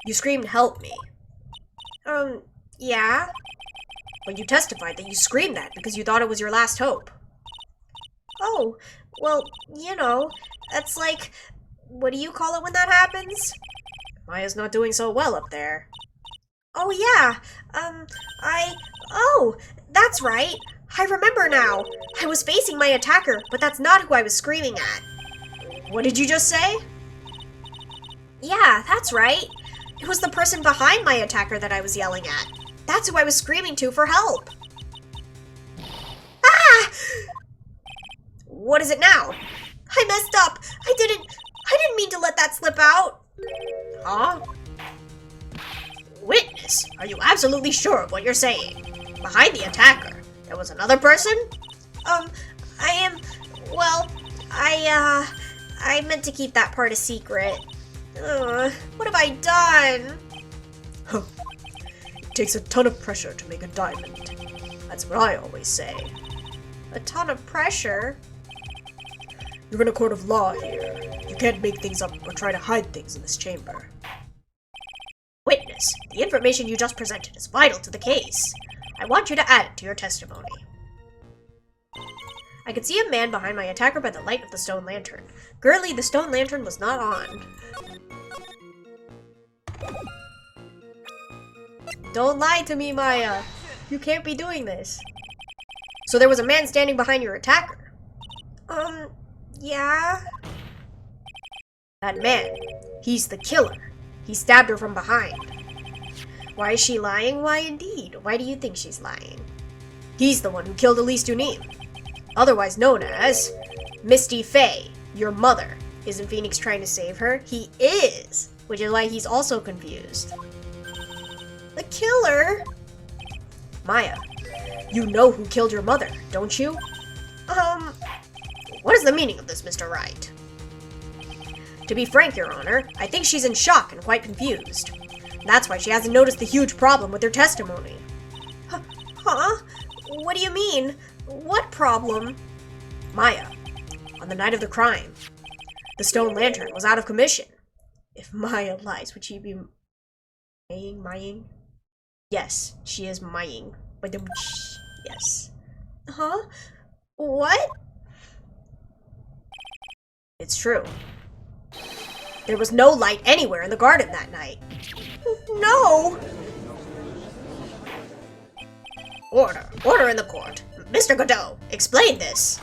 You screamed, "Help me." Yeah? Well, you testified that you screamed that because you thought it was your last hope. Oh, well, you know, that's like, what do you call it when that happens? Maya's not doing so well up there. Oh, yeah, oh, that's right. I remember now. I was facing my attacker, but that's not who I was screaming at. What did you just say? Yeah, that's right. It was the person behind my attacker that I was yelling at. That's who I was screaming to for help. Ah! What is it now? I messed up. I didn't mean to let that slip out. Huh? Witness, are you absolutely sure of what you're saying? Behind the attacker, there was another person? I am, well, I meant to keep that part a secret. What have I done? Huh. It takes a ton of pressure to make a diamond. That's what I always say. A ton of pressure? You're in a court of law here. You can't make things up or try to hide things in this chamber. Witness, the information you just presented is vital to the case. I want you to add it to your testimony. I could see a man behind my attacker by the light of the stone lantern. Girly, the stone lantern was not on. Don't lie to me, Maya. You can't be doing this. So there was a man standing behind your attacker? Yeah? That man, he's the killer. He stabbed her from behind. Why is she lying? Why indeed? Why do you think she's lying? He's the one who killed Elise Dunim, otherwise known as Misty Faye, your mother. Isn't Phoenix trying to save her? He is, which is why he's also confused. The killer? Maya, you know who killed your mother, don't you? What is the meaning of this, Mr. Wright? To be frank, Your Honor, I think she's in shock and quite confused. That's why she hasn't noticed the huge problem with her testimony. Huh? What do you mean? What problem? Maya, on the night of the crime, the stone lantern was out of commission. If Maya lies, would she be Maying? Yes, she is Maying. Yes. Huh? What? It's true. There was no light anywhere in the garden that night. No! Order in the court. Mr. Godot, explain this.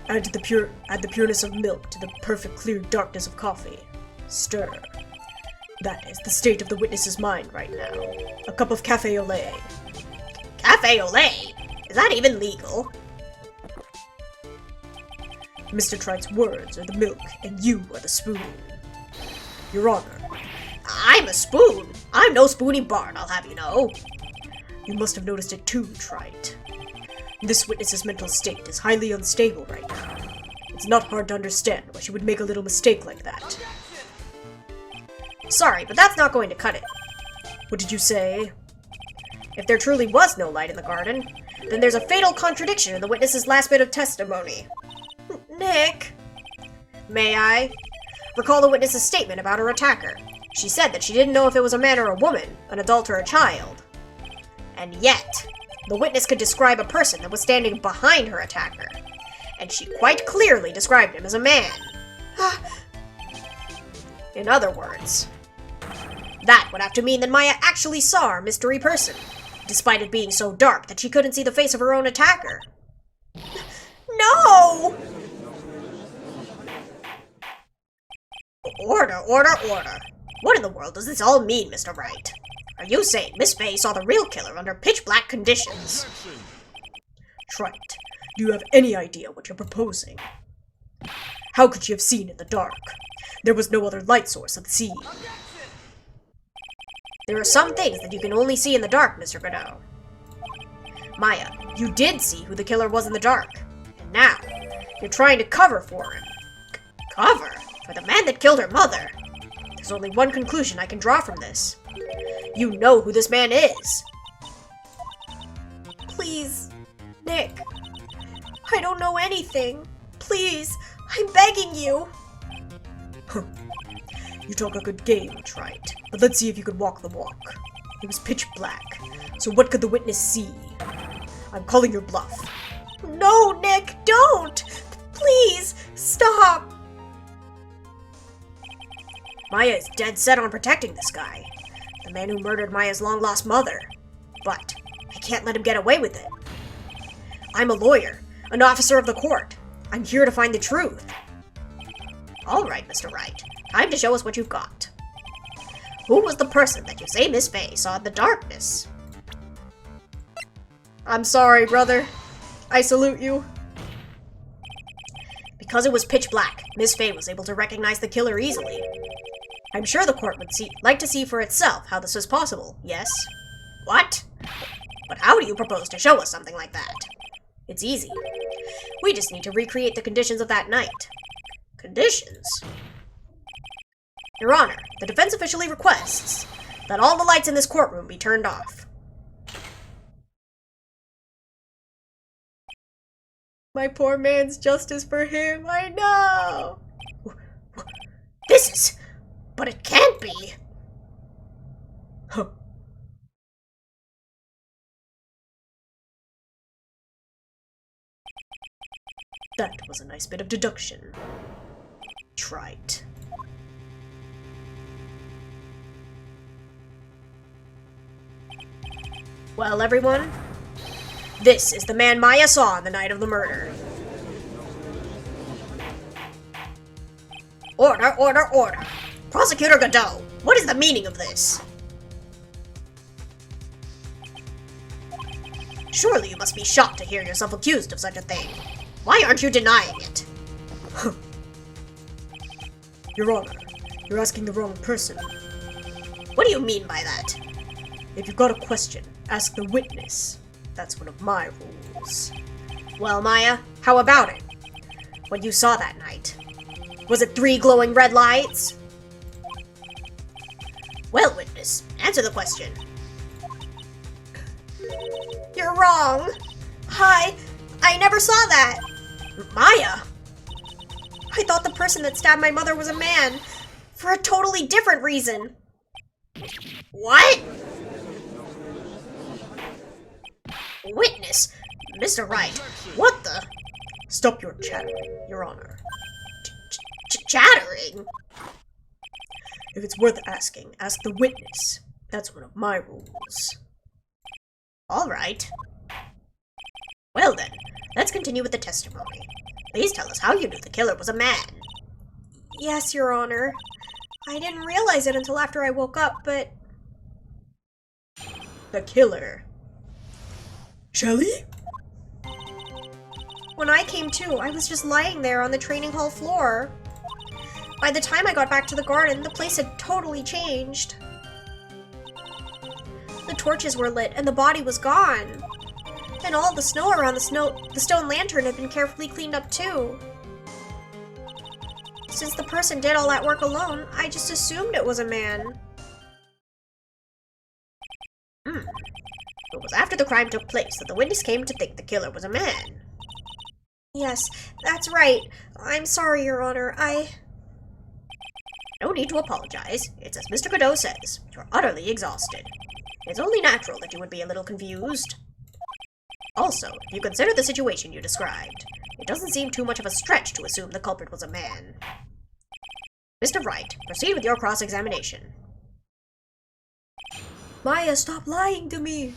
Add the pureness of milk to the perfect clear darkness of coffee. Stir. That is the state of the witness's mind right now. A cup of cafe au lait. Cafe au lait? Is that even legal? Mr. Trite's words are the milk, and you are the spoon. Your Honor. I'm a spoon. I'm no spoony Bart, I'll have you know. You must have noticed it too, Trite. This witness's mental state is highly unstable right now. It's not hard to understand why she would make a little mistake like that. Sorry, but that's not going to cut it. What did you say? If there truly was no light in the garden, then there's a fatal contradiction in the witness's last bit of testimony. Nick? May I? Recall the witness's statement about her attacker. She said that she didn't know if it was a man or a woman, an adult or a child. And yet, the witness could describe a person that was standing behind her attacker. And she quite clearly described him as a man. In other words, that would have to mean that Maya actually saw our mystery person, despite it being so dark that she couldn't see the face of her own attacker. No! Order. What in the world does this all mean, Mr. Wright? Are you saying Miss Faye saw the real killer under pitch-black conditions? Trite, do you have any idea what you're proposing? How could she have seen in the dark? There was no other light source at the scene. There are some things that you can only see in the dark, Mr. Godot. Maya, you did see who the killer was in the dark. And now, you're trying to cover for him. Cover? For the man that killed her mother? There's only one conclusion I can draw from this. You know who this man is. Please, Nick. I don't know anything. Please, I'm begging you. You talk a good game, right? But let's see if you could walk the walk. It was pitch black, so what could the witness see? I'm calling your bluff. No, Nick, don't! Please, stop! Maya is dead set on protecting this guy, the man who murdered Maya's long-lost mother. But I can't let him get away with it. I'm a lawyer, an officer of the court. I'm here to find the truth. All right, Mr. Wright. Time to show us what you've got. Who was the person that you say Miss Fay saw in the darkness? I'm sorry, brother. I salute you. Because it was pitch black, Miss Fay was able to recognize the killer easily. I'm sure the court would like to see for itself how this was possible, yes? What? But how do you propose to show us something like that? It's easy. We just need to recreate the conditions of that night. Conditions? Your Honor, the defense officially requests that all the lights in this courtroom be turned off. My poor man's justice for him, I know! This is... but it can't be! Huh. That was a nice bit of deduction. Trite. Well, everyone, this is the man Maya saw on the night of the murder. Order, order, order. Prosecutor Godot, what is the meaning of this? Surely you must be shocked to hear yourself accused of such a thing. Why aren't you denying it? Your Honor, you're asking the wrong person. What do you mean by that? If you've got a question, ask the witness. That's one of my rules. Well, Maya, how about it? What you saw that night? Was it 3 glowing red lights? Well, witness, answer the question. You're wrong. I never saw that. Maya! I thought the person that stabbed my mother was a man. For a totally different reason. What? Witness! Mr. Wright, what the? Stop your chattering, Your Honor. Chattering? If it's worth asking, ask the witness. That's one of my rules. All right. Well then, let's continue with the testimony. Please tell us how you knew the killer was a man. Yes, Your Honor. I didn't realize it until after I woke up, but... The killer. Shelly? When I came to, I was just lying there on the training hall floor. By the time I got back to the garden, the place had totally changed. The torches were lit and the body was gone. And all the snow around the stone lantern had been carefully cleaned up too. Since the person did all that work alone, I just assumed it was a man. It was after the crime took place that the witness came to think the killer was a man. Yes, that's right. I'm sorry, Your Honor. No need to apologize. It's as Mr. Godot says. You're utterly exhausted. It's only natural that you would be a little confused. Also, if you consider the situation you described, it doesn't seem too much of a stretch to assume the culprit was a man. Mr. Wright, proceed with your cross-examination. Maya, stop lying to me.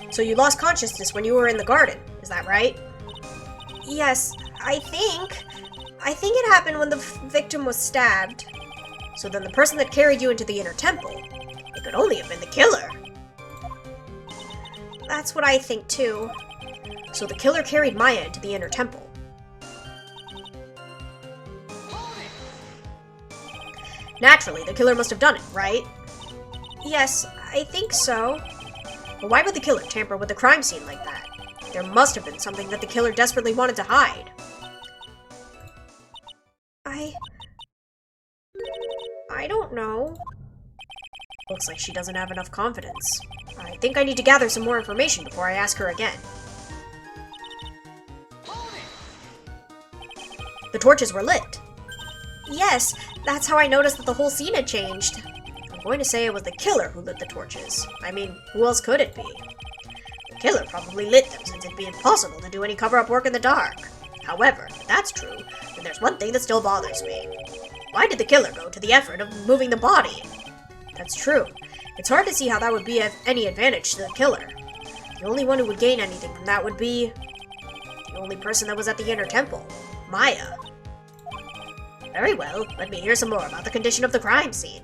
So you lost consciousness when you were in the garden, is that right? Yes, I think it happened when the victim was stabbed. So then the person that carried you into the inner temple, it could only have been the killer. That's what I think too. So the killer carried Maya into the inner temple. Naturally, the killer must have done it, right? Yes, I think so. But why would the killer tamper with the crime scene like that? There must have been something that the killer desperately wanted to hide. I don't know. Looks like she doesn't have enough confidence. I think I need to gather some more information before I ask her again. The torches were lit. Yes, that's how I noticed that the whole scene had changed. I'm going to say it was the killer who lit the torches. I mean, who else could it be? The killer probably lit them since it'd be impossible to do any cover-up work in the dark. However, if that's true, then there's one thing that still bothers me. Why did the killer go to the effort of moving the body? That's true. It's hard to see how that would be of any advantage to the killer. The only one who would gain anything from that would be the only person that was at the inner temple, Maya. Very well, let me hear some more about the condition of the crime scene.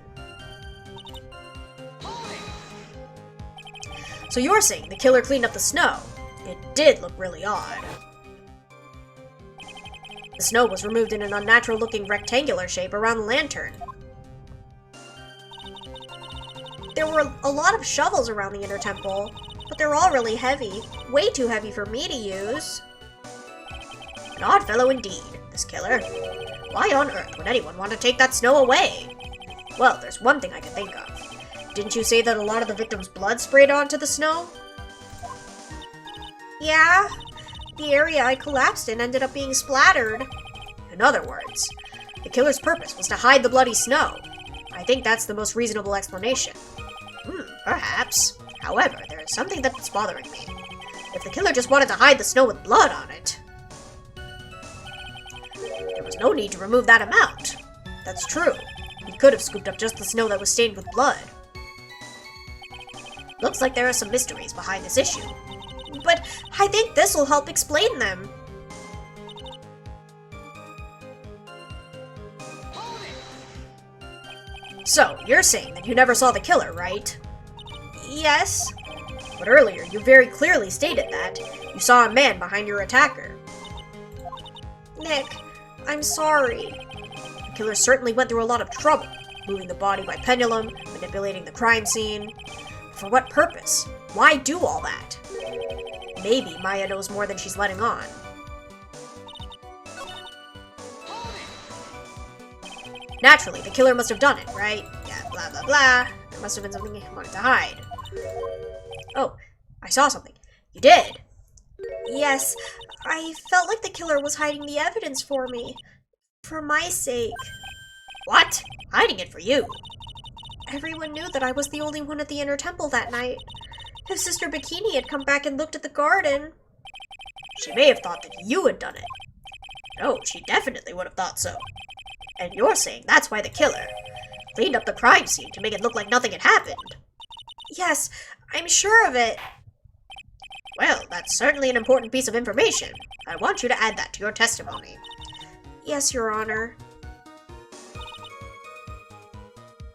So you're saying the killer cleaned up the snow? It did look really odd. The snow was removed in an unnatural-looking rectangular shape around the lantern. There were a lot of shovels around the inner temple, but they're all really heavy. Way too heavy for me to use. An odd fellow indeed, this killer. Why on earth would anyone want to take that snow away? Well, there's one thing I can think of. Didn't you say that a lot of the victim's blood sprayed onto the snow? Yeah, the area I collapsed in ended up being splattered. In other words, the killer's purpose was to hide the bloody snow. I think that's the most reasonable explanation. Perhaps. However, there is something that's bothering me. If the killer just wanted to hide the snow with blood on it, there was no need to remove that amount. That's true. He could have scooped up just the snow that was stained with blood. Looks like there are some mysteries behind this issue. But I think this will help explain them. So, you're saying that you never saw the killer, right? Yes. But earlier, you very clearly stated that you saw a man behind your attacker. Nick, I'm sorry. The killer certainly went through a lot of trouble, moving the body by pendulum, manipulating the crime scene. For what purpose? Why do all that? Maybe Maya knows more than she's letting on. Naturally, the killer must have done it, right? Yeah, blah blah blah. There must have been something he wanted to hide. Oh, I saw something. You did? Yes, I felt like the killer was hiding the evidence for me. For my sake. What? Hiding it for you? Everyone knew that I was the only one at the inner temple that night. If Sister Bikini had come back and looked at the garden... She may have thought that you had done it. No, she definitely would have thought so. And you're saying that's why the killer cleaned up the crime scene to make it look like nothing had happened. Yes, I'm sure of it. Well, that's certainly an important piece of information. I want you to add that to your testimony. Yes, Your Honor.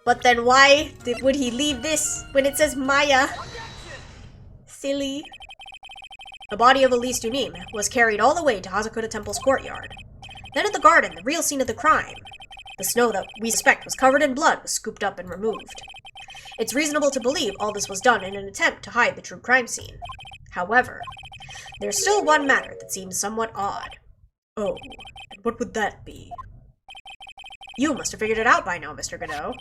But then why would he leave this when it says Maya? Silly. The body of Elise Dunim was carried all the way to Hazakura Temple's courtyard. Then at the garden, the real scene of the crime. The snow that we suspect was covered in blood was scooped up and removed. It's reasonable to believe all this was done in an attempt to hide the true crime scene. However, there's still one matter that seems somewhat odd. Oh, and what would that be? You must have figured it out by now, Mr. Godot.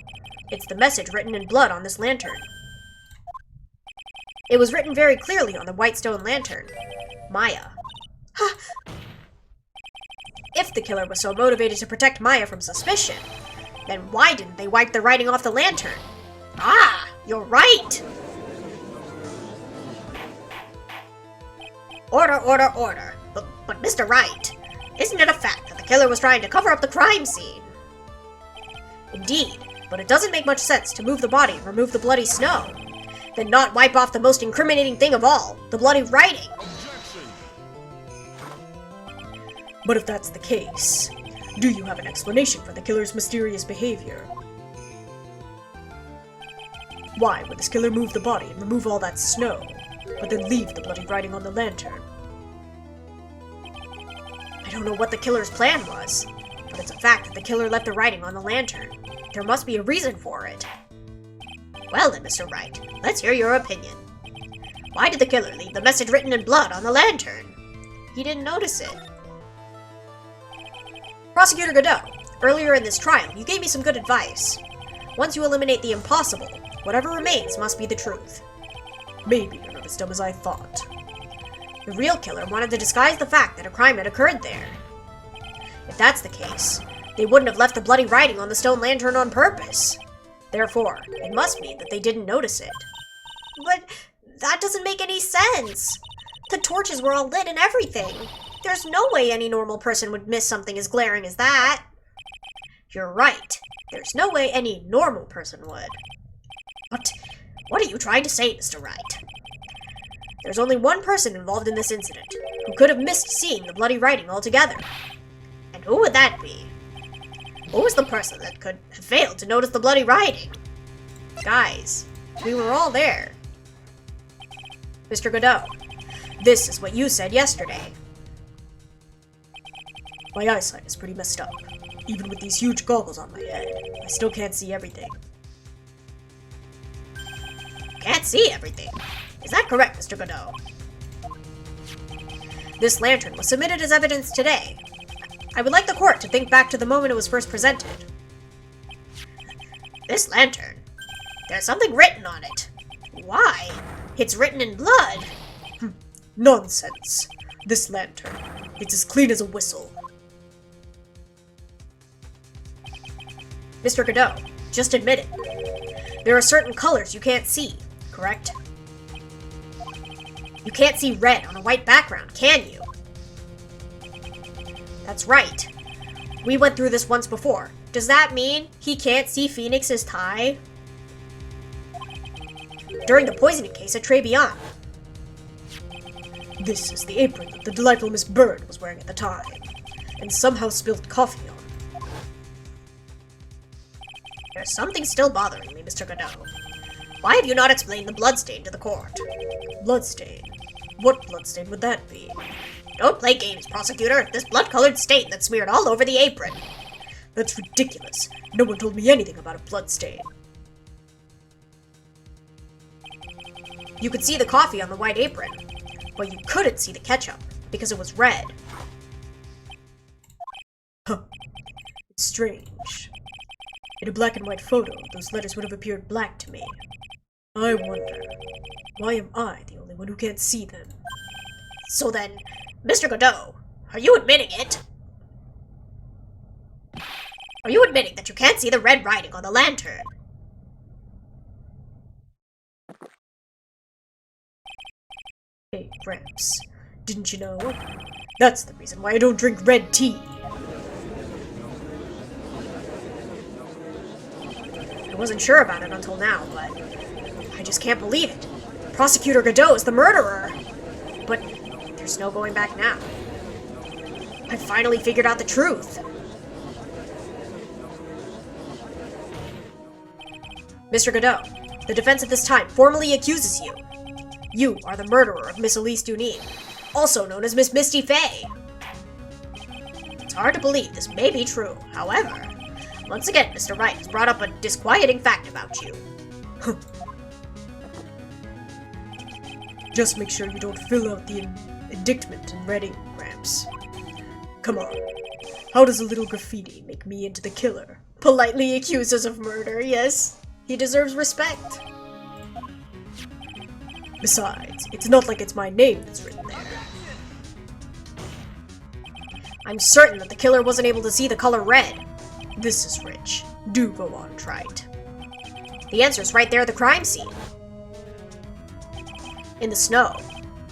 It's the message written in blood on this lantern. It was written very clearly on the white stone lantern. Maya. If the killer was so motivated to protect Maya from suspicion, then why didn't they wipe the writing off the lantern? Ah, you're right! Order, order, order. But Mr. Wright, isn't it a fact that the killer was trying to cover up the crime scene? Indeed, but it doesn't make much sense to move the body and remove the bloody snow, then not wipe off the most incriminating thing of all, the bloody writing. Objection! But if that's the case, do you have an explanation for the killer's mysterious behavior? Why would this killer move the body and remove all that snow, but then leave the bloody writing on the lantern? I don't know what the killer's plan was, but it's a fact that the killer left the writing on the lantern. There must be a reason for it. Well then, Mr. Wright, let's hear your opinion. Why did the killer leave the message written in blood on the lantern? He didn't notice it. Prosecutor Godot, earlier in this trial, you gave me some good advice. Once you eliminate the impossible, whatever remains must be the truth. Maybe you're not as dumb as I thought. The real killer wanted to disguise the fact that a crime had occurred there. If that's the case, they wouldn't have left the bloody writing on the stone lantern on purpose. Therefore, it must mean that they didn't notice it. But that doesn't make any sense. The torches were all lit and everything. There's no way any normal person would miss something as glaring as that. You're right. There's no way any normal person would. But what are you trying to say, Mr. Wright? There's only one person involved in this incident who could have missed seeing the bloody writing altogether. And who would that be? Who was the person that could have failed to notice the bloody writing? Guys, we were all there. Mr. Godot, this is what you said yesterday. My eyesight is pretty messed up. Even with these huge goggles on my head, I still can't see everything. Can't see everything. Is that correct, Mr. Godot? This lantern was submitted as evidence today. I would like the court to think back to the moment it was first presented. This lantern? There's something written on it. Why? It's written in blood. Nonsense. This lantern. It's as clean as a whistle. Mr. Godot, just admit it. There are certain colors you can't see, correct? You can't see red on a white background, can you? That's right. We went through this once before. Does that mean he can't see Phoenix's tie? During the poisoning case at Tribulations. This is the apron that the delightful Miss Bird was wearing at the time, and somehow spilled coffee on. There's something still bothering me, Mr. Godot. Why have you not explained the bloodstain to the court? Bloodstain? What bloodstain would that be? Don't play games, prosecutor. This blood-colored stain that's smeared all over the apron. That's ridiculous. No one told me anything about a bloodstain. You could see the coffee on the white apron, but you couldn't see the ketchup, because it was red. Huh. It's strange. In a black and white photo, those letters would have appeared black to me. I wonder, why am I the only one who can't see them? So then, Mr. Godot, are you admitting it? Are you admitting that you can't see the red writing on the lantern? Hey, Gramps, didn't you know? That's the reason why I don't drink red tea. I wasn't sure about it until now, but I just can't believe it. Prosecutor Godot is the murderer. But there's no going back now. I finally figured out the truth. Mr. Godot, the defense at this time formally accuses you. You are the murderer of Miss Elise Dunin, also known as Miss Misty Fey. It's hard to believe this may be true, however, once again, Mr. Wright has brought up a disquieting fact about you. Just make sure you don't fill out the indictment in red ink, Gramps. Come on. How does a little graffiti make me into the killer? Politely accused us of murder, yes. He deserves respect. Besides, it's not like it's my name that's written there. I'm certain that the killer wasn't able to see the color red. This is rich. Do go on, try it. The answer's right there at the crime scene. In the snow.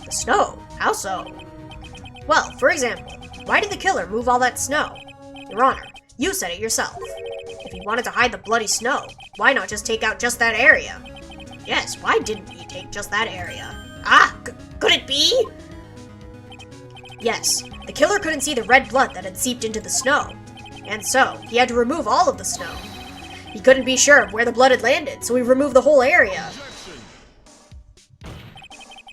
The snow? How so? Well, for example, why did the killer move all that snow? Your Honor, you said it yourself. If he wanted to hide the bloody snow, why not just take out just that area? Yes, why didn't he take just that area? Ah, could it be? Yes, the killer couldn't see the red blood that had seeped into the snow. And so, he had to remove all of the snow. He couldn't be sure of where the blood had landed, so he removed the whole area.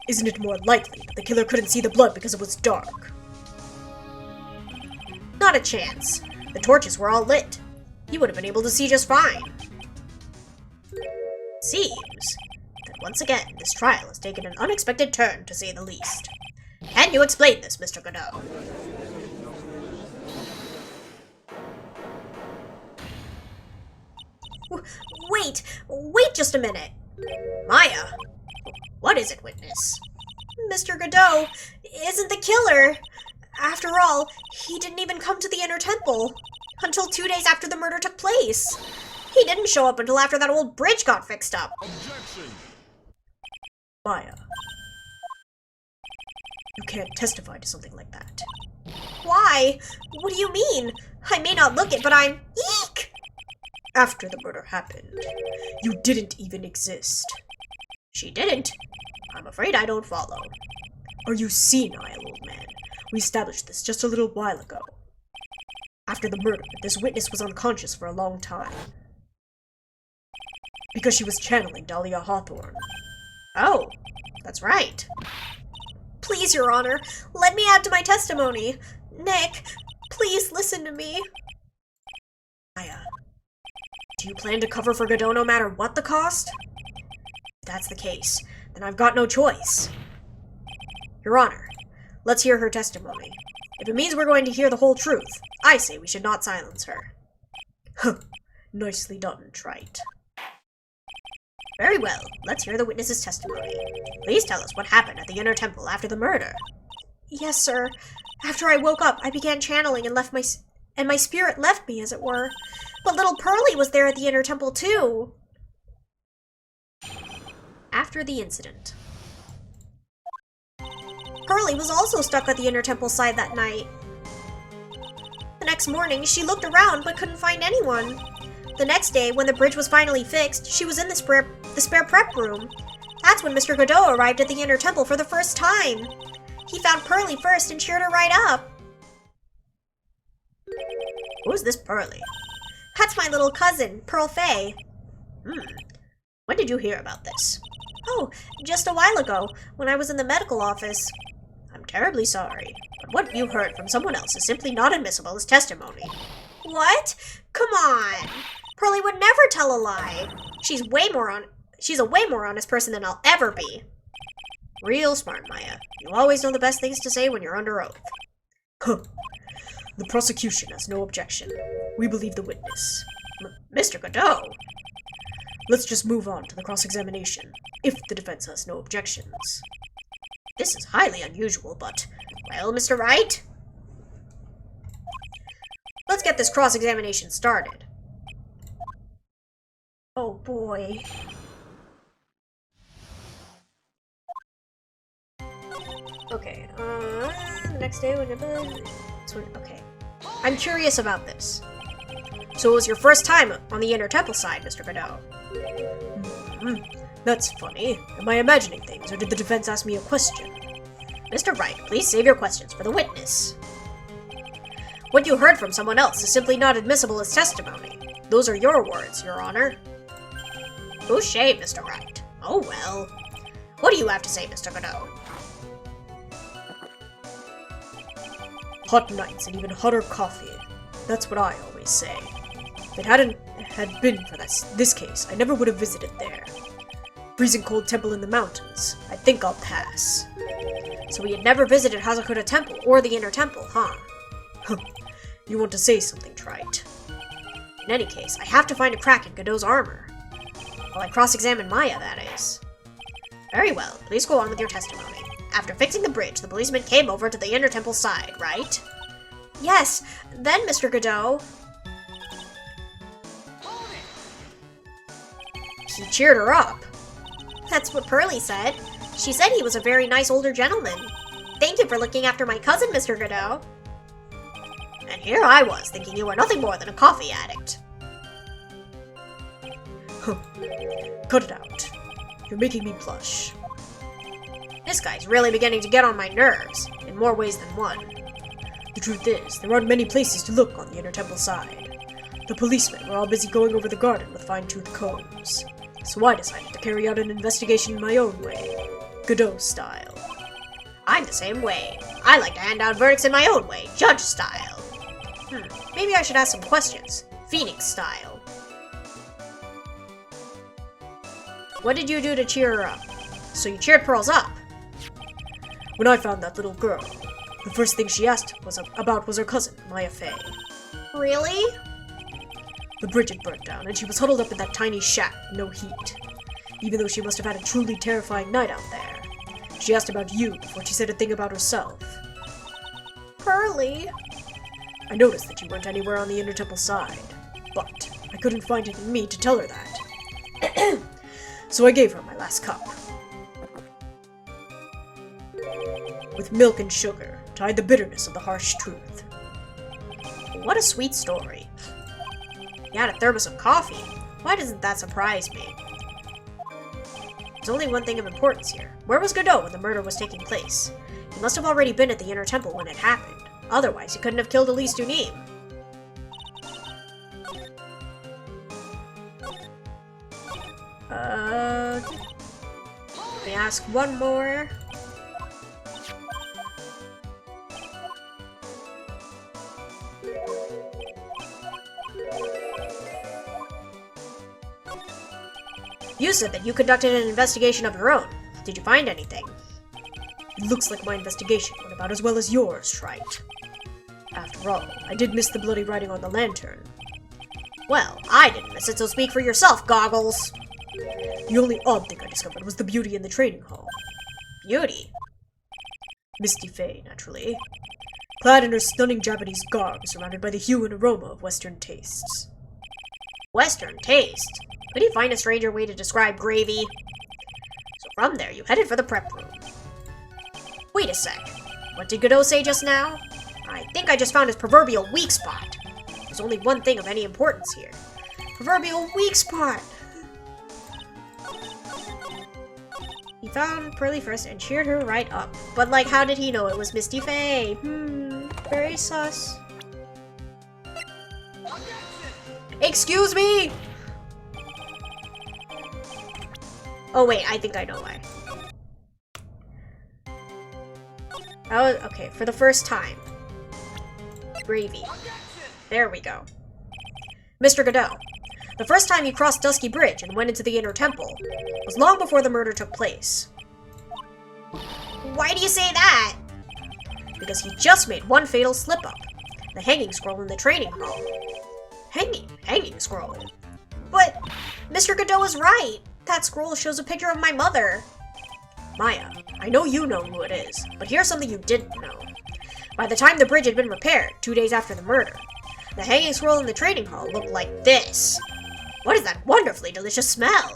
Isn't it more likely that the killer couldn't see the blood because it was dark? Not a chance. The torches were all lit. He would have been able to see just fine. Seems that once again, this trial has taken an unexpected turn, to say the least. Can you explain this, Mr. Godot? Wait just a minute. Maya? What is it, witness? Mr. Godot isn't the killer. After all, he didn't even come to the Inner Temple until 2 days after the murder took place. He didn't show up until after that old bridge got fixed up. Objection! Maya, you can't testify to something like that. Why? What do you mean? I may not look it, but I'm... Eek! After the murder happened, you didn't even exist. She didn't. I'm afraid I don't follow. Are you senile, old man? We established this just a little while ago. After the murder, this witness was unconscious for a long time. Because she was channeling Dahlia Hawthorne. Oh, that's right. Please, Your Honor, let me add to my testimony. Nick, please listen to me. Maya, do you plan to cover for Godot no matter what the cost? If that's the case, then I've got no choice. Your Honor, let's hear her testimony. If it means we're going to hear the whole truth, I say we should not silence her. Huh. Nicely done, Trite. Very well, let's hear the witness's testimony. Please tell us what happened at the Inner Temple after the murder. Yes, sir. After I woke up, I began channeling and my spirit left me, as it were. But little Pearlie was there at the Inner Temple, too. After the incident. Pearlie was also stuck at the Inner Temple side that night. The next morning, she looked around but couldn't find anyone. The next day, when the bridge was finally fixed, she was in the spare prep room. That's when Mr. Godot arrived at the Inner Temple for the first time. He found Pearlie first and cheered her right up. Who's this Pearlie? That's my little cousin, Pearl Fay. When did you hear about this? Oh, just a while ago, when I was in the medical office. I'm terribly sorry, but what you heard from someone else is simply not admissible as testimony. What? Come on! Pearlie would never tell a lie. She's a way more honest person than I'll ever be. Real smart, Maya. You always know the best things to say when you're under oath. Huh. The prosecution has no objection. We believe the witness. Mr. Godot! Let's just move on to the cross-examination, if the defense has no objections. This is highly unusual, but... Well, Mr. Wright? Let's get this cross-examination started. Oh boy. Okay, the next day, okay. I'm curious about this. So it was your first time on the Inner Temple side, Mr. Godot? That's funny. Am I imagining things, or did the defense ask me a question? Mr. Wright, please save your questions for the witness. What you heard from someone else is simply not admissible as testimony. Those are your words, Your Honor. Touché, Mr. Wright. Oh well. What do you have to say, Mr. Godot? Hot nights and even hotter coffee. That's what I always say. If it hadn't been for this case, I never would have visited there. Freezing cold temple in the mountains. I think I'll pass. So we had never visited Hazakura Temple or the Inner Temple, huh? You want to say something, Trite? In any case, I have to find a crack in Godot's armor. While I cross-examine Maya, that is. Very well, please go on with your testimony. After fixing the bridge, the policeman came over to the Inner Temple side, right? Yes, then Mr. Godot. He cheered her up. That's what Pearlie said. She said he was a very nice older gentleman. Thank you for looking after my cousin, Mr. Godot. And here I was, thinking you were nothing more than a coffee addict. Cut it out. You're making me blush. This guy's really beginning to get on my nerves, in more ways than one. The truth is, there aren't many places to look on the Inner Temple side. The policemen were all busy going over the garden with fine-tooth combs, so I decided to carry out an investigation in my own way, Godot style. I'm the same way. I like to hand out verdicts in my own way, judge style. Maybe I should ask some questions. Phoenix style. What did you do to cheer her up? So you cheered Pearls up? When I found that little girl, the first thing she asked about was her cousin, Maya Fey. Really? The bridge had burnt down, and she was huddled up in that tiny shack, no heat. Even though she must have had a truly terrifying night out there. She asked about you before she said a thing about herself. Pearly? I noticed that you weren't anywhere on the Intertemple side, but I couldn't find it in me to tell her that. So I gave her my last cup. With milk and sugar, to hide the bitterness of the harsh truth. What a sweet story. You had a thermos of coffee. Why doesn't that surprise me? There's only one thing of importance here. Where was Godot when the murder was taking place? He must have already been at the Inner Temple when it happened. Otherwise, he couldn't have killed Elise Dunim. Let me ask one more. You said that you conducted an investigation of your own. Did you find anything? It looks like my investigation went about as well as yours, right? After all, I did miss the bloody writing on the lantern. Well, I didn't miss it, so speak for yourself, Goggles. The only odd thing I discovered was the beauty in the training hall. Beauty? Misty Fey, naturally. Clad in her stunning Japanese garb, surrounded by the hue and aroma of Western tastes. Western taste? Could you find a stranger way to describe gravy? So from there, you headed for the prep room. Wait a sec. What did Godot say just now? I think I just found his proverbial weak spot. There's only one thing of any importance here. Proverbial weak spot! He found Pearly first and cheered her right up. But like, how did he know it was Misty Fey? Very sus. Excuse me! Oh wait, I think I know why. Okay, for the first time. Gravy. There we go. Mr. Godot, the first time you crossed Dusky Bridge and went into the Inner Temple was long before the murder took place. Why do you say that? Because he just made one fatal slip-up. The hanging scroll in the training hall. Hanging scroll? But Mr. Godot is right. That scroll shows a picture of my mother. Maya, I know you know who it is, but here's something you didn't know. By the time the bridge had been repaired, 2 days after the murder, the hanging scroll in the training hall looked like this. What is that wonderfully delicious smell?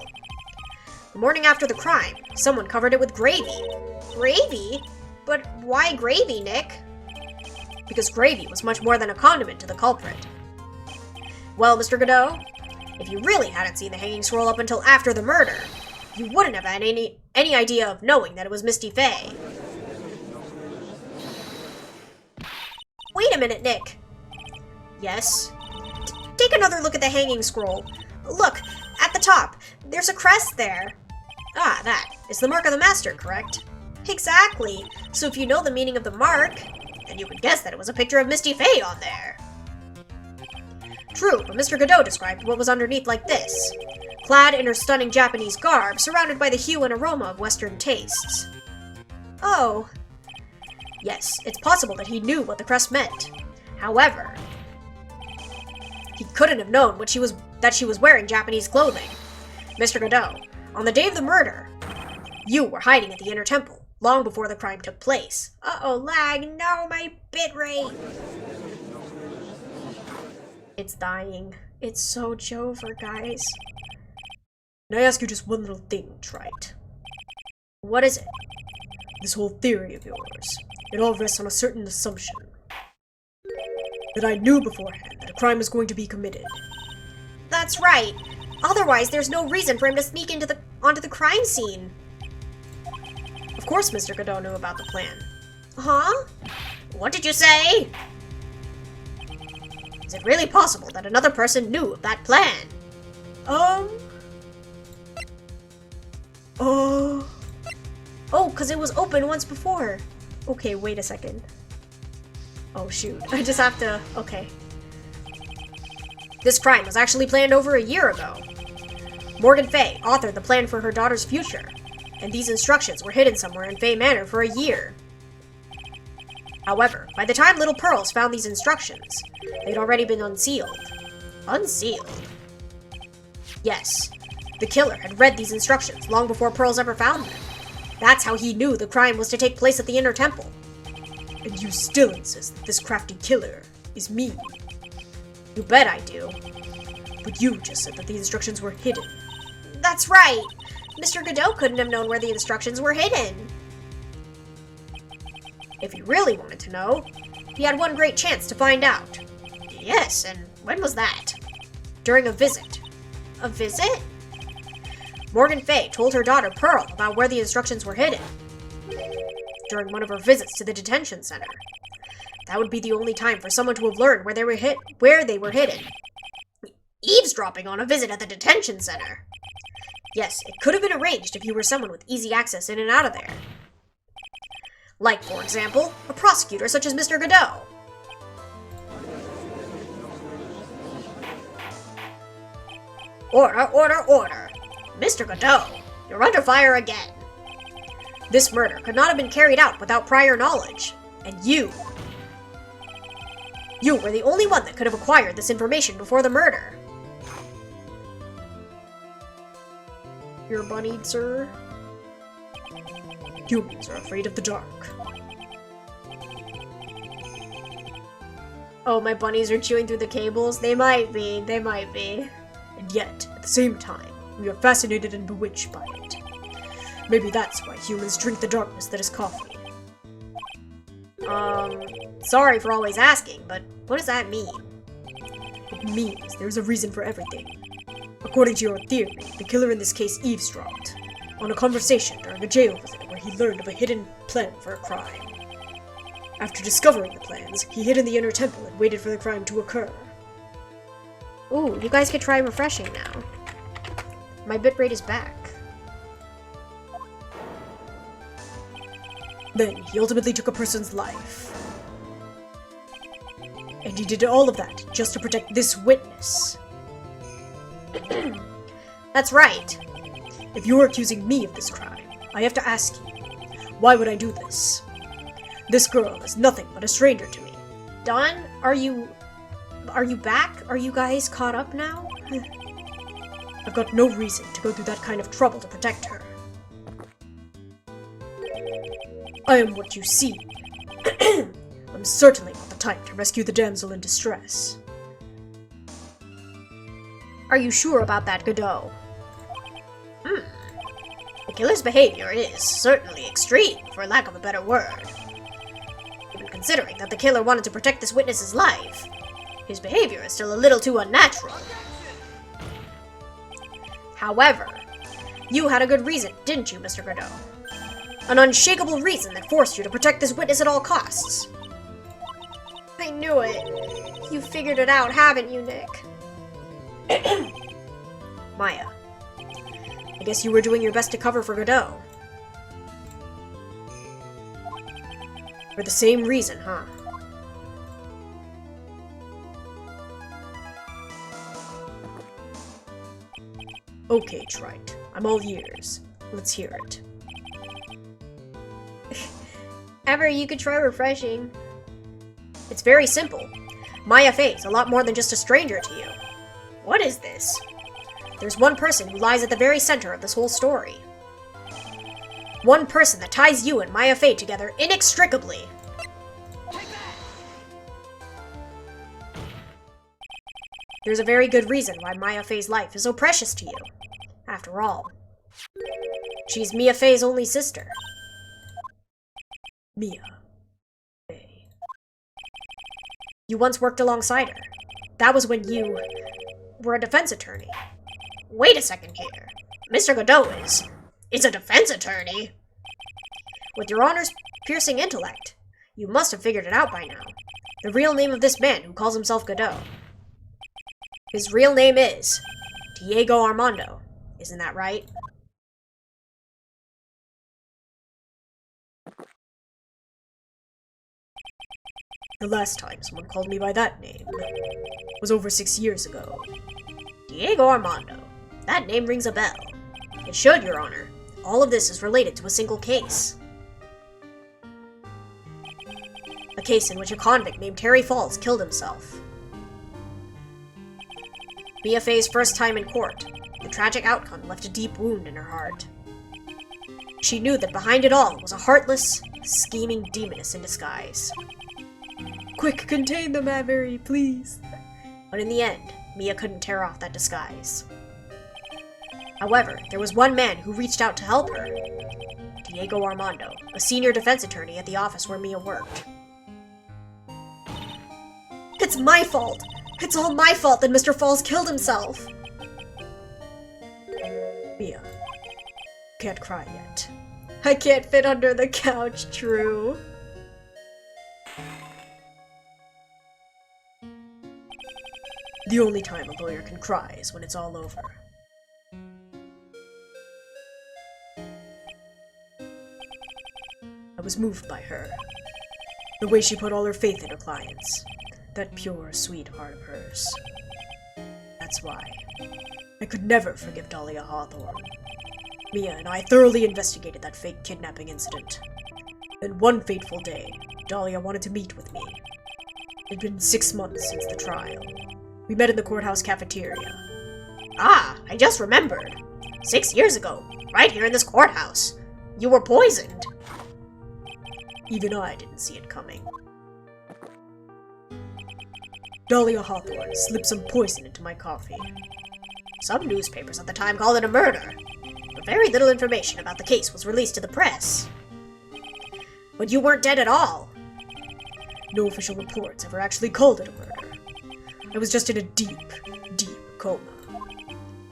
The morning after the crime, someone covered it with gravy. Gravy? But why gravy, Nick? Because gravy was much more than a condiment to the culprit. Well, Mr. Godot, if you really hadn't seen the hanging scroll up until after the murder, you wouldn't have had any idea of knowing that it was Misty Fey. Wait a minute, Nick. Yes? Take another look at the hanging scroll. Look, at the top, there's a crest there. Ah, that. It's the mark of the master, correct? Exactly. So if you know the meaning of the mark, then you could guess that it was a picture of Misty Fey on there. True, but Mr. Godot described what was underneath like this. Clad in her stunning Japanese garb, surrounded by the hue and aroma of Western tastes. Oh. Yes, it's possible that he knew what the crest meant. However, he couldn't have known that she was wearing Japanese clothing. Mr. Godot, on the day of the murder, you were hiding at the Inner Temple, long before the crime took place. Uh-oh, lag, no, my bitrate! It's dying. It's so Jover, guys. Can I ask you just one little thing, Trite? What is it? This whole theory of yours, it all rests on a certain assumption. That I knew beforehand that a crime was going to be committed. That's right. Otherwise, there's no reason for him to sneak onto the crime scene. Of course Mr. Godot knew about the plan. Huh? What did you say? Is it really possible that another person knew of that plan? Oh, because it was open once before. Okay, wait a second. Oh shoot, I just have to, okay. This crime was actually planned over a year ago. Morgan Fay authored the plan for her daughter's future, and these instructions were hidden somewhere in Fay Manor for a year. However, by the time Little Pearls found these instructions, they'd already been unsealed. Unsealed? Yes, the killer had read these instructions long before Pearls ever found them. That's how he knew the crime was to take place at the Inner Temple. And you still insist that this crafty killer is me. You bet I do. But you just said that the instructions were hidden. That's right! Mr. Godot couldn't have known where the instructions were hidden. If he really wanted to know, he had one great chance to find out. Yes, and when was that? During a visit. A visit? Morgan Fay told her daughter Pearl about where the instructions were hidden. During one of her visits to the detention center. That would be the only time for someone to have learned where they were hidden. Eavesdropping on a visit at the detention center. Yes, it could have been arranged if you were someone with easy access in and out of there. Like, for example, a prosecutor such as Mr. Godot. Order, order, order! Mr. Godot, you're under fire again. This murder could not have been carried out without prior knowledge, and you were the only one that could have acquired this information before the murder. You're bunnied, sir? Humans are afraid of the dark. Oh, my bunnies are chewing through the cables? They might be, they might be. And yet, at the same time, we are fascinated and bewitched by it. Maybe that's why humans drink the darkness that is coffee. Sorry for always asking, but what does that mean? It means there's a reason for everything. According to your theory, the killer in this case eavesdropped on a conversation during a jail visit where he learned of a hidden plan for a crime. After discovering the plans, he hid in the Inner Temple and waited for the crime to occur. Ooh, you guys could try refreshing now. My bitrate is back. Then, he ultimately took a person's life. And he did all of that just to protect this witness. That's right. If you're accusing me of this crime, I have to ask you, why would I do this? This girl is nothing but a stranger to me. Don, are you back? Are you guys caught up now? I've got no reason to go through that kind of trouble to protect her. I am what you see. I'm certainly not the type to rescue the damsel in distress. Are you sure about that, Godot? The killer's behavior is certainly extreme, for lack of a better word. Even considering that the killer wanted to protect this witness's life, his behavior is still a little too unnatural. However, you had a good reason, didn't you, Mr. Godot? An unshakable reason that forced you to protect this witness at all costs. I knew it. You figured it out, haven't you, Nick? Maya, I guess you were doing your best to cover for Godot. For the same reason, huh? Okay, Trite. I'm all ears. Let's hear it. Ever, you could try refreshing. It's very simple. Maya Faye's a lot more than just a stranger to you. What is this? There's one person who lies at the very center of this whole story. One person that ties you and Maya Faye together inextricably. There's a very good reason why Maya Faye's life is so precious to you. After all, she's Mia Faye's only sister. Mia Faye. You once worked alongside her. That was when you were a defense attorney. Wait a second here. Mr. Godot is a defense attorney. With your honor's piercing intellect, you must have figured it out by now. The real name of this man who calls himself Godot. His real name is Diego Armando. Isn't that right? The last time someone called me by that name was over 6 years ago. Diego Armando. That name rings a bell. It should, Your Honor. All of this is related to a single case. A case in which a convict named Terry Falls killed himself. Mia Fey's first time in court, the tragic outcome left a deep wound in her heart. She knew that behind it all was a heartless, scheming demoness in disguise. Quick, contain the Maverick, please. But in the end, Mia couldn't tear off that disguise. However, there was one man who reached out to help her. Diego Armando, a senior defense attorney at the office where Mia worked. It's my fault! It's all my fault that Mr. Falls killed himself! Mia, can't cry yet. I can't fit under the couch, True. The only time a lawyer can cry is when it's all over. I was moved by her. The way she put all her faith in her clients. That pure, sweet heart of hers. That's why. I could never forgive Dahlia Hawthorne. Mia and I thoroughly investigated that fake kidnapping incident. Then one fateful day, Dahlia wanted to meet with me. It'd been 6 months since the trial. We met in the courthouse cafeteria. Ah, I just remembered. 6 years ago, right here in this courthouse. You were poisoned. Even I didn't see it coming. Dahlia Hawthorne slipped some poison into my coffee. Some newspapers at the time called it a murder, but very little information about the case was released to the press. But you weren't dead at all. No official reports ever actually called it a murder. I was just in a deep, deep coma.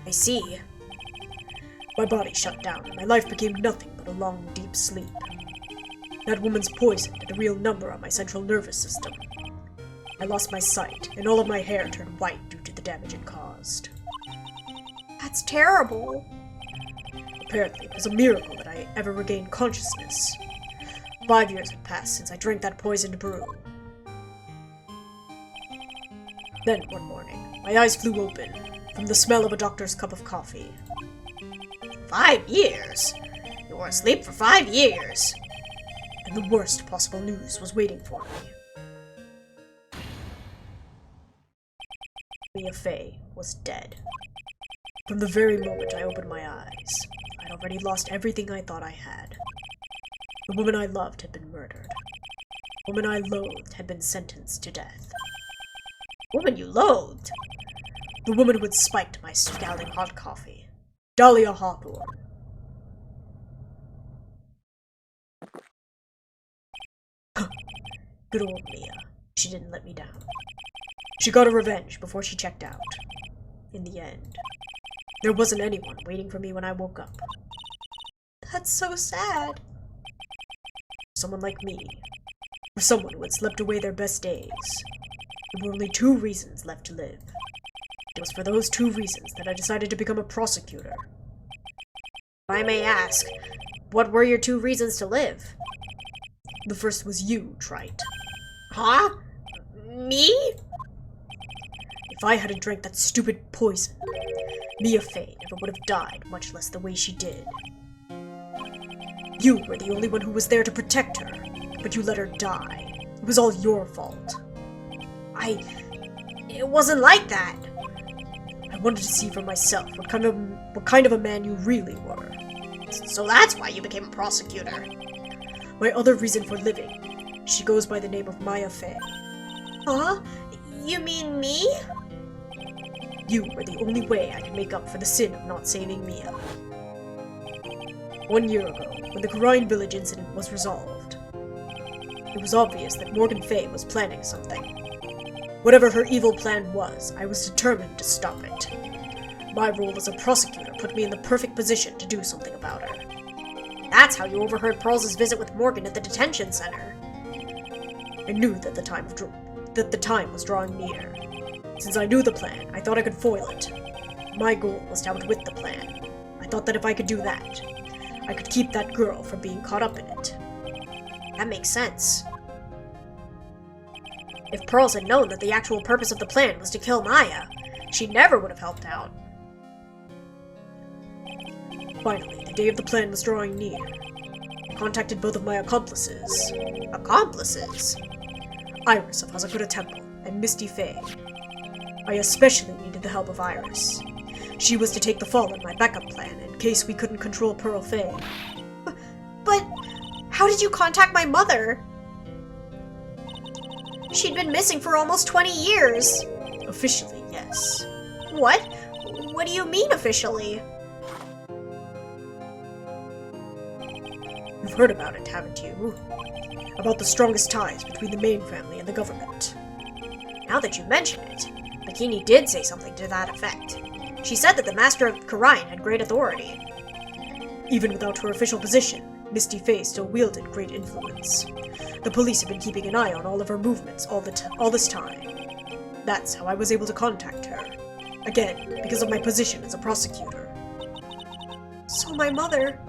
I see. My body shut down, and my life became nothing but a long, deep sleep. That woman's poison did a real number on my central nervous system. I lost my sight, and all of my hair turned white due to the damage it caused. That's terrible. Apparently, it was a miracle that I ever regained consciousness. 5 years had passed since I drank that poisoned brew. Then, one morning, my eyes flew open from the smell of a doctor's cup of coffee. 5 years? You were asleep for 5 years. And the worst possible news was waiting for me. Mia Fey was dead. From the very moment I opened my eyes, I'd already lost everything I thought I had. The woman I loved had been murdered. The woman I loathed had been sentenced to death. Woman you loathed? The woman who had spiked my scalding hot coffee. Dahlia Hawthorne. Good old Mia. She didn't let me down. She got her revenge before she checked out. In the end, there wasn't anyone waiting for me when I woke up. That's so sad. Someone like me. Or someone who had slept away their best days. There were only 2 reasons left to live. It was for those 2 reasons that I decided to become a prosecutor. If I may ask, what were your 2 reasons to live? The first was you, Trite. Huh? Me? If I hadn't drank that stupid poison, Mia Fey never would have died, much less the way she did. You were the only one who was there to protect her, but you let her die. It was all your fault. It wasn't like that. I wanted to see for myself what kind of a man you really were. So that's why you became a prosecutor. My other reason for living, she goes by the name of Mia Fey. Huh? You mean me? You were the only way I could make up for the sin of not saving Mia. 1 year ago, when the Karine Village incident was resolved, it was obvious that Morgan Fey was planning something. Whatever her evil plan was, I was determined to stop it. My role as a prosecutor put me in the perfect position to do something about her. That's how you overheard Pearl's visit with Morgan at the detention center. I knew that the time was drawing near. Since I knew the plan, I thought I could foil it. My goal was to outwit the plan. I thought that if I could do that, I could keep that girl from being caught up in it. That makes sense. If Pearls had known that the actual purpose of the plan was to kill Maya, she never would have helped out. Finally, the day of the plan was drawing near. I contacted both of my accomplices. Accomplices? Iris of Hazakura Temple and Misty Faye. I especially needed the help of Iris. She was to take the fall in my backup plan in case we couldn't control Pearl Faye. But how did you contact my mother? She'd been missing for almost 20 years. Officially, yes. What? What do you mean officially? You've heard about it, haven't you? About the strongest ties between the main family and the government. Now that you mention it, Bikini did say something to that effect. She said that the Master of Karain had great authority. Even without her official position, Misty Faye still wielded great influence. The police have been keeping an eye on all of her movements all this time. That's how I was able to contact her. Again, because of my position as a prosecutor. So my mother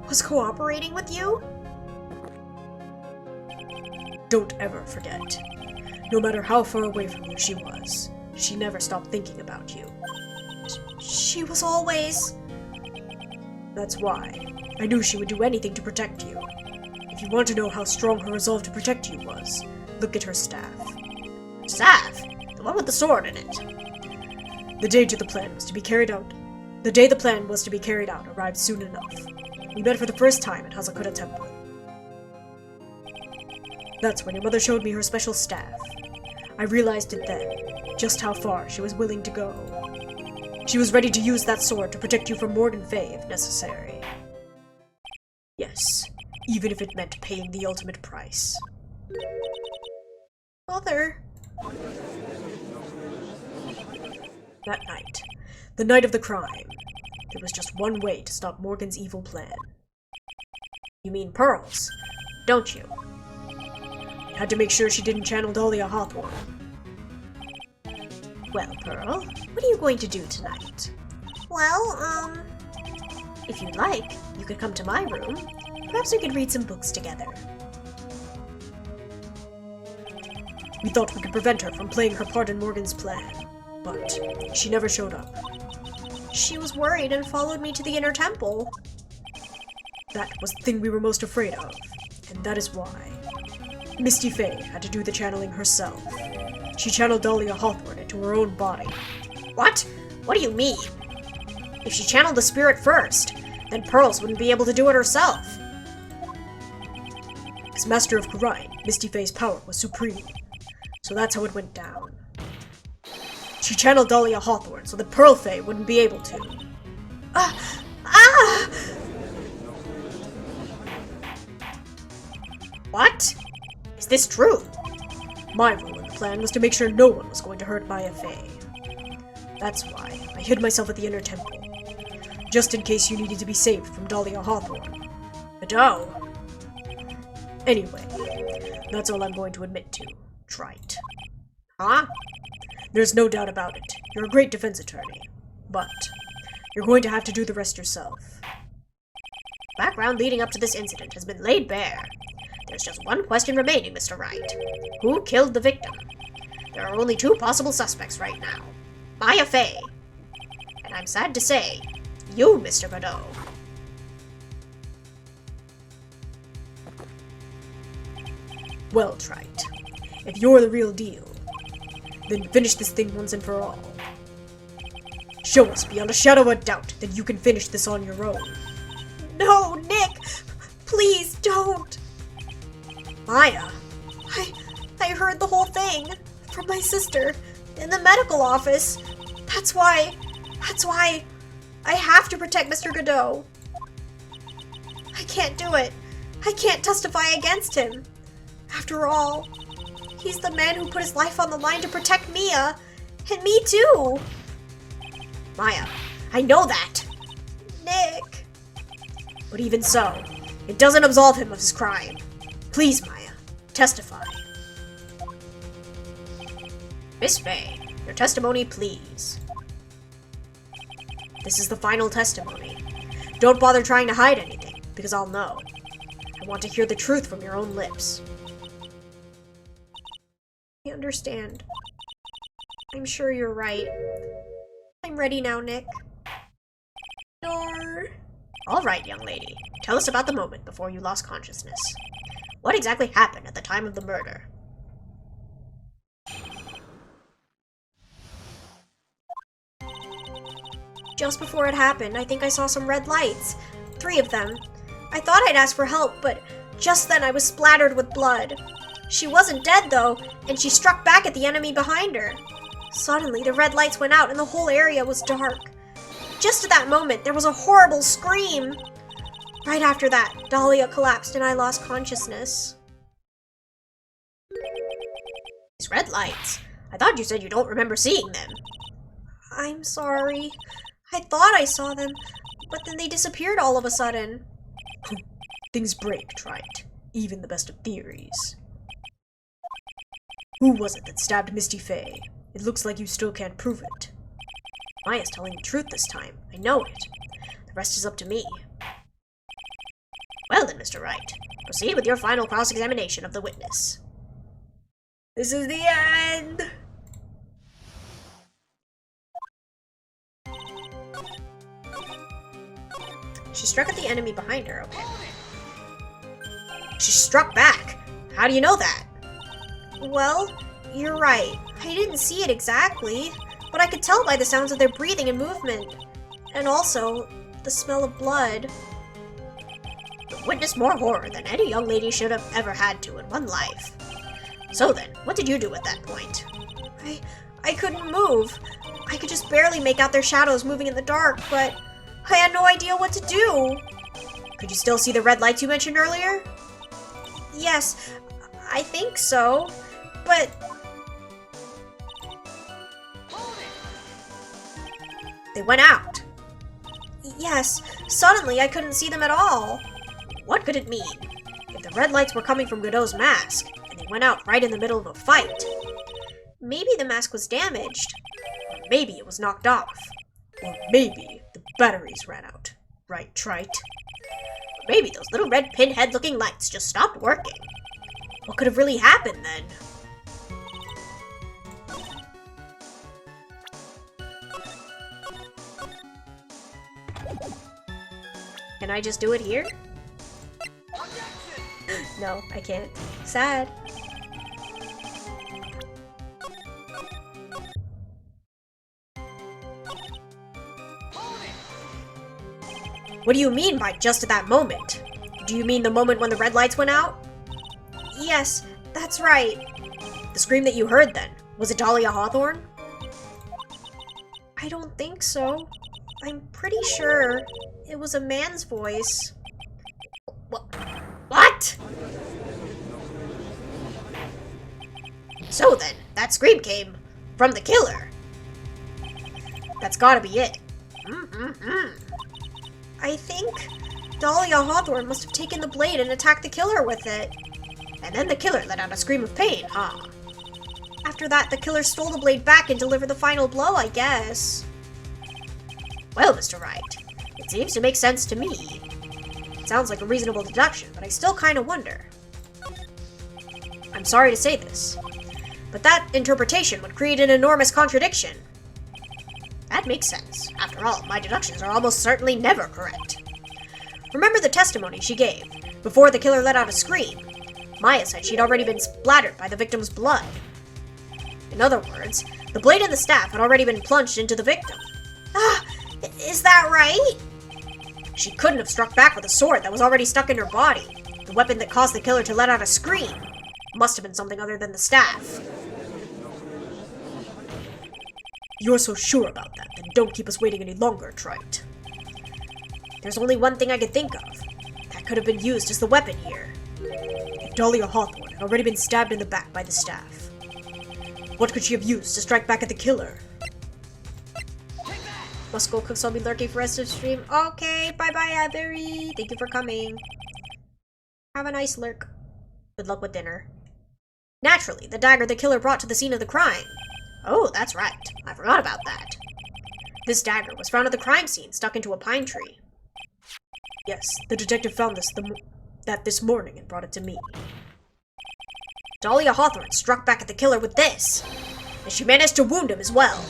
was cooperating with you? Don't ever forget. No matter how far away from you she was, she never stopped thinking about you. She was always... That's why. I knew she would do anything to protect you. If you want to know how strong her resolve to protect you was, look at her staff. Staff? The one with the sword in it. The day the plan was to be carried out arrived soon enough. We met for the first time at Hazakura Temple. That's when your mother showed me her special staff. I realized it then, just how far she was willing to go. She was ready to use that sword to protect you from Morgan Fay if necessary. Yes, even if it meant paying the ultimate price. Mother... That night, the night of the crime, there was just one way to stop Morgan's evil plan. You mean Pearls, don't you? I had to make sure she didn't channel Dahlia Hawthorne. Well, Pearl, what are you going to do tonight? Well, if you'd like, you could come to my room. Perhaps we could read some books together. We thought we could prevent her from playing her part in Morgan's plan, but she never showed up. She was worried and followed me to the inner temple. That was the thing we were most afraid of, and that is why. Misty Faye had to do the channeling herself. She channeled Dahlia Hawthorne into her own body. What? What do you mean? If she channeled the spirit first, then Pearls wouldn't be able to do it herself. As Master of Karain, Misty Faye's power was supreme, so that's how it went down. She channeled Dahlia Hawthorne so that Pearl Faye wouldn't be able to. What? Is this true? My role in the plan was to make sure no one was going to hurt Maya Faye. That's why I hid myself at the inner temple, just in case you needed to be saved from Dahlia Hawthorne. Ado. Anyway, that's all I'm going to admit to. Trite. Huh? There's no doubt about it. You're a great defense attorney. But you're going to have to do the rest yourself. Background leading up to this incident has been laid bare. There's just one question remaining, Mr. Wright. Who killed the victim? There are only two possible suspects right now. Maya Faye. And I'm sad to say, you, Mr. Godot. Well, Trite, if you're the real deal, then finish this thing once and for all. Show us beyond a shadow of a doubt that you can finish this on your own. No, Nick! Please don't! Maya, I heard the whole thing from my sister in the medical office. That's why I have to protect Mr. Godot. I can't do it. I can't testify against him. After all, he's the man who put his life on the line to protect Mia, and me too. Maya, I know that. Nick. But even so, it doesn't absolve him of his crime. Please, Maya, testify. Miss Faye, your testimony, please. This is the final testimony. Don't bother trying to hide anything, because I'll know. I want to hear the truth from your own lips. I understand. I'm sure you're right. I'm ready now, Nick. Door. All right, young lady. Tell us about the moment before you lost consciousness. What exactly happened at the time of the murder? Just before it happened, I think I saw some red lights. 3 of them. I thought I'd ask for help, but just then I was splattered with blood. She wasn't dead, though, and she struck back at the enemy behind her. Suddenly, the red lights went out and the whole area was dark. Just at that moment, there was a horrible scream. Right after that, Dahlia collapsed and I lost consciousness. These red lights. I thought you said you don't remember seeing them. I'm sorry. I thought I saw them, but then they disappeared all of a sudden. Things break, Trite. Even the best of theories. Who was it that stabbed Misty Faye? It looks like you still can't prove it. Maya's telling the truth this time. I know it. The rest is up to me. Well then, Mr. Wright, proceed with your final cross-examination of the witness. This is the end! She struck at the enemy behind her, okay. She struck back! How do you know that? Well, you're right. I didn't see it exactly, but I could tell by the sounds of their breathing and movement. And also, the smell of blood. You witnessed more horror than any young lady should have ever had to in one life. So then, what did you do at that point? I couldn't move. I could just barely make out their shadows moving in the dark, but I had no idea what to do. Could you still see the red lights you mentioned earlier? Yes, I think so, but... They went out. Yes, suddenly I couldn't see them at all. What could it mean? If the red lights were coming from Godot's mask, and they went out right in the middle of a fight, maybe the mask was damaged. or maybe it was knocked off. Or maybe the batteries ran out. Right, Trite? Or maybe those little red pinhead-looking lights just stopped working. What could have really happened then? Can I just do it here? No, I can't. Sad. What do you mean by just at that moment? Do you mean the moment when the red lights went out? Yes, that's right. The scream that you heard then, was it Dahlia Hawthorne? I don't think so. I'm pretty sure it was a man's voice. What? So then, that scream came from the killer. That's gotta be it. I think Dahlia Hawthorne must have taken the blade and attacked the killer with it. And then the killer let out a scream of pain, huh? After that, the killer stole the blade back and delivered the final blow, I guess. Well, Mr. Wright, it seems to make sense to me. It sounds like a reasonable deduction, but I still kind of wonder. I'm sorry to say this, but that interpretation would create an enormous contradiction. That makes sense. After all, my deductions are almost certainly never correct. Remember the testimony she gave before the killer let out a scream? Maya said she'd already been splattered by the victim's blood. In other words, the blade and the staff had already been plunged into the victim. Ah, is that right? She couldn't have struck back with a sword that was already stuck in her body. The weapon that caused the killer to let out a scream must have been something other than the staff. You're so sure about that, then don't keep us waiting any longer, Trite. There's only one thing I could think of. That could have been used as the weapon here. If Dahlia Hawthorne had already been stabbed in the back by the staff, what could she have used to strike back at the killer? Must go cook, so I'll be lurking for the rest of the stream. Okay, bye-bye, Avery. Thank you for coming. Have a nice lurk. Good luck with dinner. Naturally, the dagger the killer brought to the scene of the crime. Oh, that's right. I forgot about that. This dagger was found at the crime scene, stuck into a pine tree. Yes, the detective found this morning and brought it to me. Dahlia Hawthorne struck back at the killer with this, and she managed to wound him as well.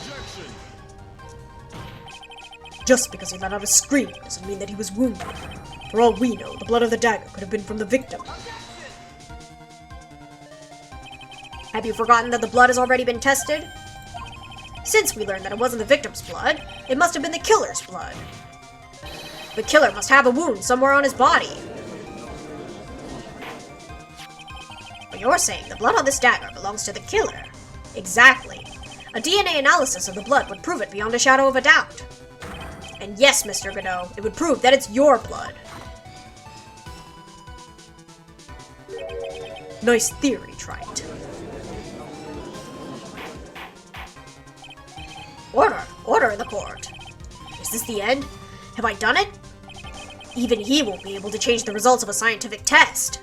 Just because he let out a scream doesn't mean that he was wounded. For all we know, the blood of the dagger could have been from the victim. Have you forgotten that the blood has already been tested? Since we learned that it wasn't the victim's blood, it must have been the killer's blood. The killer must have a wound somewhere on his body. But you're saying the blood on this dagger belongs to the killer. Exactly. A DNA analysis of the blood would prove it beyond a shadow of a doubt. And yes, Mr. Godot, it would prove that it's your blood. Nice theory, Trite. Order in the court. Is this the end? Have I done it? Even he won't be able to change the results of a scientific test.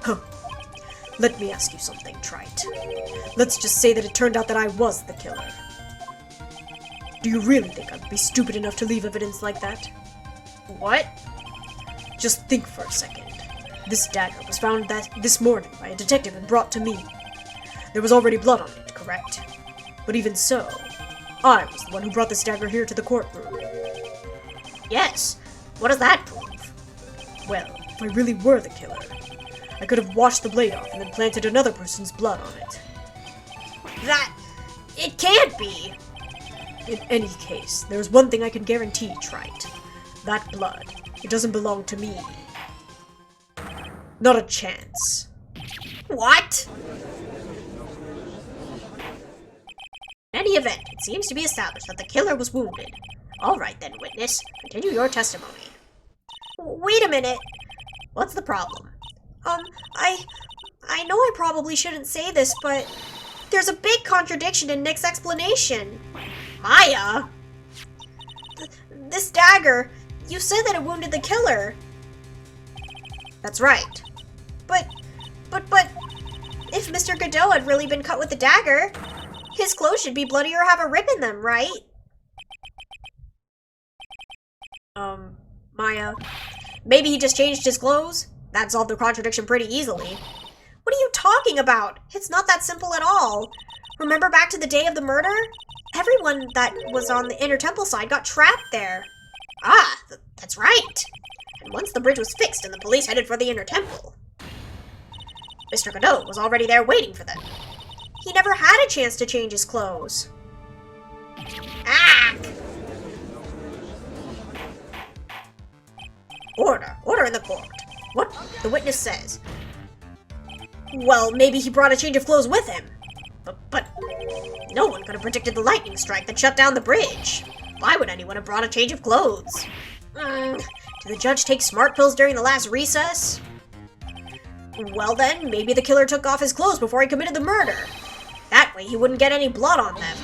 Huh. Let me ask you something, Trite. Let's just say that it turned out that I was the killer. Do you really think I'd be stupid enough to leave evidence like that? What? Just think for a second. This dagger was found this morning by a detective and brought to me. There was already blood on it, correct? But even so, I was the one who brought this dagger here to the courtroom. Yes. What does that prove? Well, if I really were the killer, I could have washed the blade off and then planted another person's blood on it. It can't be! In any case, there's one thing I can guarantee, Trite. That blood, it doesn't belong to me. Not a chance. What? In any event, it seems to be established that the killer was wounded. All right then, witness. Continue your testimony. Wait a minute. What's the problem? I know I probably shouldn't say this, but there's a big contradiction in Nick's explanation. Maya? This dagger, you said that it wounded the killer. That's right. But, if Mr. Godot had really been cut with the dagger, his clothes should be bloody or have a rip in them, right? Maya, maybe he just changed his clothes? That solved the contradiction pretty easily. What are you talking about? It's not that simple at all. Remember back to the day of the murder? Everyone that was on the inner temple side got trapped there. Ah, that's right. And once the bridge was fixed and the police headed for the inner temple, Mr. Godot was already there waiting for them. He never had a chance to change his clothes. Ah! Order in the court. What the witness says. Well, maybe he brought a change of clothes with him. But no one could have predicted the lightning strike that shut down the bridge. Why would anyone have brought a change of clothes? Did the judge take smart pills during the last recess? Well then, maybe the killer took off his clothes before he committed the murder. That way he wouldn't get any blood on them.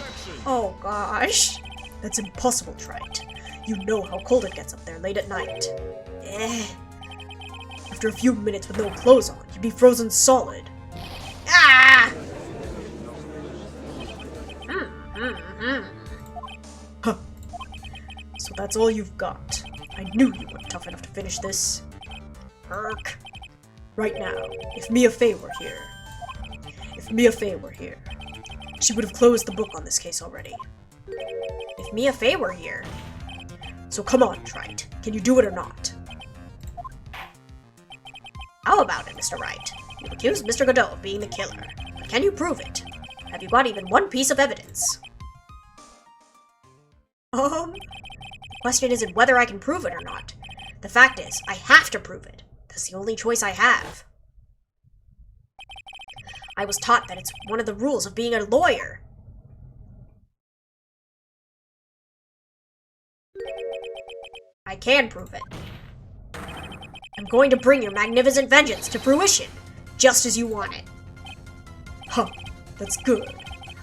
Oh gosh. That's impossible, Trite. You know how cold it gets up there late at night. After a few minutes with no clothes on, you'd be frozen solid. Ah! Huh. So that's all you've got. I knew you weren't tough enough to finish this. Perk. Right now, if Mia Fey were here, she would have closed the book on this case already. If Mia Fey were here. So come on, Trite. Can you do it or not? How about it, Mr. Wright? You accused Mr. Godot of being the killer. But can you prove it? Have you got even one piece of evidence? The question isn't whether I can prove it or not. The fact is, I have to prove it. That's the only choice I have. I was taught that it's one of the rules of being a lawyer. I can prove it. I'm going to bring your magnificent vengeance to fruition, just as you want it. Huh, that's good.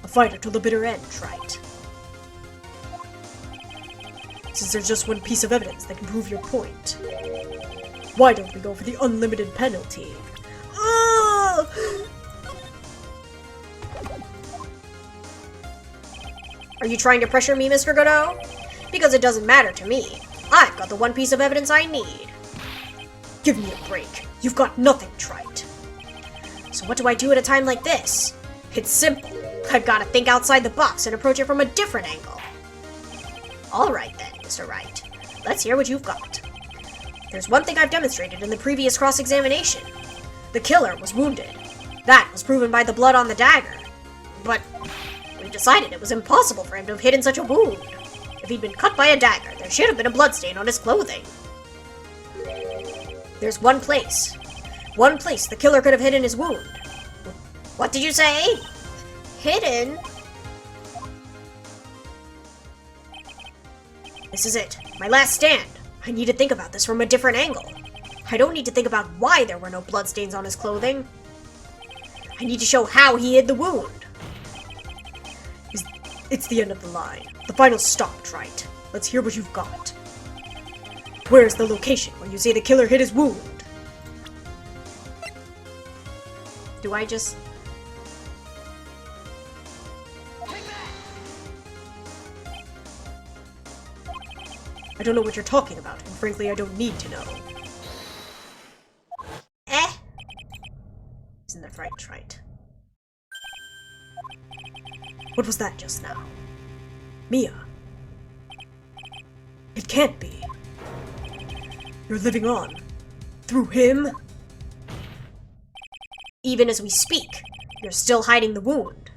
A fighter till the bitter end, Trite. Since there's just one piece of evidence that can prove your point, why don't we go for the unlimited penalty? Are you trying to pressure me, Mr. Godot? Because it doesn't matter to me. I've got the one piece of evidence I need. Give me a break. You've got nothing trite. So what do I do at a time like this? It's simple. I've got to think outside the box and approach it from a different angle. Alright then, Mr. Wright. Let's hear what you've got. There's one thing I've demonstrated in the previous cross-examination. The killer was wounded. That was proven by the blood on the dagger. But we decided it was impossible for him to have hidden such a wound. If he'd been cut by a dagger, there should have been a bloodstain on his clothing. There's one place the killer could have hidden his wound. What did you say? Hidden? This is it. My last stand. I need to think about this from a different angle. I don't need to think about why there were no bloodstains on his clothing. I need to show how he hid the wound. It's the end of the line. The final stop, Trite. Let's hear what you've got. Where's the location where you say the killer hid his wound? Do I just... I don't know what you're talking about, and frankly, I don't need to know. Isn't that right, Trite? What was that just now? Mia. It can't be. You're living on. Through him? Even as we speak, you're still hiding the wound.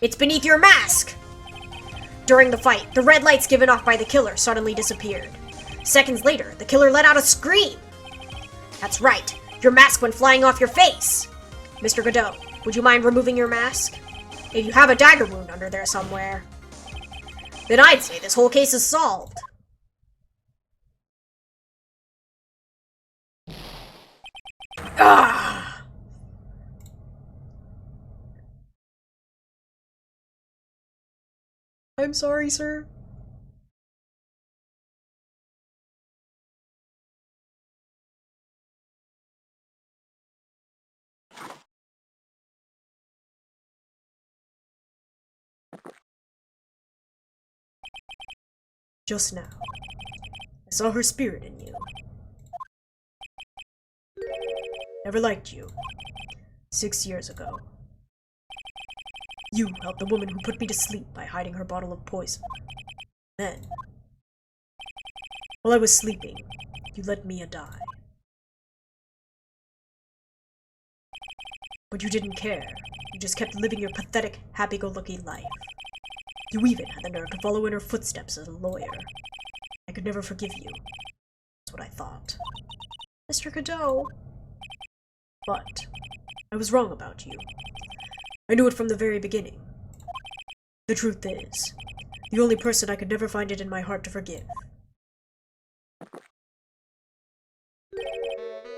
It's beneath your mask! During the fight, the red lights given off by the killer suddenly disappeared. Seconds later, the killer let out a scream. That's right, your mask went flying off your face. Mr. Godot, would you mind removing your mask? If you have a dagger wound under there somewhere, then I'd say this whole case is solved. Ah! I'm sorry, sir. Just now, I saw her spirit in you. Never liked you. 6 years ago. You helped the woman who put me to sleep by hiding her bottle of poison. Then, while I was sleeping, you let Mia die. But you didn't care. You just kept living your pathetic, happy-go-lucky life. You even had the nerve to follow in her footsteps as a lawyer. I could never forgive you. That's what I thought. Mr. Godot. But I was wrong about you. I knew it from the very beginning. The truth is, the only person I could never find it in my heart to forgive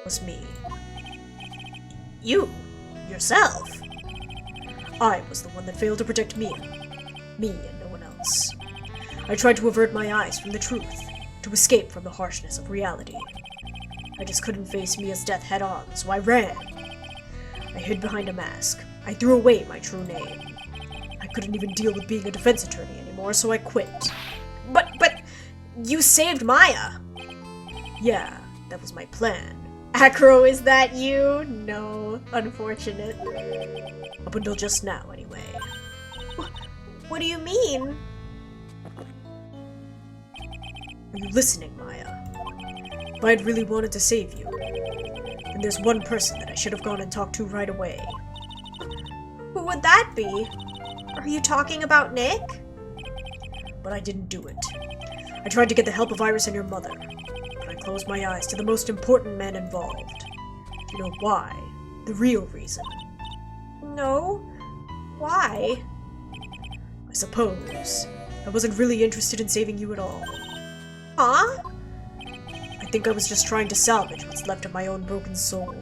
was me. You? Yourself? I was the one that failed to protect Mia. Me and no one else. I tried to avert my eyes from the truth, to escape from the harshness of reality. I just couldn't face Mia's death head on, so I ran. I hid behind a mask. I threw away my true name. I couldn't even deal with being a defense attorney anymore, so I quit. But you saved Maya! Yeah, that was my plan. Acro, is that you? No, unfortunate. Up until just now, anyway. What do you mean? Are you listening, Maya? If I had really wanted to save you, then there's one person that I should have gone and talked to right away. Who would that be? Are you talking about Nick? But I didn't do it. I tried to get the help of Iris and your mother, but I closed my eyes to the most important man involved. Do you know why? The real reason. No. Why? I suppose I wasn't really interested in saving you at all. Huh? I think I was just trying to salvage what's left of my own broken soul.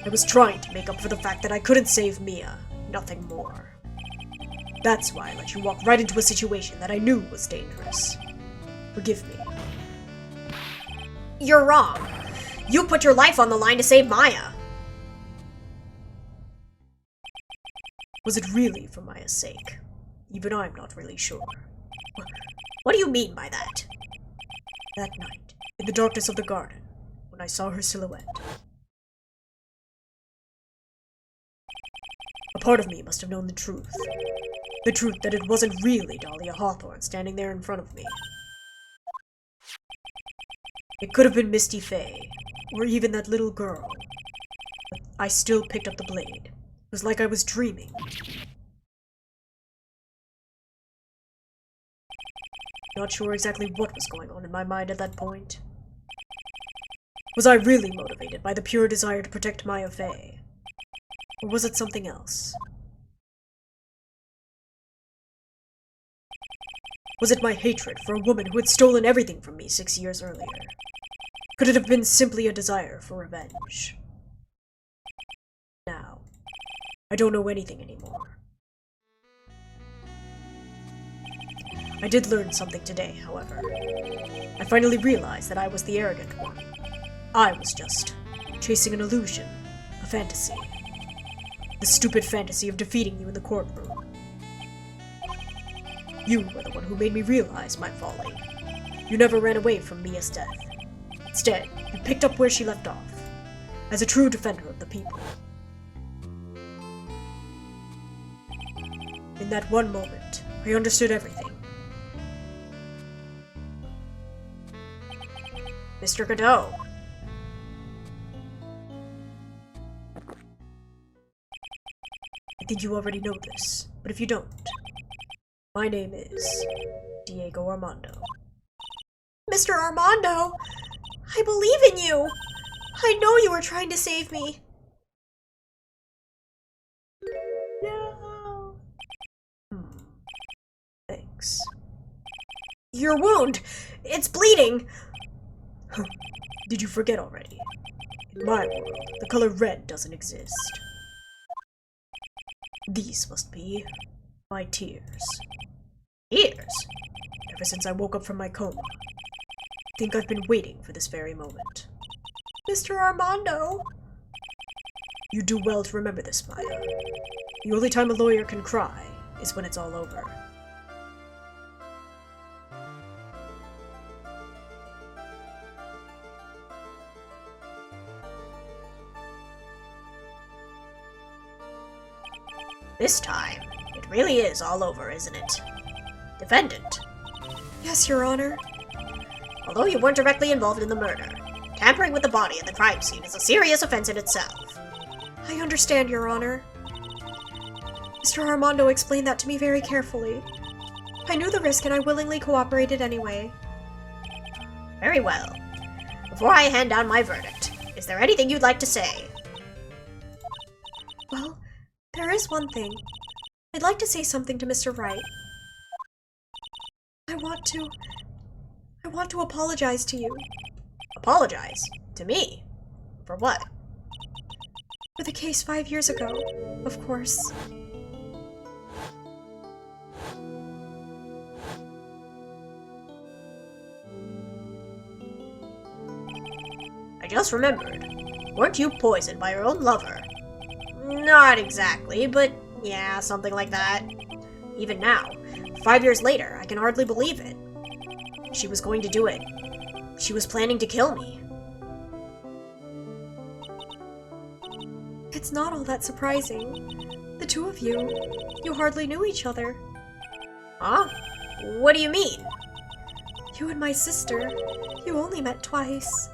I was trying to make up for the fact that I couldn't save Mia, nothing more. That's why I let you walk right into a situation that I knew was dangerous. Forgive me. You're wrong. You put your life on the line to save Maya. Was it really for Maya's sake? Even I'm not really sure. What do you mean by that? That night, in the darkness of the garden, when I saw her silhouette, a part of me must have known the truth. The truth that it wasn't really Dahlia Hawthorne standing there in front of me. It could have been Misty Faye, or even that little girl. But I still picked up the blade. It was like I was dreaming. Not sure exactly what was going on in my mind at that point. Was I really motivated by the pure desire to protect Maya Faye? Or was it something else? Was it my hatred for a woman who had stolen everything from me 6 years earlier? Could it have been simply a desire for revenge? Now, I don't know anything anymore. I did learn something today, however. I finally realized that I was the arrogant one. I was just chasing an illusion, a fantasy. The stupid fantasy of defeating you in the courtroom. You were the one who made me realize my folly. You never ran away from Mia's death. Instead, you picked up where she left off, as a true defender of the people. In that one moment, I understood everything. Mr. Godot. I think you already know this, but if you don't, my name is Diego Armando. Mr. Armando! I believe in you! I know you were trying to save me. No. Thanks. Your wound! It's bleeding! Did you forget already? In my world, the color red doesn't exist. These must be my tears. Tears? Ever since I woke up from my coma, I think I've been waiting for this very moment. Mr. Armando! You do well to remember this, Maya. The only time a lawyer can cry is when it's all over. This time, it really is all over, isn't it? Defendant. Yes, Your Honor. Although you weren't directly involved in the murder, tampering with the body at the crime scene is a serious offense in itself. I understand, Your Honor. Mr. Armando explained that to me very carefully. I knew the risk and I willingly cooperated anyway. Very well. Before I hand down my verdict, is there anything you'd like to say? Well, there is one thing. I'd like to say something to Mr. Wright. I want to apologize to you. Apologize? To me? For what? For the case 5 years ago, of course. I just remembered. Weren't you poisoned by your own lover? Not exactly, but yeah, something like that. Even now, 5 years later, I can hardly believe it. She was going to do it. She was planning to kill me. It's not all that surprising. The two of you hardly knew each other. Huh? What do you mean? You and my sister, you only met twice.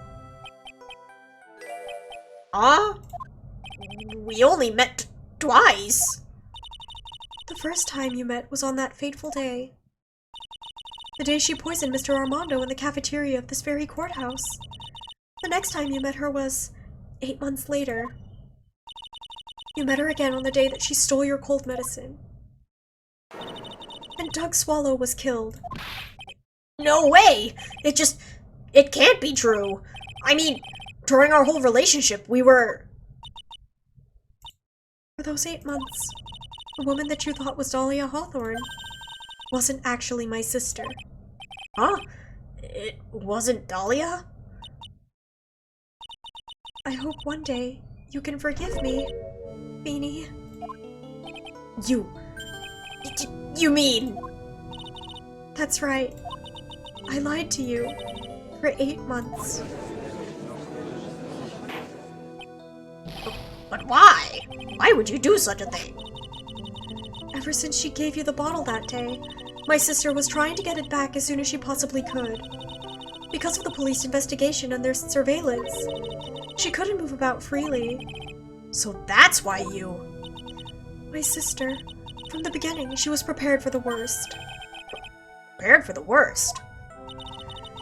Huh? We only met twice. The first time you met was on that fateful day. The day she poisoned Mr. Armando in the cafeteria of this very courthouse. The next time you met her was 8 months later. You met her again on the day that she stole your cold medicine. And Doug Swallow was killed. No way! It can't be true. I mean, during our whole relationship, we were... For those 8 months, the woman that you thought was Dahlia Hawthorne wasn't actually my sister. Huh? It wasn't Dahlia? I hope one day you can forgive me, Beanie. You You mean? That's right. I lied to you for 8 months. But why? Why would you do such a thing? Ever since she gave you the bottle that day, my sister was trying to get it back as soon as she possibly could. Because of the police investigation and their surveillance, she couldn't move about freely. So that's why you... My sister, from the beginning, she was prepared for the worst. Prepared for the worst?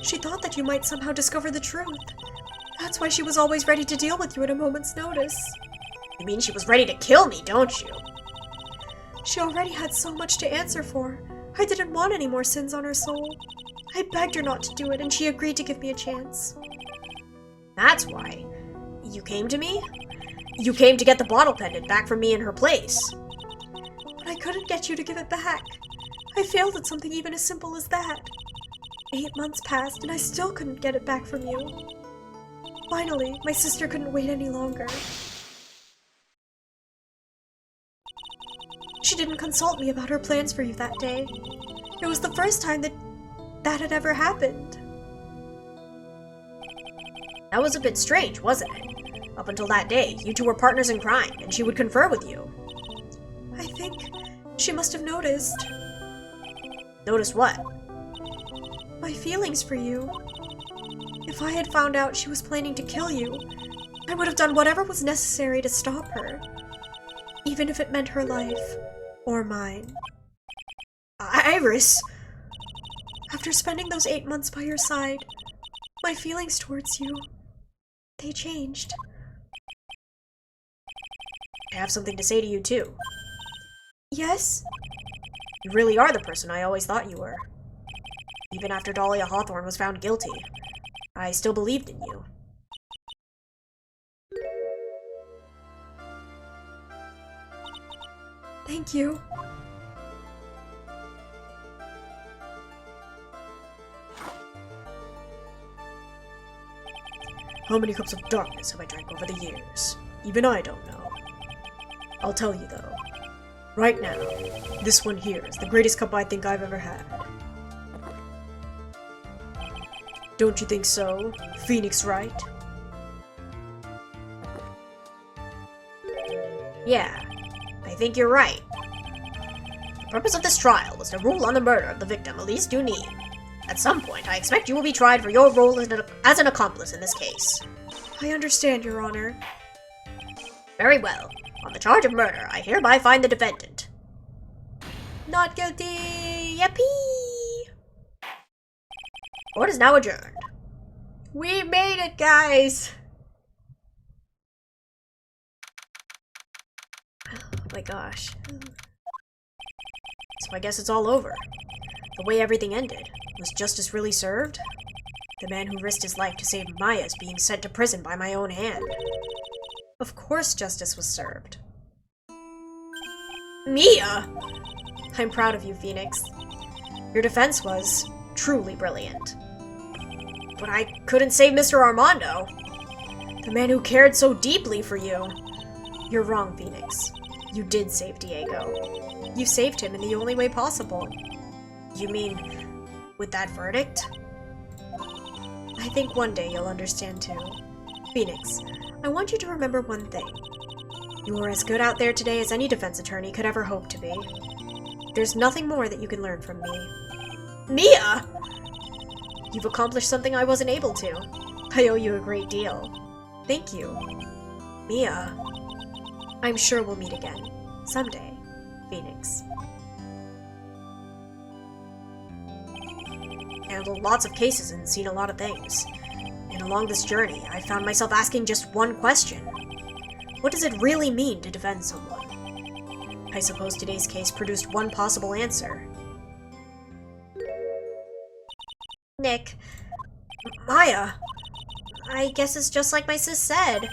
She thought that you might somehow discover the truth. That's why she was always ready to deal with you at a moment's notice. You mean she was ready to kill me, don't you? She already had so much to answer for. I didn't want any more sins on her soul. I begged her not to do it, and she agreed to give me a chance. That's why. You came to me? You came to get the bottle pendant back from me in her place. But I couldn't get you to give it back. I failed at something even as simple as that. 8 months passed, and I still couldn't get it back from you. Finally, my sister couldn't wait any longer. She didn't consult me about her plans for you that day. It was the first time that had ever happened. That was a bit strange, wasn't it? Up until that day, you two were partners in crime, and she would confer with you. I think she must have noticed. Noticed what? My feelings for you. If I had found out she was planning to kill you, I would have done whatever was necessary to stop her. Even if it meant her life. Or mine. Iris! After spending those 8 months by your side, my feelings towards you, they changed. I have something to say to you, too. Yes? You really are the person I always thought you were. Even after Dahlia Hawthorne was found guilty, I still believed in you. Thank you. How many cups of darkness have I drank over the years? Even I don't know. I'll tell you though. Right now, this one here is the greatest cup I think I've ever had. Don't you think so, Phoenix Wright? Yeah, I think you're right. The purpose of this trial was to rule on the murder of the victim, Elise Duneen. At some point, I expect you will be tried for your role as an accomplice in this case. I understand, Your Honor. Very well. On the charge of murder, I hereby find the defendant Not guilty! Yippee! Court is now adjourned. We made it, guys! Oh my gosh. So I guess it's all over. The way everything ended. Was justice really served? The man who risked his life to save Maya is being sent to prison by my own hand. Of course justice was served. Mia! I'm proud of you, Phoenix. Your defense was truly brilliant. But I couldn't save Mr. Armando. The man who cared so deeply for you. You're wrong, Phoenix. You did save Diego. You saved him in the only way possible. You mean, with that verdict? I think one day you'll understand too. Phoenix, I want you to remember one thing. You were as good out there today as any defense attorney could ever hope to be. There's nothing more that you can learn from me. Mia! You've accomplished something I wasn't able to. I owe you a great deal. Thank you. Mia. I'm sure we'll meet again. Someday, Phoenix. Handled lots of cases and seen a lot of things. And along this journey, I found myself asking just one question. What does it really mean to defend someone? I suppose today's case produced one possible answer. Nick. Maya. I guess it's just like my sis said.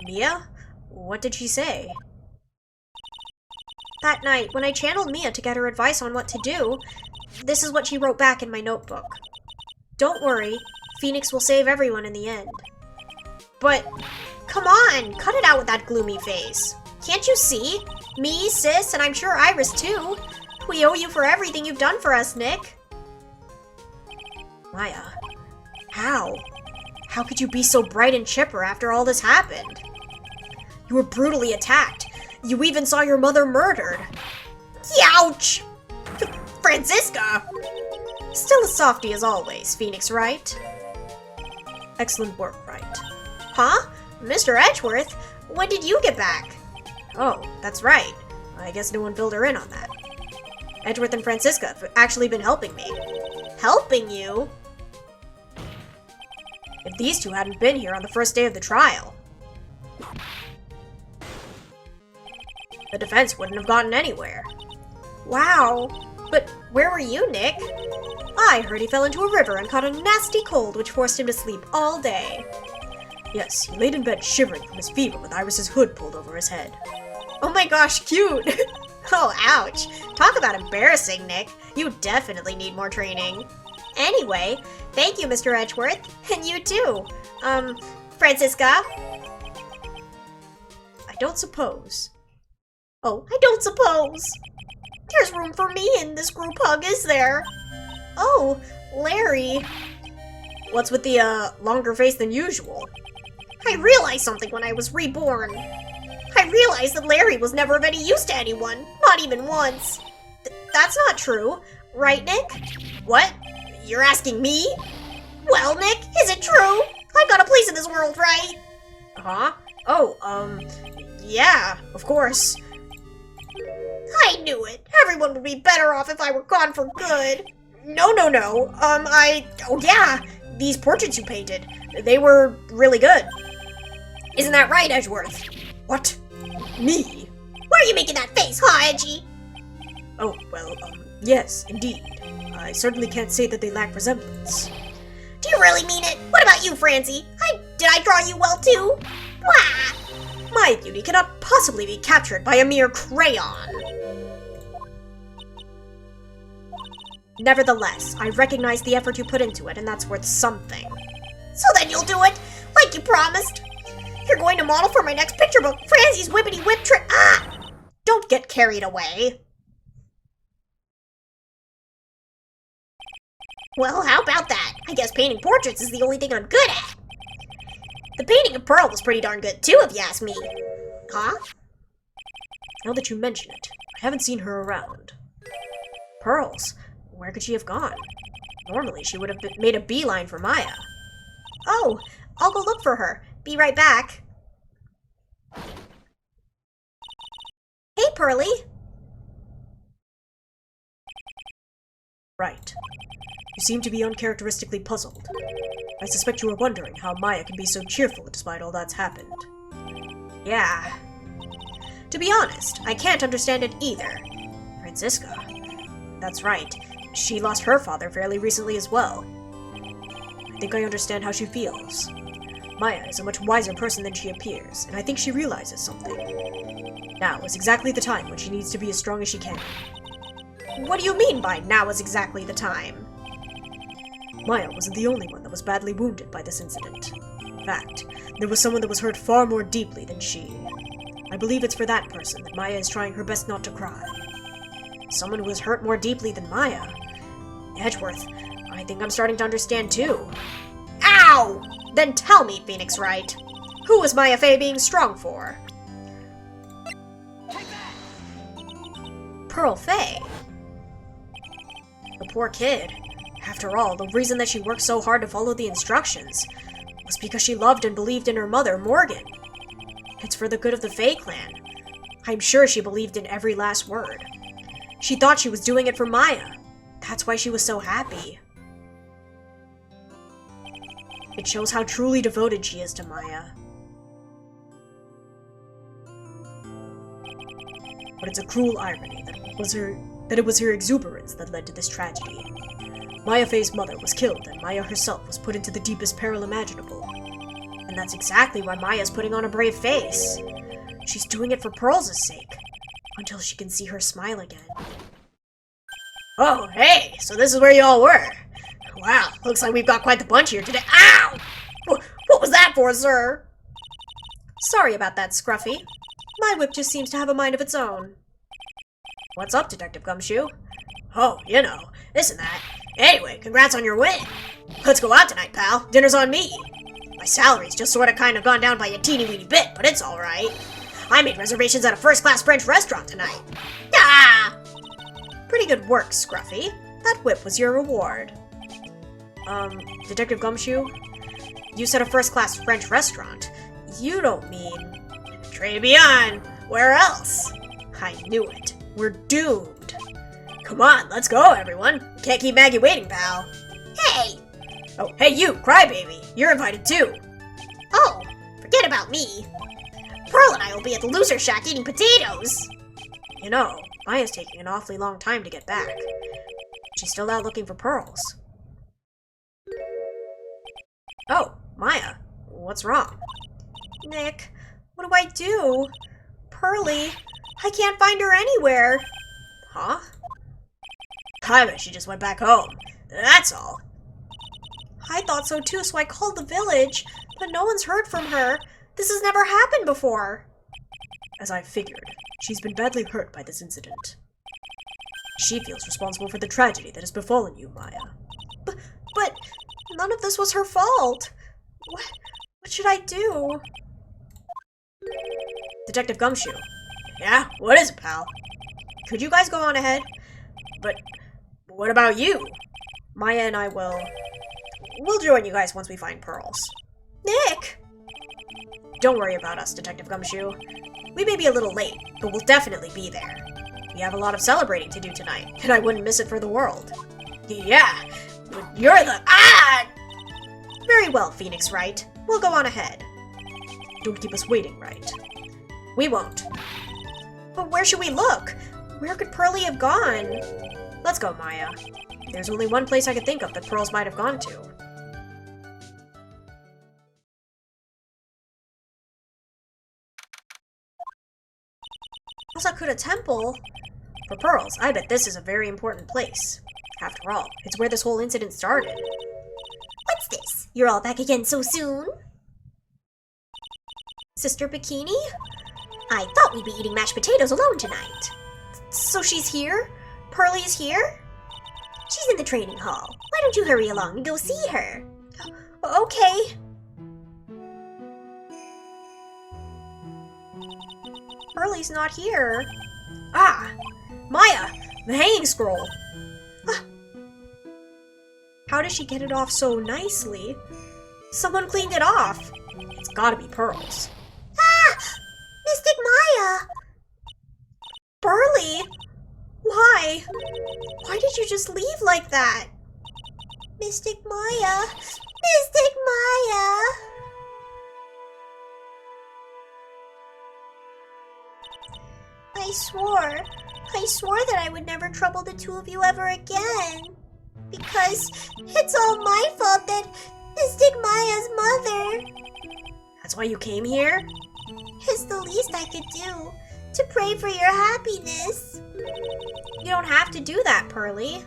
Mia? What did she say? That night, when I channeled Mia to get her advice on what to do, this is what she wrote back in my notebook. Don't worry, Phoenix will save everyone in the end. But, come on, cut it out with that gloomy face. Can't you see? Me, sis, and I'm sure Iris too. We owe you for everything you've done for us, Nick. Maya, how? How could you be so bright and chipper after all this happened? You were brutally attacked. You even saw your mother murdered. Youch! Francisca! Still a softie as always, Phoenix Wright. Excellent work, Wright. Huh? Mr. Edgeworth, when did you get back? Oh, that's right. I guess no one filled her in on that. Edgeworth and Francisca have actually been helping me. Helping you? If these two hadn't been here on the first day of the trial, the defense wouldn't have gotten anywhere. Wow. But where were you, Nick? I heard he fell into a river and caught a nasty cold which forced him to sleep all day. Yes, he laid in bed shivering from his fever with Iris's hood pulled over his head. Oh my gosh, cute! Oh, ouch. Talk about embarrassing, Nick. You definitely need more training. Anyway, thank you, Mr. Edgeworth. And you too. Francisca? I don't suppose. Oh, I don't suppose. There's room for me in this group hug, is there? Oh, Larry. What's with the, longer face than usual? I realized something when I was reborn. I realized that Larry was never of any use to anyone, not even once. That's not true, right, Nick? What? You're asking me? Well, Nick, is it true? I've got a place in this world, right? Huh? Oh, yeah, of course. I knew it. Everyone would be better off if I were gone for good. No. Oh yeah, these portraits you painted, they were really good. Isn't that right, Edgeworth? What? Me? Why are you making that face, huh, Edgy? Oh, well, yes, indeed. I certainly can't say that they lack resemblance. Do you really mean it? What about you, Francie? Did I draw you well too? Wah! My beauty cannot possibly be captured by a mere crayon. Nevertheless, I recognize the effort you put into it, and that's worth something. So then you'll do it, like you promised. You're going to model for my next picture book, Francie's Whippity Whip Trick. Ah! Don't get carried away. Well, how about that? I guess painting portraits is the only thing I'm good at. The painting of Pearl was pretty darn good too, if you ask me. Huh? Now that you mention it, I haven't seen her around. Pearls? Where could she have gone? Normally, she would have made a beeline for Maya. Oh, I'll go look for her. Be right back. Hey, Pearly. Right. You seem to be uncharacteristically puzzled. I suspect you are wondering how Maya can be so cheerful despite all that's happened. Yeah. To be honest, I can't understand it either. Francisca. That's right. She lost her father fairly recently as well. I think I understand how she feels. Maya is a much wiser person than she appears, and I think she realizes something. Now is exactly the time when she needs to be as strong as she can. What do you mean by now is exactly the time? Maya wasn't the only one that was badly wounded by this incident. In fact, there was someone that was hurt far more deeply than she. I believe it's for that person that Maya is trying her best not to cry. Someone who was hurt more deeply than Maya? Edgeworth, I think I'm starting to understand too. Ow! Then tell me, Phoenix Wright. Who was Maya Fey being strong for? Pearl Fey. The poor kid. After all, the reason that she worked so hard to follow the instructions was because she loved and believed in her mother, Morgan. It's for the good of the Fey clan. I'm sure she believed in every last word. She thought she was doing it for Maya. That's why she was so happy. It shows how truly devoted she is to Maya. But it's a cruel irony that it was her exuberance that led to this tragedy. Maya Fey's mother was killed, and Maya herself was put into the deepest peril imaginable. And that's exactly why Maya's putting on a brave face. She's doing it for Pearl's sake, until she can see her smile again. Oh, hey, so this is where you all were. Wow, looks like we've got quite the bunch here today. Ow! What was that for, sir? Sorry about that, Scruffy. My whip just seems to have a mind of its own. What's up, Detective Gumshoe? Oh, you know, this and that. Anyway, congrats on your win. Let's go out tonight, pal. Dinner's on me. My salary's just sorta kinda gone down by a teeny-weeny bit, but it's alright. I made reservations at a first-class French restaurant tonight. Ah! Pretty good work, Scruffy. That whip was your reward. Detective Gumshoe? You said a first-class French restaurant. You don't mean... Tribulations! Where else? I knew it. We're doomed. Come on, let's go, everyone. Can't keep Maggie waiting, pal. Hey! Oh, hey you, crybaby. You're invited too. Oh, forget about me. Pearl and I will be at the loser shack eating potatoes. You know, Maya's taking an awfully long time to get back. She's still out looking for pearls. Oh, Maya. What's wrong? Nick, what do I do? Pearlie, I can't find her anywhere. Huh? I bet she just went back home. That's all. I thought so too, so I called the village, but no one's heard from her. This has never happened before. As I figured, she's been badly hurt by this incident. She feels responsible for the tragedy that has befallen you, Maya. But none of this was her fault. What should I do? Detective Gumshoe. Yeah, what is it, pal? Could you guys go on ahead? But what about you? Maya and I we'll join you guys once we find pearls. Nick! Don't worry about us, Detective Gumshoe. We may be a little late, but we'll definitely be there. We have a lot of celebrating to do tonight, and I wouldn't miss it for the world. Yeah, but you're the... Ah! Very well, Phoenix Wright. We'll go on ahead. Don't keep us waiting, right? We won't. But where should we look? Where could Pearlie have gone? Let's go, Maya. There's only one place I could think of that pearls might have gone to. Asakura Temple? For pearls, I bet this is a very important place. After all, it's where this whole incident started. What's this? You're all back again so soon? Sister Bikini? I thought we'd be eating mashed potatoes alone tonight. So she's here? Pearlie's here? She's in the training hall. Why don't you hurry along and go see her? Okay. Pearlie's not here. Ah! Maya! The hanging scroll! How did she get it off so nicely? Someone cleaned it off. It's gotta be pearls. Ah! Mystic Maya! Pearlie! Why? Why did you just leave like that? Mystic Maya! Mystic Maya! I swore that I would never trouble the two of you ever again. Because it's all my fault that Mystic Maya's mother. That's why you came here? It's the least I could do to pray for your happiness. You don't have to do that, Pearlie.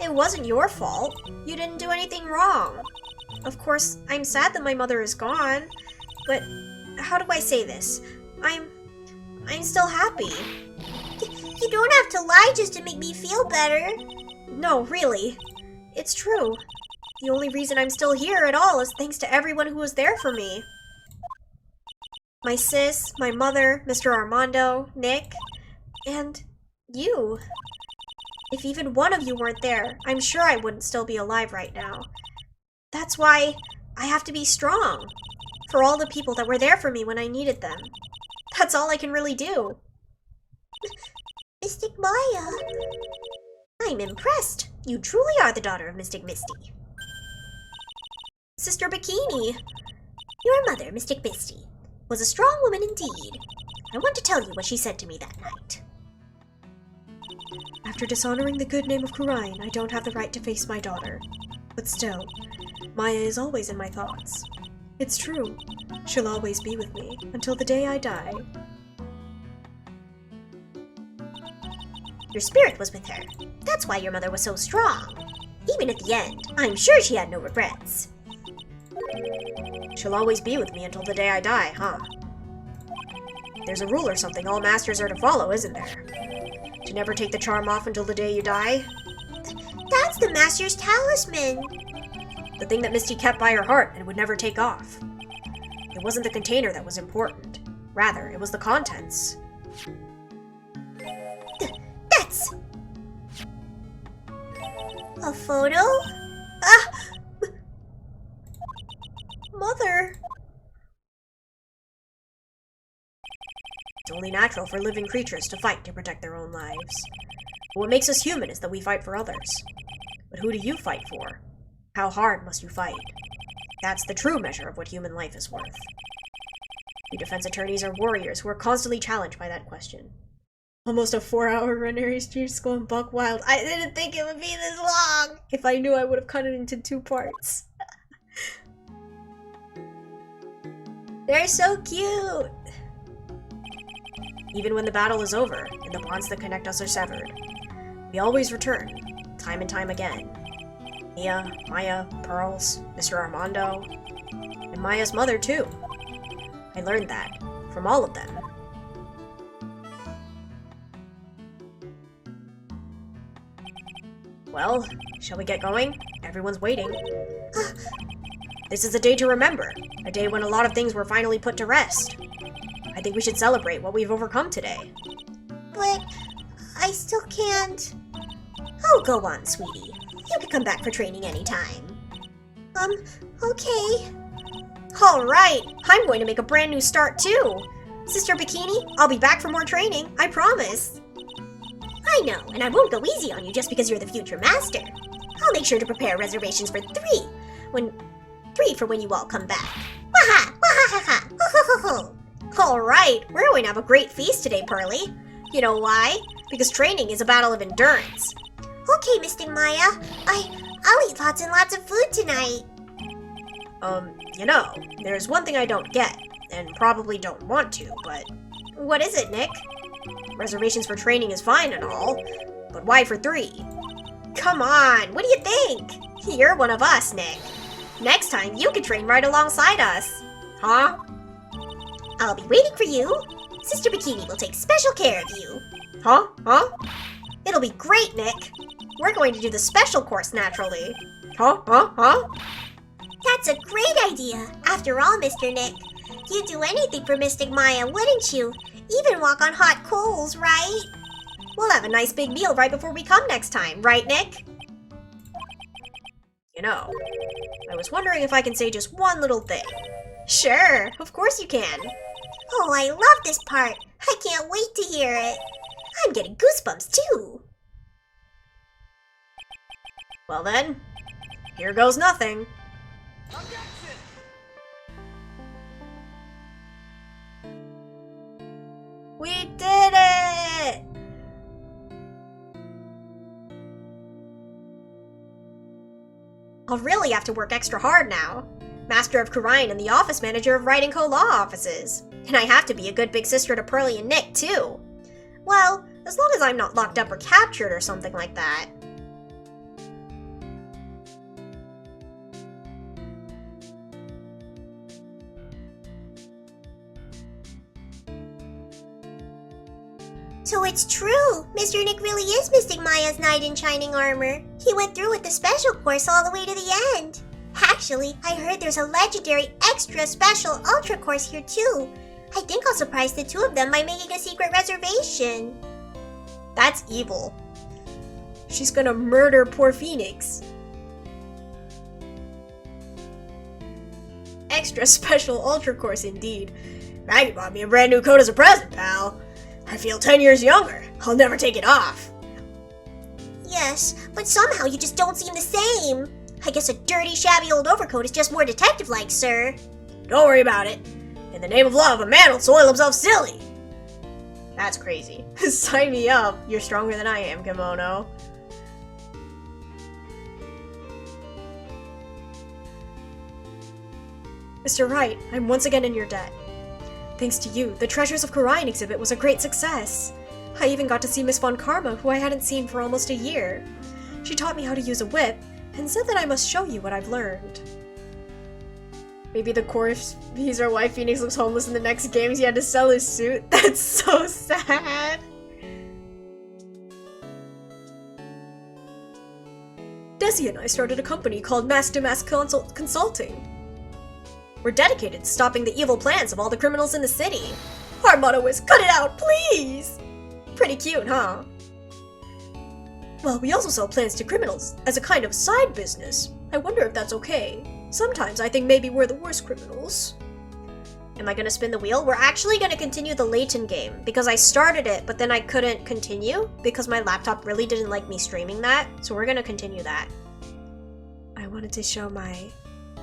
It wasn't your fault. You didn't do anything wrong. Of course, I'm sad that my mother is gone, but how do I say this? I'm still happy. You don't have to lie just to make me feel better. No, really. It's true. The only reason I'm still here at all is thanks to everyone who was there for me. My sis, my mother, Mr. Armando, Nick, and you. If even one of you weren't there, I'm sure I wouldn't still be alive right now. That's why I have to be strong. For all the people that were there for me when I needed them. That's all I can really do. Mystic Maya. I'm impressed. You truly are the daughter of Mystic Misty. Sister Bikini. Your mother, Mystic Misty, was a strong woman indeed. I want to tell you what she said to me that night. After dishonoring the good name of Kurain, I don't have the right to face my daughter. But still, Maya is always in my thoughts. It's true. She'll always be with me until the day I die. Your spirit was with her. That's why your mother was so strong. Even at the end, I'm sure she had no regrets. She'll always be with me until the day I die, huh? There's a rule or something all masters are to follow, isn't there? To never take the charm off until the day you die? That's the Master's talisman. The thing that Misty kept by her heart and would never take off. It wasn't the container that was important. Rather, it was the contents. That's... a photo? Ah! Mother! It's only natural for living creatures to fight to protect their own lives. But what makes us human is that we fight for others. But who do you fight for? How hard must you fight? That's the true measure of what human life is worth. We defense attorneys are warriors who are constantly challenged by that question. Almost a 4-hour Renary Street's going buck wild. I didn't think it would be this long! If I knew, I would have cut it into 2 parts. They're so cute! Even when the battle is over and the bonds that connect us are severed, we always return, time and time again. Mia, Maya, Pearls, Mr. Armando, and Maya's mother too. I learned that from all of them. Well, shall we get going? Everyone's waiting. This is a day to remember, a day when a lot of things were finally put to rest. I think we should celebrate what we've overcome today. But I still can't... Oh, go on, sweetie. You can come back for training anytime. Okay. Alright, I'm going to make a brand new start too. Sister Bikini, I'll be back for more training, I promise. I know, and I won't go easy on you just because you're the future master. I'll make sure to prepare reservations for 3 for when you all come back. Waha! Wahahaha! Ho ho ho ho! Alright, we're going to have a great feast today, Pearly. You know why? Because training is a battle of endurance. Okay, Mystic Maya. I'll eat lots and lots of food tonight. You know, there's one thing I don't get, and probably don't want to, but... What is it, Nick? Reservations for training is fine and all, but why for 3? Come on, what do you think? You're one of us, Nick. Next time, you can train right alongside us. Huh? I'll be waiting for you. Sister Bikini will take special care of you. Huh? Huh? It'll be great, Nick. We're going to do the special course naturally. Huh? Huh? Huh? That's a great idea. After all, Mr. Nick, you'd do anything for Mystic Maya, wouldn't you? Even walk on hot coals, right? We'll have a nice big meal right before we come next time, right, Nick? You know, I was wondering if I can say just one little thing. Sure, of course you can. Oh, I love this part. I can't wait to hear it. I'm getting goosebumps, too. Well then, here goes nothing. We did it! I'll really have to work extra hard now. Master of Kurian and the office manager of Writing Co. Law offices. And I have to be a good big sister to Pearly and Nick, too. Well, as long as I'm not locked up or captured or something like that. So it's true. Mr. Nick really is Mystic Maya's knight in shining armor. He went through with the special course all the way to the end. Actually, I heard there's a legendary extra special ultra course here too. I think I'll surprise the 2 of them by making a secret reservation. That's evil. She's gonna murder poor Phoenix. Extra special ultra course indeed. Maggie bought me a brand new coat as a present, pal. I feel 10 years younger. I'll never take it off. Yes, but somehow you just don't seem the same. I guess a dirty, shabby old overcoat is just more detective-like, sir. Don't worry about it. In the name of love, a man will soil himself silly. That's crazy. Sign me up. You're stronger than I am, Kimono. Mr. Wright, I'm once again in your debt. Thanks to you, the Treasures of Kurian exhibit was a great success. I even got to see Miss Von Karma, who I hadn't seen for almost a year. She taught me how to use a whip, and said that I must show you what I've learned. Maybe the course fees are why Phoenix looks homeless in the next games he had to sell his suit. That's so sad. Desi and I started a company called Mask to Mask Consulting. We're dedicated to stopping the evil plans of all the criminals in the city. Our motto is, cut it out, please! Pretty cute, huh? Well, we also sell plans to criminals as a kind of side business. I wonder if that's okay. Sometimes I think maybe we're the worst criminals. Am I gonna spin the wheel? We're actually gonna continue the Layton game, because I started it, but then I couldn't continue, because my laptop really didn't like me streaming that, so we're gonna continue that. I wanted to show my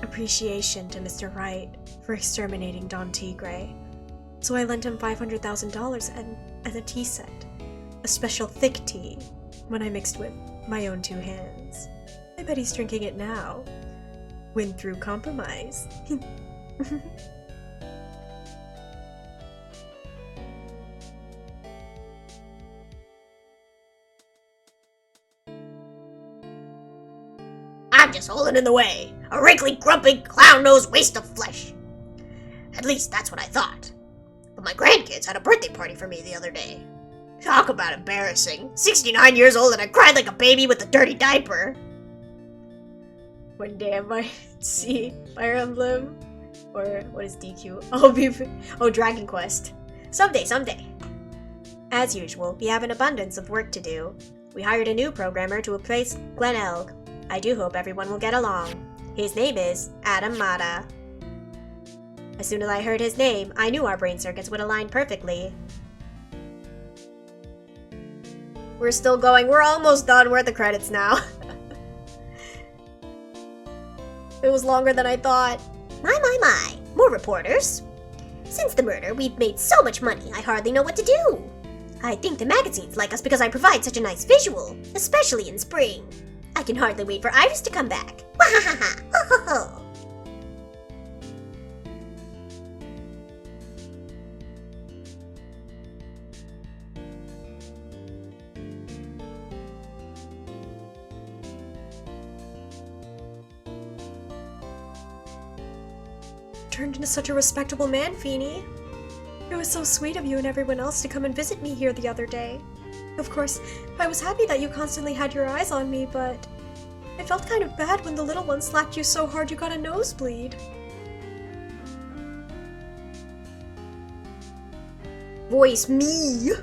appreciation to Mr. Wright for exterminating Don Tigre. So I lent him $500,000 and a tea set. A special thick tea, when I mixed with my own 2 hands. I bet he's drinking it now. Win through compromise. I'm just holding in the way. A wrinkly, grumpy, clown-nosed waste of flesh. At least that's what I thought. But my grandkids had a birthday party for me the other day. Talk about embarrassing. 69 years old and I cried like a baby with a dirty diaper. One day I might see Fire Emblem. Or what is DQ? Oh, Dragon Quest. Someday. As usual, we have an abundance of work to do. We hired a new programmer to replace Glenn Elg. I do hope everyone will get along. His name is Adam Mata. As soon as I heard his name, I knew our brain circuits would align perfectly. We're still going. We're almost done. We're at the credits now. It was longer than I thought. My. More reporters. Since the murder, we've made so much money, I hardly know what to do. I think the magazines like us because I provide such a nice visual, especially in spring. I can hardly wait for Iris to come back. Wahahaha! Ho ho ho! Turned into such a respectable man, Feeny. It was so sweet of you and everyone else to come and visit me here the other day. Of course, I was happy that you constantly had your eyes on me, but I felt kind of bad when the little one slapped you so hard you got a nosebleed. Voice me!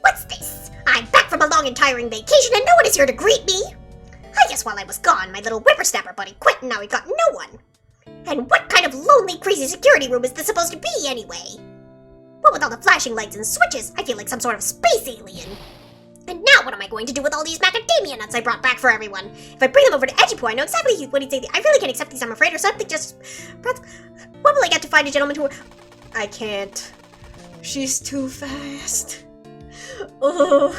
What's this? I'm back from a long and tiring vacation and no one is here to greet me. I guess while I was gone, my little whippersnapper buddy quit and now we got no one. And what kind of lonely, crazy security room is this supposed to be anyway? What with all the flashing lights and switches, I feel like some sort of space alien. And now what am I going to do with all these macadamia nuts I brought back for everyone? If I bring them over to Edgepo, I know exactly what he'd say. I really can't accept these, I'm afraid, or something just... When will I get to find a gentleman who... I can't. She's too fast. Oh.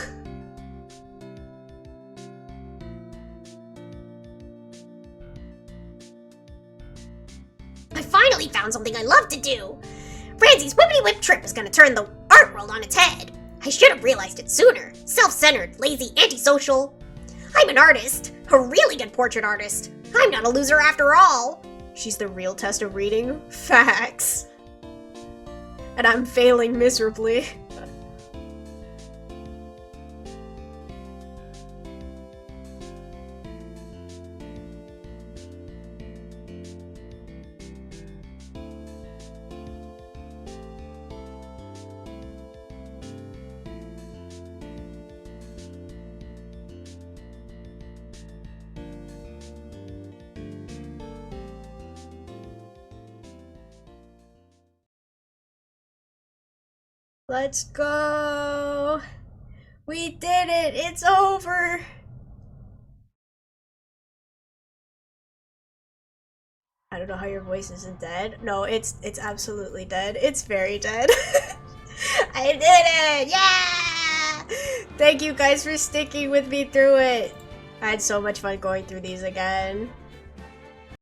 I finally found something I love to do! Franzie's Whippity Whip trip is gonna turn the art world on its head. I should have realized it sooner. Self-centered, lazy, antisocial. I'm an artist. A really good portrait artist. I'm not a loser after all. She's the real test of reading facts. And I'm failing miserably. Let's go. We did it. It's over. I don't know how your voice isn't dead. No, it's absolutely dead. It's very dead. I did it! Yeah! Thank you guys for sticking with me through it. I had so much fun going through these again.